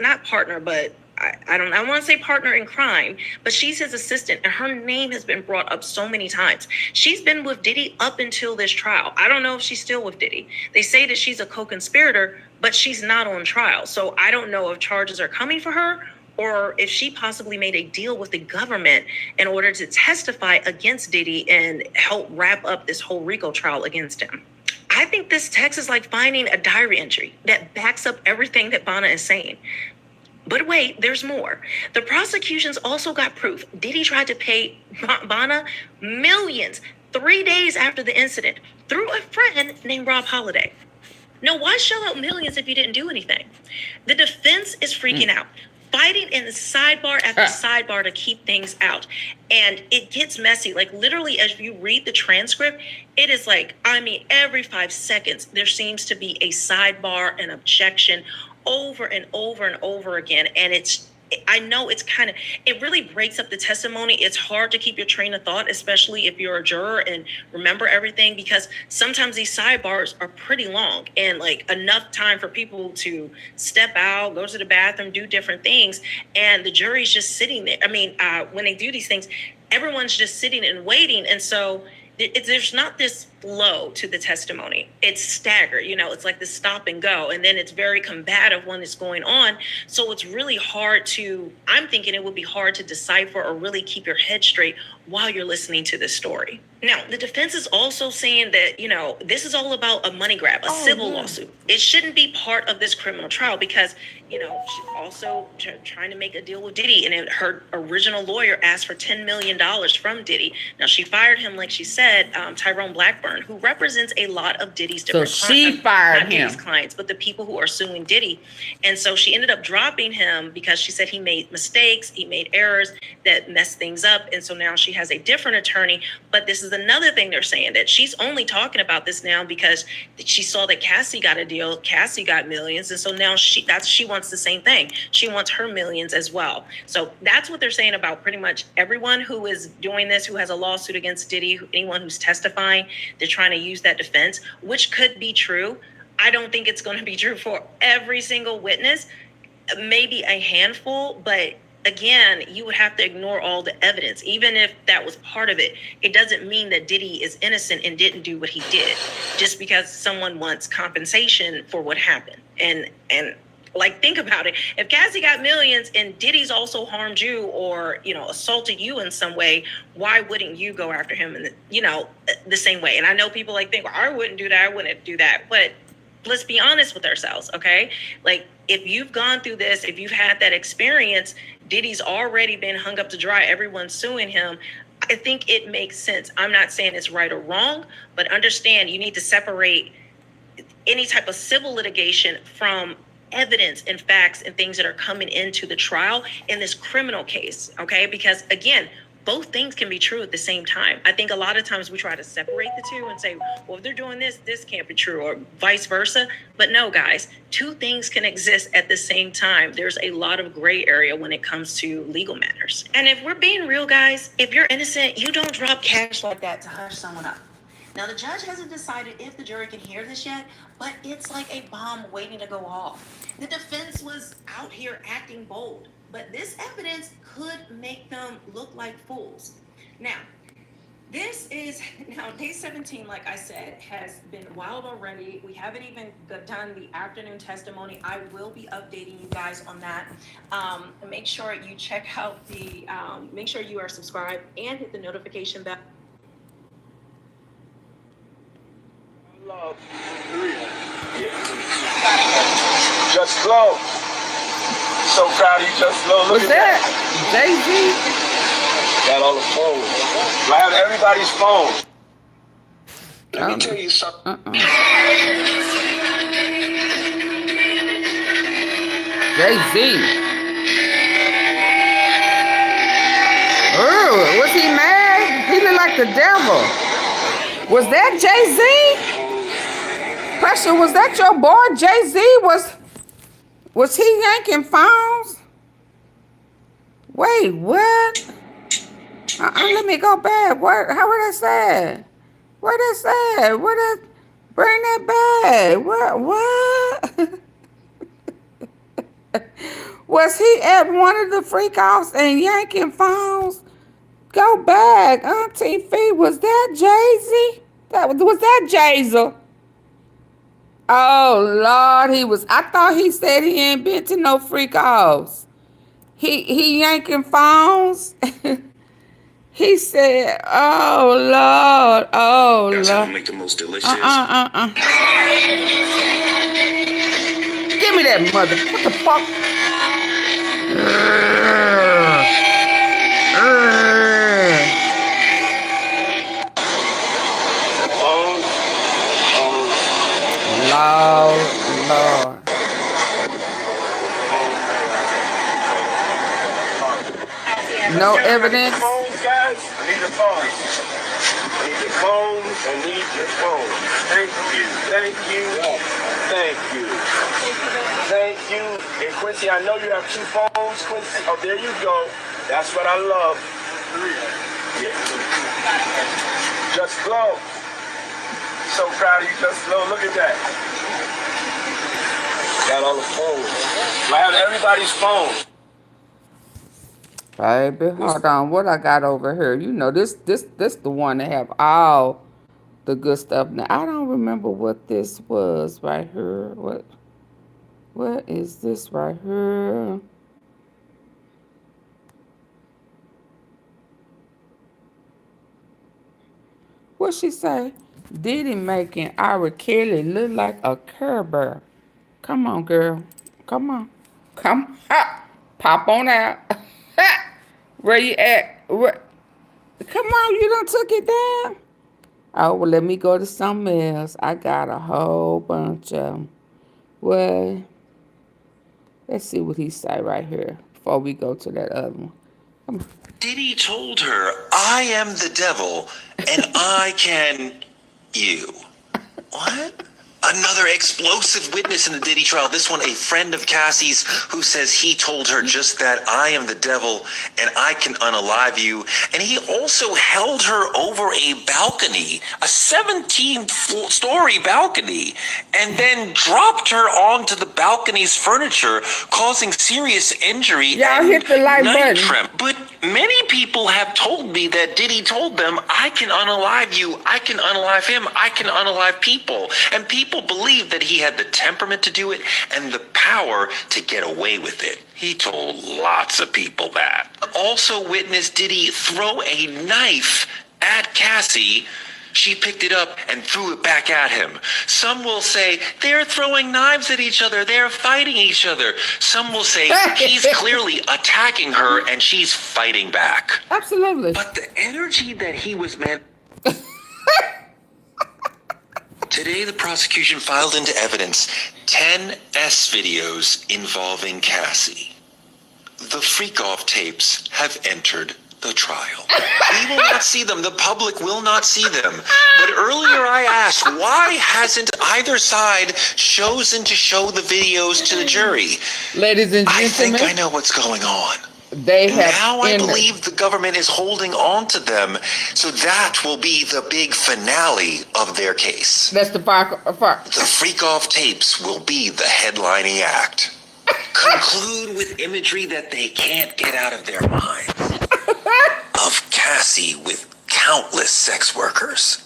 not partner, but I want to say partner in crime, but she's his assistant, and her name has been brought up so many times. She's been with Diddy up until this trial. I don't know if she's still with Diddy. They say that she's a co-conspirator, but she's not on trial. So I don't know if charges are coming for her, or if she possibly made a deal with the government in order to testify against Diddy and help wrap up this whole RICO trial against him. I think this text is like finding a diary entry that backs up everything that Bana is saying. But wait, there's more. The prosecutions also got proof. Diddy tried to pay Bana millions 3 days after the incident through a friend named Rob Holiday. Now, why shell out millions if you didn't do anything? The defense is freaking out, fighting in the sidebar after sidebar to keep things out. And it gets messy. Like, literally, as you read the transcript, it is like, I mean, every 5 seconds, there seems to be a sidebar, an objection, over and over and over again. And I know it's kind of, it really breaks up the testimony. It's hard to keep your train of thought, especially if you're a juror and remember everything, because sometimes these sidebars are pretty long and like enough time for people to step out, go to the bathroom, do different things. And the jury's just sitting there. I mean, when they do these things, everyone's just sitting and waiting. And so there's not this flow to the testimony. It's staggered, you know, it's like the stop and go. And then it's very combative when it's going on. So it's really hard I'm thinking it would be hard to decipher or really keep your head straight while you're listening to this story. Now, the defense is also saying that, you know, this is all about a money grab, a civil lawsuit. It shouldn't be part of this criminal trial because, you know, she's also trying to make a deal with Diddy. And her original lawyer asked for $10 million from Diddy. Now, she fired him, like she said, Tyrone Blackburn, who represents a lot of Diddy's different clients. So she fired him. Diddy's clients, but the people who are suing Diddy. And so she ended up dropping him because she said he made mistakes, he made errors that messed things up. And so now she has a different attorney. But this is another thing they're saying, that she's only talking about this now because she saw that Cassie got a deal, Cassie got millions. And so now she wants the same thing. She wants her millions as well. So that's what they're saying about pretty much everyone who is doing this, who has a lawsuit against Diddy, anyone who's testifying. They're trying to use that defense, which could be true. I don't think it's going to be true for every single witness, maybe a handful, but again, you would have to ignore all the evidence. Even if that was part of it, it doesn't mean that Diddy is innocent and didn't do what he did just because someone wants compensation for what happened. And like, think about it. If Cassie got millions and Diddy's also harmed you or, you know, assaulted you in some way, why wouldn't you go after him in the same way? And I know people like think, well, I wouldn't do that. I wouldn't do that. But let's be honest with ourselves, okay? Like, if you've gone through this, if you've had that experience, Diddy's already been hung up to dry. Everyone's suing him. I think it makes sense. I'm not saying it's right or wrong, but understand you need to separate any type of civil litigation from evidence and facts and things that are coming into the trial in this criminal case, okay? Because again, both things can be true at the same time. I think a lot of times we try to separate the two and say, well, if they're doing this, this can't be true, or vice versa. But no, guys, two things can exist at the same time. There's a lot of gray area when it comes to legal matters. And if we're being real, guys, if you're innocent, you don't drop cash like that to hush someone up. Now, the judge hasn't decided if the jury can hear this yet, but it's like a bomb waiting to go off. The defense was out here acting bold, but this evidence could make them look like fools. Now, this is now day 17, like I said, has been wild already. We haven't even done the afternoon testimony. I will be updating you guys on that. Make sure you check out make sure you are subscribed and hit the notification bell. Just Flow. So proud of you, Just Flow. Look at that. Jay-Z? Got all the phones. I have everybody's phone. Let me tell you something. Jay-Z. Oh, was he mad? He looked like the devil. Was that Jay-Z? Pressure, was that your boy Jay-Z? Was he yanking phones? Wait, what? Let me go back. How would I say? What I said? Bring that back. What? Was he at one of the freak-offs and yanking phones? Go back. AunTeaFee, was that Jay-Z? Was that Jay-Z? Oh, Lord, I thought he said he ain't been to no freak-offs. He yanking phones. He said, "Oh Lord, oh That's how Lord." to make the most delicious. Give me that mother. What the fuck? Lord. No evidence. Phones, guys. I need the phones. I need the phones. I need the phones. Thank you. Thank you. Thank you. Thank you. And Quincy, I know you have 2 phones, Quincy. Oh, there you go. That's what I love. Yeah. Just Glow. So proud of you, Just Glow. Look at that. Got all the phones. I have everybody's phones. Baby, hold on. What I got over here? You know, this the one that have all the good stuff. Now, I don't remember what this was right here. What is this right here? What she say? Diddy making R. Kelly look like a Care Bear. Come on, girl. Come on. Come up. Pop on out. Where you at? Where? Come on, you done took it down? Oh, well, let me go to something else. I got a whole bunch of them. Well, let's see what he say right here before we go to that other one. Come on. Diddy told her, I am the devil, and I can you. What? Another explosive witness in the Diddy trial. This one, a friend of Cassie's, who says he told her just that, I am the devil and I can unalive you. And he also held her over a balcony, a 17-story balcony, and then dropped her onto the balcony's furniture, causing serious injury. Y'all hit the like button. But many people have told me that Diddy told them, I can unalive you, I can unalive him, I can unalive people. And people believe that he had the temperament to do it and the power to get away with it. He told lots of people that. Also witnessed Diddy throw a knife at Cassie. She picked it up and threw it back at him. Some will say they're throwing knives at each other. They're fighting each other. Some will say he's clearly attacking her and she's fighting back. Absolutely. But the energy that he was meant... Today, the prosecution filed into evidence 10 S videos involving Cassie. The freak-off tapes have entered the trial. We will not see them. The public will not see them. But earlier I asked, why hasn't either side chosen to show the videos to the jury? Ladies and gentlemen, I think I know what's going on. They have now I believe the government is holding on to them, so that will be the big finale of their case. That's the The freak-off tapes will be the headlining act. Conclude with imagery that they can't get out of their minds. Of Cassie with countless sex workers.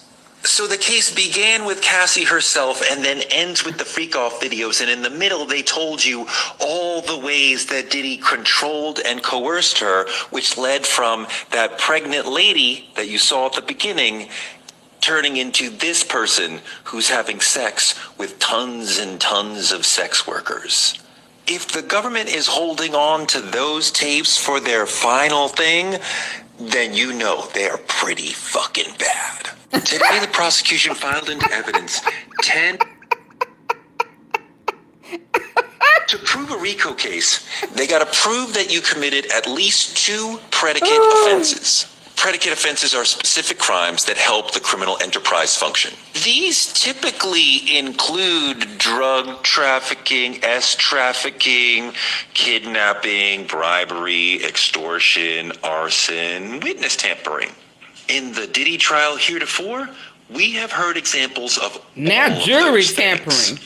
So the case began with Cassie herself and then ends with the freak-off videos. And in the middle, they told you all the ways that Diddy controlled and coerced her, which led from that pregnant lady that you saw at the beginning turning into this person who's having sex with tons and tons of sex workers. If the government is holding on to those tapes for their final thing, then you know they're pretty fucking bad. Today, the prosecution filed into evidence 10... To prove a RICO case, they got to prove that you committed at least 2 predicate offenses. Predicate offenses are specific crimes that help the criminal enterprise function. These typically include drug trafficking, trafficking, kidnapping, bribery, extortion, arson, witness tampering. In the Diddy trial heretofore, we have heard examples of now jury tampering.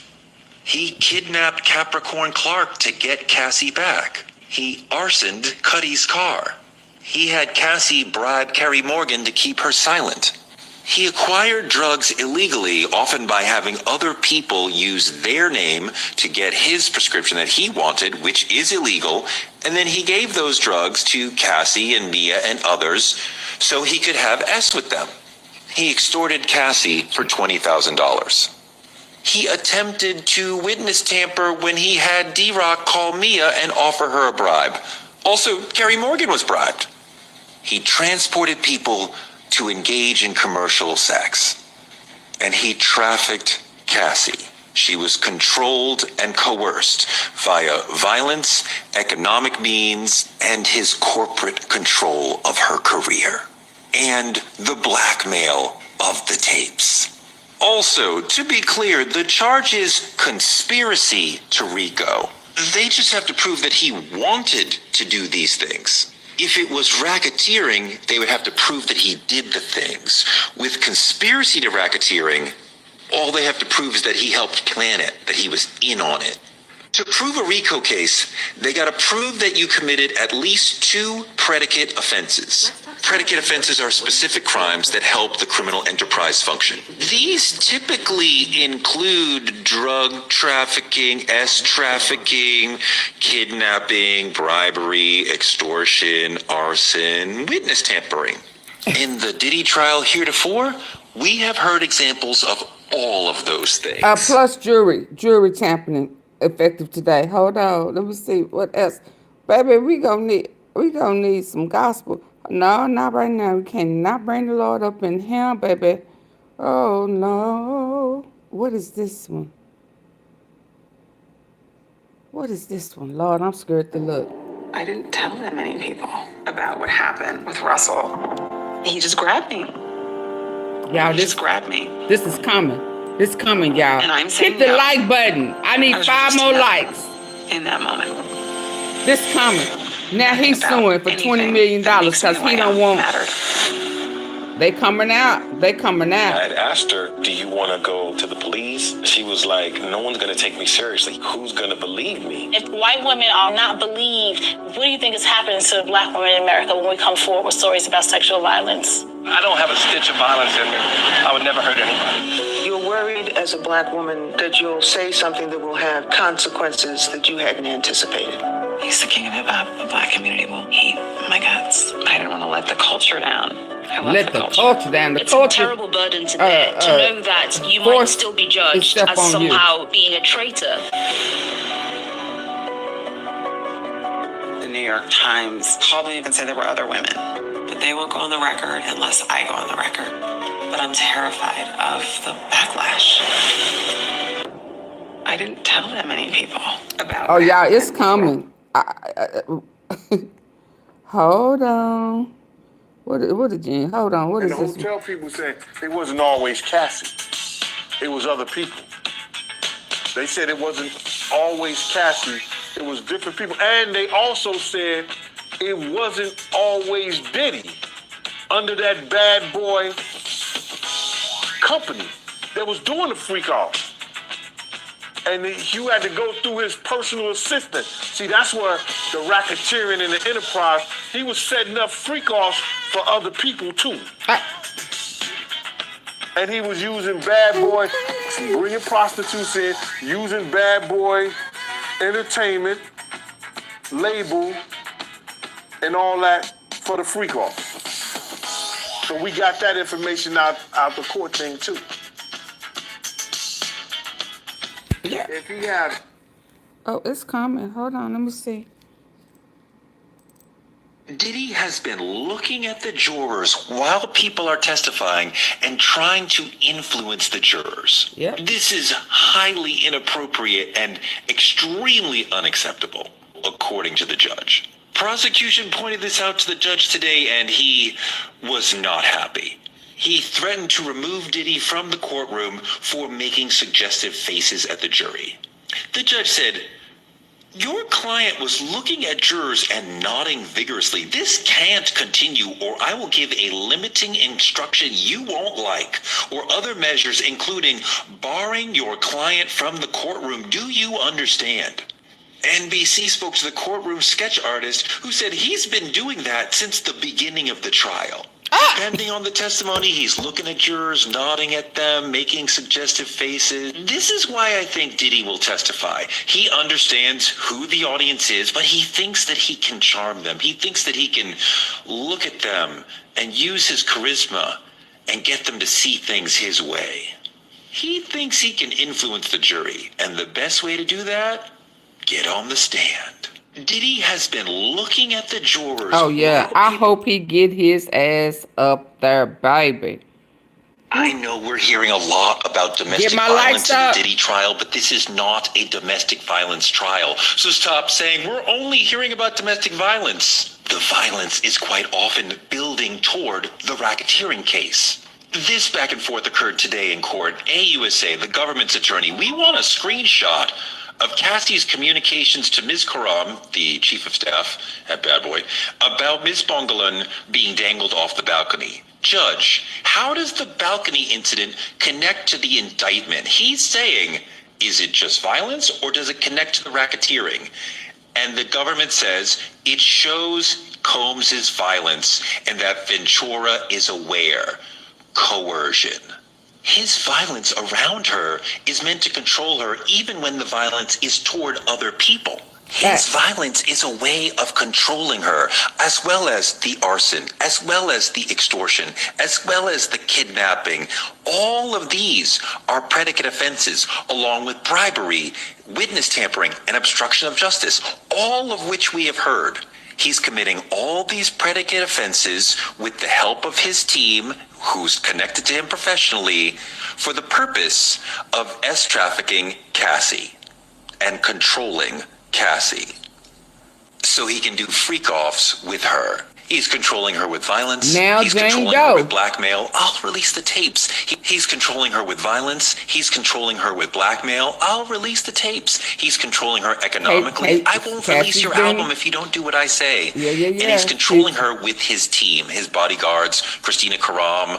He kidnapped Capricorn Clark to get Cassie back. He arsoned Cuddy's car. He had Cassie bribe Carrie Morgan to keep her silent. He acquired drugs illegally, often by having other people use their name to get his prescription that he wanted, which is illegal, and then he gave those drugs to Cassie and Mia and others so he could have S with them. He extorted Cassie for $20,000. He attempted to witness tamper when he had D-Rock call Mia and offer her a bribe. Also, Carrie Morgan was bribed. He transported people to engage in commercial sex. And he trafficked Cassie. She was controlled and coerced via violence, economic means, and his corporate control of her career. And the blackmail of the tapes. Also, to be clear, the charge is conspiracy to RICO. They just have to prove that he wanted to do these things. If it was racketeering, they would have to prove that he did the things. With conspiracy to racketeering, all they have to prove is that he helped plan it, that he was in on it. To prove a RICO case, they got to prove that you committed at least 2 predicate offenses. Predicate offenses are specific crimes that help the criminal enterprise function. These typically include drug trafficking, trafficking, kidnapping, bribery, extortion, arson, witness tampering. In the Diddy trial heretofore, we have heard examples of all of those things. Plus jury tampering effective today. Hold on, let me see what else. Baby, we gonna need some gospel. No, not right now. We cannot bring the Lord up in here, baby. Oh no. What is this one? What is this one? Lord, I'm scared to look. I didn't tell that many people about what happened with Russell. He just grabbed me. Y'all, Just grabbed me. This is coming. This coming, y'all. And I'm saying hit the no. like button. I need 5 more likes. In that moment. This coming. Now he's suing for $20 million because he don't want. They coming out. They coming out. I had asked her, do you want to go to the police? She was like, no one's going to take me seriously. Who's going to believe me? If white women are not believed, what do you think is happening to black women in America when we come forward with stories about sexual violence? I don't have a stitch of violence in me. I would never hurt anybody. You're worried as a black woman that you'll say something that will have consequences that you hadn't anticipated. He's the king of hip-hop. The black community will hate my guts. I didn't want to let the culture down. I love Let the culture down. It's a terrible burden to bear, to know that you might still be judged as somehow being a traitor. The New York Times called me and said there were other women, but they won't go on the record unless I go on the record. But I'm terrified of the backlash. I didn't tell that many people about. Oh, y'all, it's coming. Hold on. What did you? Hold on. What is the this? hotel people said it wasn't always Cassie. It was other people. They said it wasn't always Cassie. It was different people. And they also said it wasn't always Diddy under that bad boy company that was doing the freak off. And you had to go through his personal assistant. See, that's where the racketeering and the enterprise, he was setting up freak-offs for other people, too. And he was using bad boy, bringing prostitutes in, using bad boy entertainment, label, and all that for the freak-off. So we got that information out the court thing, too. Yeah. If he had... Oh, it's coming. Hold on. Let me see. Diddy has been looking at the jurors while people are testifying and trying to influence the jurors. Yep. This is highly inappropriate and extremely unacceptable, according to the judge. Prosecution pointed this out to the judge today, and he was not happy. He threatened to remove Diddy from the courtroom for making suggestive faces at the jury. The judge said, "Your client was looking at jurors and nodding vigorously. This can't continue, or I will give a limiting instruction you won't like, or other measures including barring your client from the courtroom. Do you understand?" NBC spoke to the courtroom sketch artist who said he's been doing that since the beginning of the trial. Depending on the testimony, he's looking at jurors, nodding at them, making suggestive faces. This is why I think Diddy will testify. He understands who the audience is, but he thinks that he can charm them. He thinks that he can look at them and use his charisma and get them to see things his way. He thinks he can influence the jury, and the best way to do that? Get on the stand. Diddy has been looking at the jurors. Oh yeah, I hope he get his ass up there, baby. I know we're hearing a lot about domestic violence in the Diddy trial, but this is not a domestic violence trial. So stop saying we're only hearing about domestic violence. The violence is quite often building toward the racketeering case. This back and forth occurred today in court. AUSA, the government's attorney, we want a screenshot of Cassie's communications to Ms. Courtroom, the chief of staff at Bad Boy, about Ms. Bongolan being dangled off the balcony. Judge, how does the balcony incident connect to the indictment? He's saying, is it just violence or does it connect to the racketeering? And the government says it shows Combs's violence and that Ventura is aware. Coercion. His violence around her is meant to control her even when the violence is toward other people. His violence is a way of controlling her, as well as the arson, as well as the extortion, as well as the kidnapping. All of these are predicate offenses, along with bribery, witness tampering, and obstruction of justice, all of which we have heard. He's committing all these predicate offenses with the help of his team, who's connected to him professionally, for the purpose of trafficking Cassie and controlling Cassie, so he can do freak-offs with her. He's controlling her with violence. Now he's controlling her with blackmail. I'll release the tapes. He's controlling her with violence. He's controlling her with blackmail. I'll release the tapes. He's controlling her economically. I won't release your album if you don't do what I say. And he's controlling her with his team, his bodyguards, Christina Karam,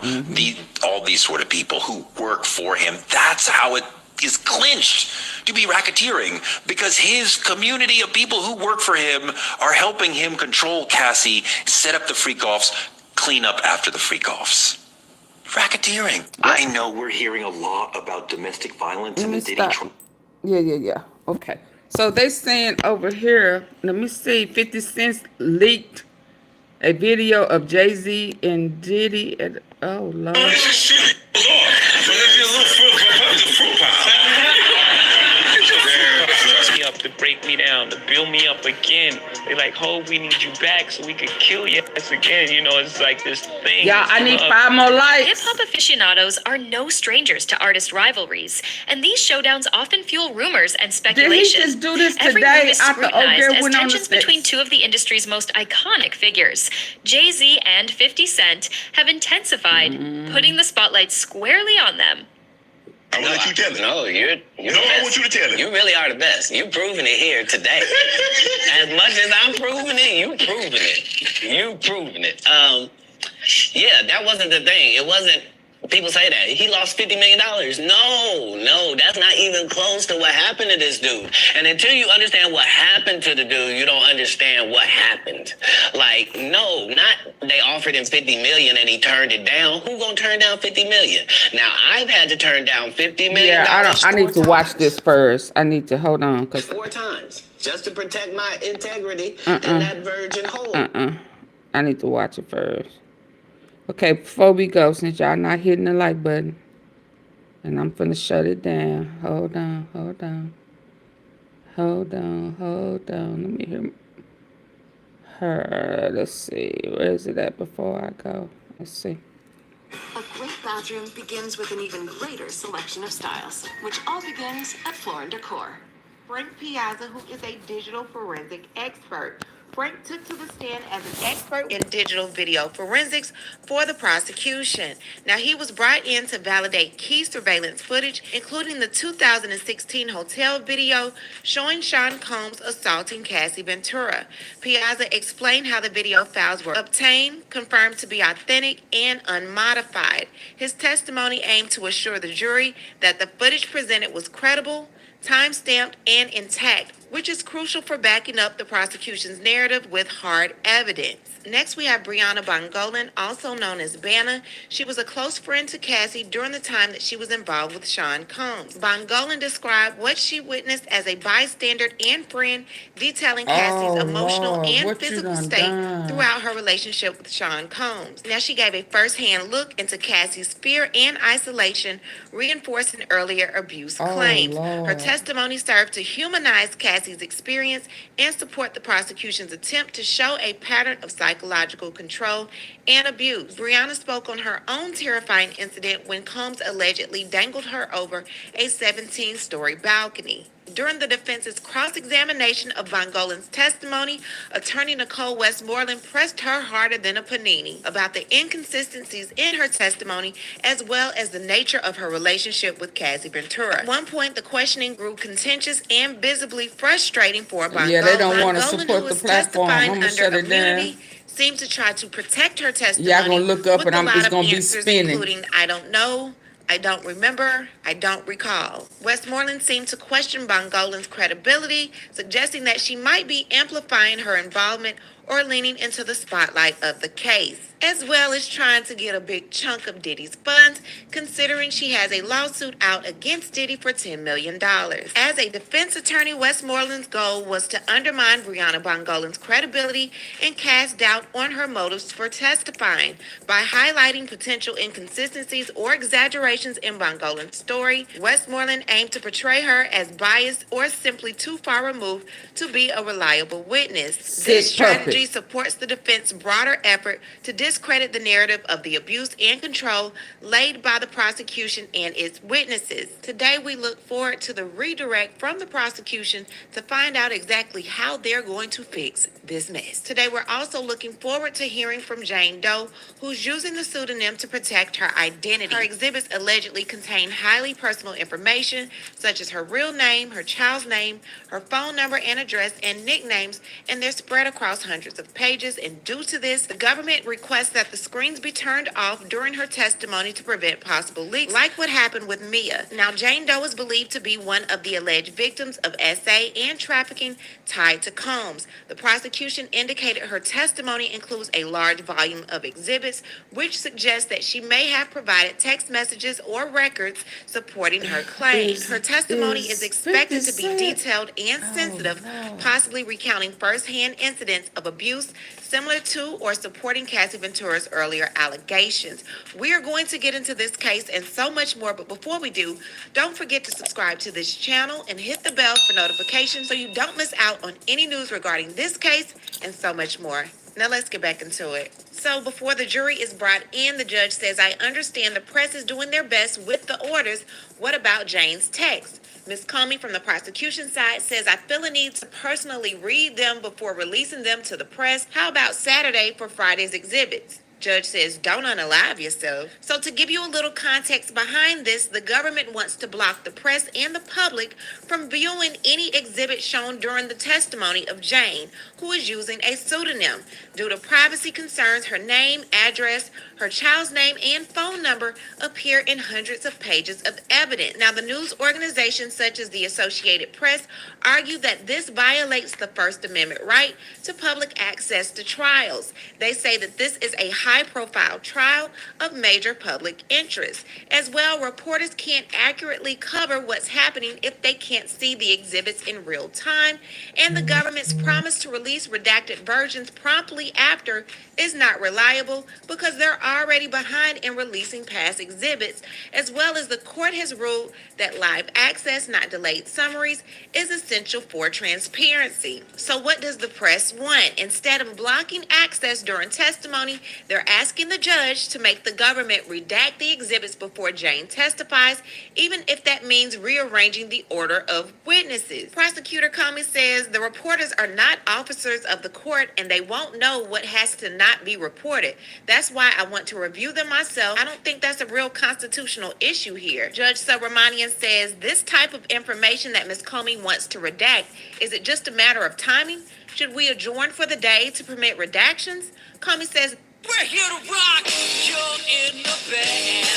all these sort of people who work for him. That's how it is clinched to be racketeering, because his community of people who work for him are helping him control Cassie, set up the freak-offs, clean up after the freak-offs. Racketeering. I know we're hearing a lot about domestic violence in the Diddy trial. Yeah. Okay. So they saying over here, let me see, 50 Cent leaked a video of Jay-Z and Diddy at, oh Lord. Up to break me down, to build me up again. They like, hope we need you back so we could kill your ass again. You know, it's like this thing. Yeah, I need 5 more lights. Hip-hop aficionados are no strangers to artist rivalries, and these showdowns often fuel rumors and speculation. Did he just do this Every today move is after scrutinized Old Girl as went on tensions the between two of the industry's most iconic figures, Jay-Z and 50 Cent, have intensified, putting the spotlight squarely on them. I will let you tell it. No, you're no, I want you to tell it. You really are the best. You're proving it here today. As much as I'm proving it, you proving it. You proving it. Yeah, that wasn't the thing. It wasn't. People say that he lost $50 million. No, that's not even close to what happened to this dude. And until you understand what happened to the dude, you don't understand what happened. Like, no, not they offered him $50 million and he turned it down. Who gonna turn down $50 million? Now I've had to turn down $50 million. Yeah, I need to watch this first. I need to hold on, 'cause 4 times just to protect my integrity and that virgin hold. I need to watch it first. Okay, before we go, since y'all not hitting the like button, and I'm finna shut it down. Hold on. Let me hear her. Let's see. Where is it at before I go? Let's see. A great bathroom begins with an even greater selection of styles, which all begins at Floor & Decor. Frank Piazza, who is a digital forensic expert. Frank took to the stand as an expert in digital video forensics for the prosecution. Now, he was brought in to validate key surveillance footage, including the 2016 hotel video showing Sean Combs assaulting Cassie Ventura. Piazza explained how the video files were obtained, confirmed to be authentic and unmodified. His testimony aimed to assure the jury that the footage presented was credible, time-stamped and intact, which is crucial for backing up the prosecution's narrative with hard evidence. Next, we have Brianna Bongolan, also known as Banna. She was a close friend to Cassie during the time that she was involved with Sean Combs. Bongolan described what she witnessed as a bystander and friend, detailing Cassie's emotional and physical state throughout her relationship with Sean Combs. Now, she gave a first-hand look into Cassie's fear and isolation, reinforcing earlier abuse claims. Her testimony served to humanize Cassie's experience and support the prosecution's attempt to show a pattern of psychological control and abuse. Brianna spoke on her own terrifying incident when Combs allegedly dangled her over a 17-story balcony. During the defense's cross-examination of Bongolan's testimony, attorney Nicole Westmoreland pressed her harder than a panini about the inconsistencies in her testimony, as well as the nature of her relationship with Cassie Ventura. At one point, the questioning grew contentious and visibly frustrating for Bongolan. Yeah, they don't want to support the platform. I'm gonna shut it down. Seemed to try to protect her testimony. Y'all gonna look up and it's gonna be spinning. Including, I don't know, I don't remember, I don't recall. Westmoreland seemed to question Bongolan's credibility, suggesting that she might be amplifying her involvement or leaning into the spotlight of the case, as well as trying to get a big chunk of Diddy's funds, considering she has a lawsuit out against Diddy for $10 million. As a defense attorney, Westmoreland's goal was to undermine Brianna Bongolan's credibility and cast doubt on her motives for testifying by highlighting potential inconsistencies or exaggerations in Bongolan's story. Westmoreland aimed to portray her as biased or simply too far removed to be a reliable witness. This strategy supports the defense's broader effort to discredit the narrative of the abuse and control laid by the prosecution and its witnesses. Today, we look forward to the redirect from the prosecution to find out exactly how they're going to fix this mess. Today, we're also looking forward to hearing from Jane Doe, who's using the pseudonym to protect her identity. Her exhibits allegedly contain highly personal information, such as her real name, her child's name, her phone number and address, and nicknames, and they're spread across hundreds of pages. And due to this, the government requests that the screens be turned off during her testimony to prevent possible leaks, like what happened with Mia. Now, Jane Doe is believed to be one of the alleged victims of SA and trafficking tied to Combs. The prosecution indicated her testimony includes a large volume of exhibits, which suggests that she may have provided text messages or records supporting her claims. Her testimony is expected to be detailed and sensitive, possibly recounting first-hand incidents of abuse similar to or supporting Cassie Ventura's earlier allegations. We are going to get into this case and so much more, but before we do, don't forget to subscribe to this channel and hit the bell for notifications so you don't miss out on any news regarding this case and so much more. Now let's get back into it. So before the jury is brought in, the judge says, I understand the press is doing their best with the orders. What about Jane's text? Ms. Comey from the prosecution side says, I feel a need to personally read them before releasing them to the press. How about Saturday for Friday's exhibits? Judge says, don't unalive yourself. So to give you a little context behind this, the government wants to block the press and the public from viewing any exhibit shown during the testimony of Jane, who is using a pseudonym. Due to privacy concerns, her name, address, her child's name, and phone number appear in hundreds of pages of evidence. Now, the news organizations such as the Associated Press argue that this violates the First Amendment right to public access to trials. They say that this is a high-profile trial of major public interest. As well, reporters can't accurately cover what's happening if they can't see the exhibits in real time, and the government's promise to release redacted versions promptly after is not reliable because they're already behind in releasing past exhibits, as well as the court has ruled that live access, not delayed summaries, is essential for transparency. So what does the press want? Instead of blocking access during testimony, they're asking the judge to make the government redact the exhibits before Jane testifies, even if that means rearranging the order of witnesses. Prosecutor Comey says the reporters are not officers of the court and they won't know what has to not be reported. That's why I want to review them myself. I don't think that's a real constitutional issue here. Judge Subramanian says this type of information that Ms. Comey wants to redact, is it just a matter of timing? Should we adjourn for the day to permit redactions? Comey says, we're here to rock. You're in the band.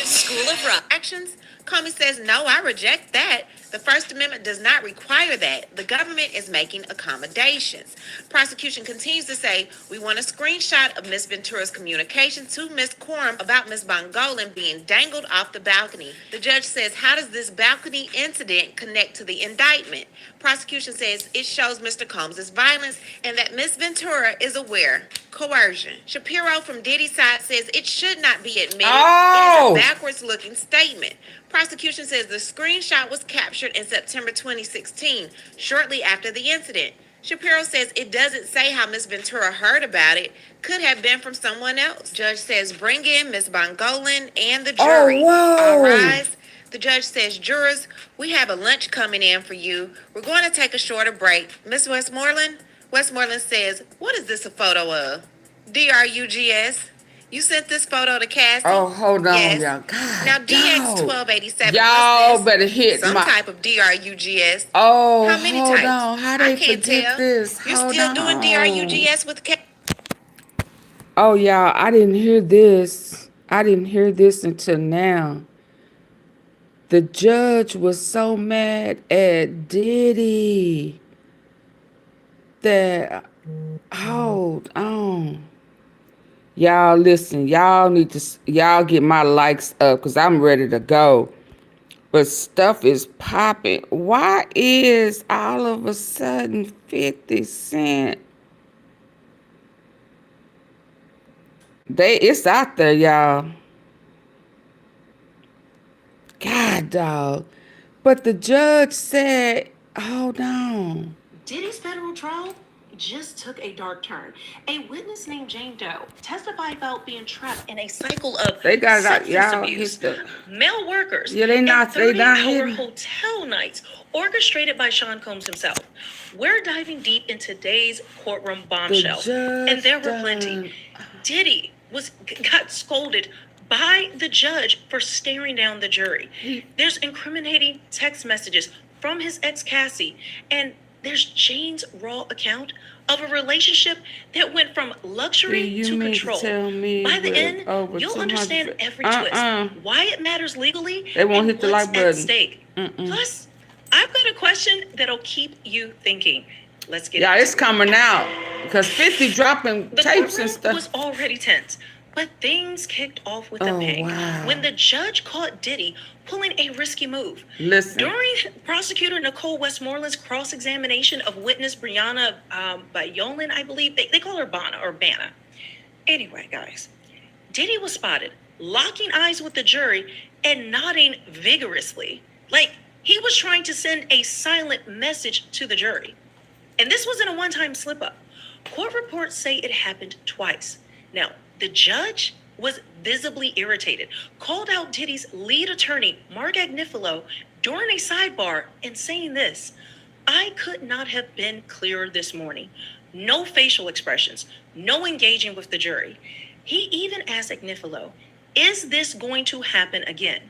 School of Rock. Actions. Comey says, no, I reject that. The First Amendment does not require that. The government is making accommodations. Prosecution continues to say, we want a screenshot of Ms. Ventura's communication to Ms. Coram about Ms. Bongolan being dangled off the balcony. The judge says, how does this balcony incident connect to the indictment? Prosecution says it shows Mr. Combs' violence and that Ms. Ventura is aware. Coercion. Shapiro from Diddy's side says it should not be admitted. Oh! It is a backwards-looking statement. Prosecution says the screenshot was captured in September 2016, shortly after the incident. Shapiro says it doesn't say how Ms. Ventura heard about it. Could have been from someone else. Judge says bring in Ms. Bongolan and the jury. Oh, whoa. All rise. The judge says, jurors, we have a lunch coming in for you. We're going to take a shorter break. Ms. Westmoreland? Westmoreland says, what is this a photo of? DRUGS? You sent this photo to Cassie? Oh, hold on, Yes. y'all. God, Now, DX1287. y'all what's this? better hit Some my. type of DRUGS. Oh, How many hold types? on. How I they can't forget tell. this? You're Hold still doing on. DRUGS with Oh, y'all, I didn't hear this. I didn't hear this until now. The judge was so mad at Diddy that, hold on. Y'all listen, y'all need to, y'all get my likes up because I'm ready to go. But stuff is popping. Why is all of a sudden 50 Cent? It's out there, y'all. God, dog. But the judge said, hold on. Diddy's federal trial just took a dark turn. A witness named Jane Doe testified about being trapped in a cycle of They got it out, substance y'all. abuse, Hit the, male workers, yeah, they not, and they not 30-hour hitting. hotel nights orchestrated by Sean Combs himself. We're diving deep in today's courtroom bombshell, and there were plenty. Diddy got scolded by the judge for staring down the jury. There's incriminating text messages from his ex Cassie, and there's Jane's raw account of a relationship that went from luxury to control. By the end, you'll understand every twist, why it matters legally, They won't and hit the what's like at button. stake. Plus, I've got a question that'll keep you thinking. Let's get Yeah, into it's coming out. Because 50 dropping the tapes and courtroom stuff. was already tense, but things kicked off with a bang when the judge caught Diddy pulling a risky move. Listen. During prosecutor Nicole Westmoreland's cross-examination of witness Brianna Bayolan, I believe, they call her Bana. Anyway, guys, Diddy was spotted locking eyes with the jury and nodding vigorously, like he was trying to send a silent message to the jury. And this wasn't a one-time slip-up. Court reports say it happened twice. Now, the judge was visibly irritated, called out Diddy's lead attorney, Mark Agnifilo, during a sidebar and saying this, I could not have been clearer this morning. No facial expressions, no engaging with the jury. He even asked Agnifilo, is this going to happen again?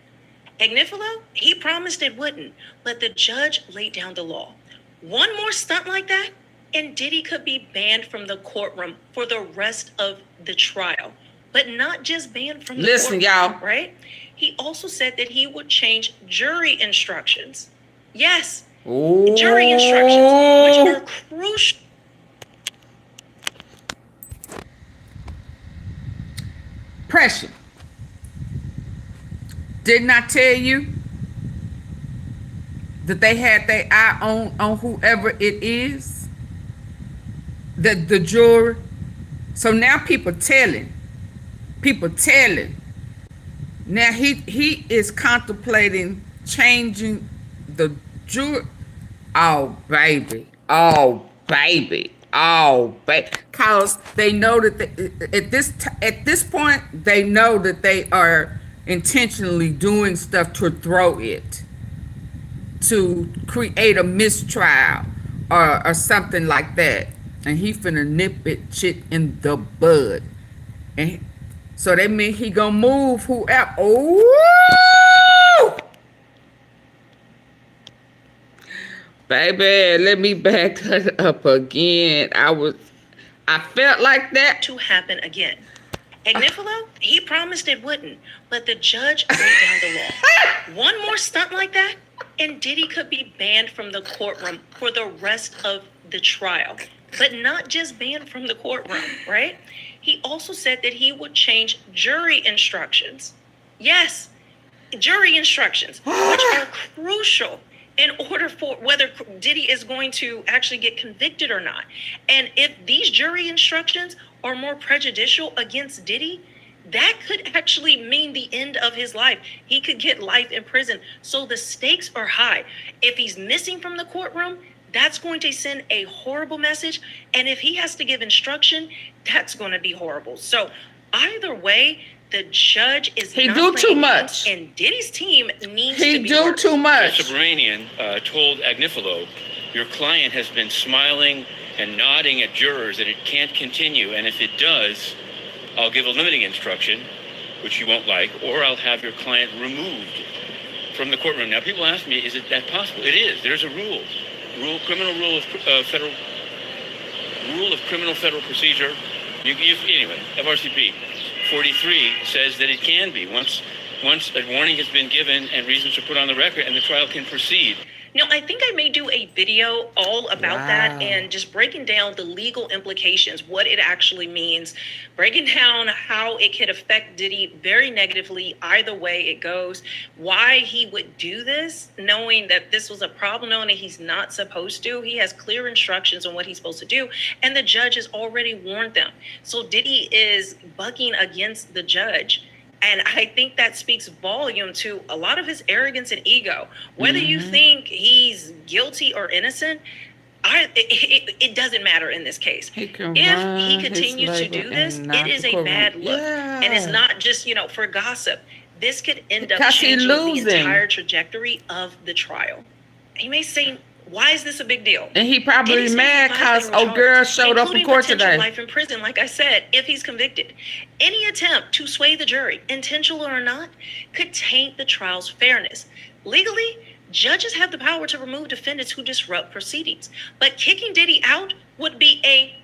Agnifilo, he promised it wouldn't, but the judge laid down the law. One more stunt like that, and Diddy could be banned from the courtroom for the rest of the trial. But not just banned from the courtroom, y'all. right? He also said that he would change jury instructions. Yes, jury instructions, which are crucial. Pressure. Didn't I tell you that they had their eye on whoever it is? The jury. So now people telling. Now he is contemplating changing the jury. Oh baby. Cause they know that at this point they know that they are intentionally doing stuff to throw it, to create a mistrial or something like that. And he finna nip it shit in the bud. And so that means he gonna move whoever. Oh, baby, let me back that up again. I felt like that to happen again. Agnifilo, he promised it wouldn't, but the judge laid down the law. One more stunt like that, and Diddy could be banned from the courtroom for the rest of the trial. But not just banned from the courtroom, right? He also said that he would change jury instructions. Yes, jury instructions, which are crucial in order for whether Diddy is going to actually get convicted or not. And if these jury instructions are more prejudicial against Diddy, that could actually mean the end of his life. He could get life in prison. So the stakes are high. If he's missing from the courtroom, that's going to send a horrible message. And if he has to give instruction, that's going to be horrible. So either way, the judge is he not do too playing much, and Diddy's team needs he to be do worked. too much. The Subramanian told Agnifilo, your client has been smiling and nodding at jurors and it can't continue. And if it does, I'll give a limiting instruction, which you won't like, or I'll have your client removed from the courtroom. Now, people ask me, is it that possible? It is. There's a rule. Criminal rule of criminal federal procedure. Anyway, FRCP 43 says that it can be once a warning has been given and reasons are put on the record, and the trial can proceed. Now, I think I may do a video all about that and just breaking down the legal implications, what it actually means, breaking down how it could affect Diddy very negatively either way it goes, why he would do this, knowing that this was a problem, knowing that he's not supposed to. He has clear instructions on what he's supposed to do, and the judge has already warned them. So Diddy is bucking against the judge. And I think that speaks volume to a lot of his arrogance and ego. Whether you think he's guilty or innocent, it doesn't matter in this case. If he continues to do this, it is a bad look. And it's not just, for gossip. This could end up changing the entire trajectory of the trial. He may say, why is this a big deal? And he probably mad because old girl showed up in court today. Life in prison, like I said, if he's convicted. Any attempt to sway the jury, intentional or not, could taint the trial's fairness. Legally, judges have the power to remove defendants who disrupt proceedings. But kicking Diddy out would be a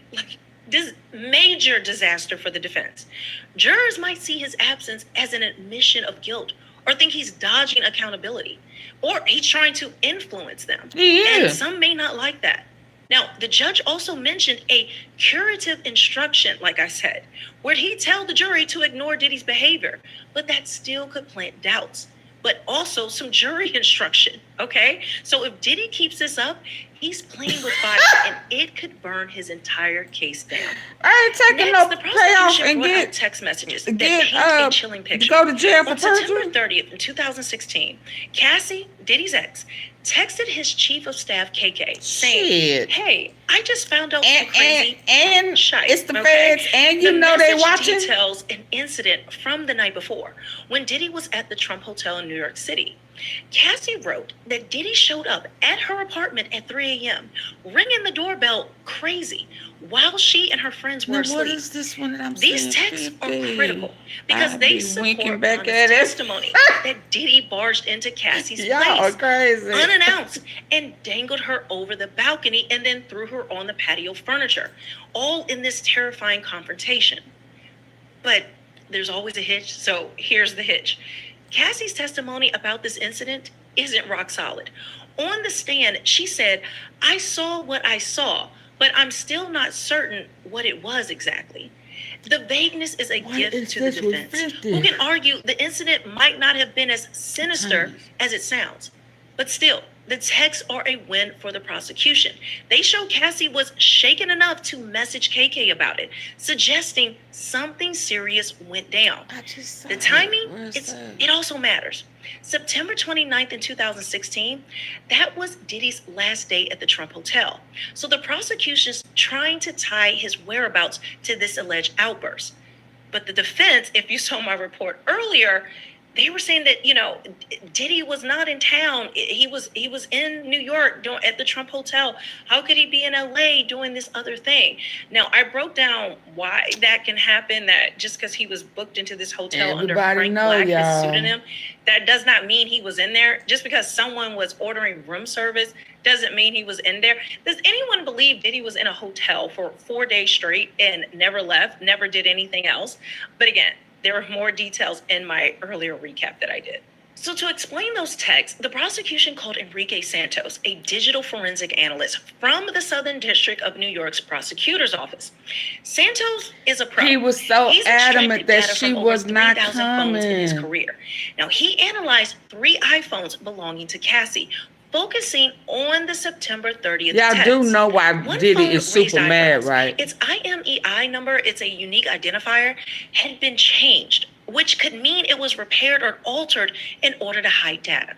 major disaster for the defense. Jurors might see his absence as an admission of guilt or think he's dodging accountability, or he's trying to influence them. And some may not like that. Now, the judge also mentioned a curative instruction, like I said, where he tell the jury to ignore Diddy's behavior, but that still could plant doubts. But also some jury instruction, okay? So if Diddy keeps this up, he's playing with fire, and it could burn his entire case down. I ain't taking no the payoff and brought get out text messages that paint a chilling picture. go to jail for On September perjury. 30th in 2016, Cassie, Diddy's ex, texted his chief of staff KK saying, "Hey, I just found out some crazy and shite, it's the feds, and you the know they message watching." Details an incident from the night before when Diddy was at the Trump Hotel in New York City. Cassie wrote that Diddy showed up at her apartment at 3 a.m., ringing the doorbell crazy while she and her friends were asleep. What is this one that I'm These saying? texts are critical because I they be support winking back Honda's at it. testimony that Diddy barged into Cassie's Y'all are place crazy. unannounced and dangled her over the balcony and then threw her on the patio furniture, all in this terrifying confrontation. But there's always a hitch, so here's the hitch. Cassie's testimony about this incident isn't rock solid. On the stand, she said, "I saw what I saw, but I'm still not certain what it was exactly." The vagueness is a gift to the defense, who can argue the incident might not have been as sinister as it sounds. But still, the texts are a win for the prosecution. They show Cassie was shaken enough to message KK about it, suggesting something serious went down. The timing, it also matters. September 29th in 2016, that was Diddy's last day at the Trump Hotel. So the prosecution's trying to tie his whereabouts to this alleged outburst. But the defense, if you saw my report earlier, they were saying that, you know, Diddy was not in town. He was in New York at the Trump Hotel. How could he be in LA doing this other thing? Now, I broke down why that can happen, that just because he was booked into this hotel under Frank Black, his pseudonym, that does not mean he was in there. Just because someone was ordering room service doesn't mean he was in there. Does anyone believe Diddy was in a hotel for 4 days straight and never left, never did anything else? But again, there are more details in my earlier recap that I did. So to explain those texts, the prosecution called Enrique Santos, a digital forensic analyst from the Southern District of New York's prosecutor's office. Santos is a pro. He was so He's adamant that extracted she data from was over not 3,000 phones in his coming. career. Now, he analyzed 3 iPhones belonging to Cassie, focusing on the September 30th Y'all text. do know why One Diddy phone is raised super mad, eyebrows. right? Its IMEI number, it's a unique identifier, had been changed, which could mean it was repaired or altered in order to hide data.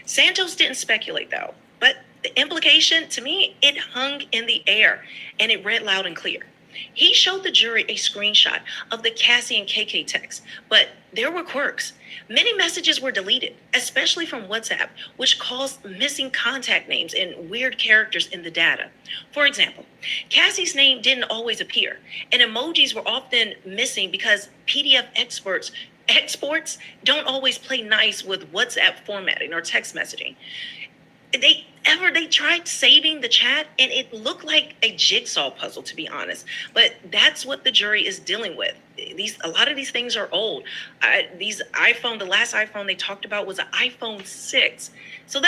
Santos didn't speculate though, but the implication, to me, it hung in the air and it read loud and clear. He showed the jury a screenshot of the Cassie and KK text, but there were quirks. Many messages were deleted, especially from WhatsApp, which caused missing contact names and weird characters in the data. For example, Cassie's name didn't always appear, and emojis were often missing because PDF exports don't always play nice with WhatsApp formatting or text messaging. They tried saving the chat and it looked like a jigsaw puzzle, to be honest. But that's what the jury is dealing with. A lot of these things are old. The last iPhone they talked about was an iPhone 6. So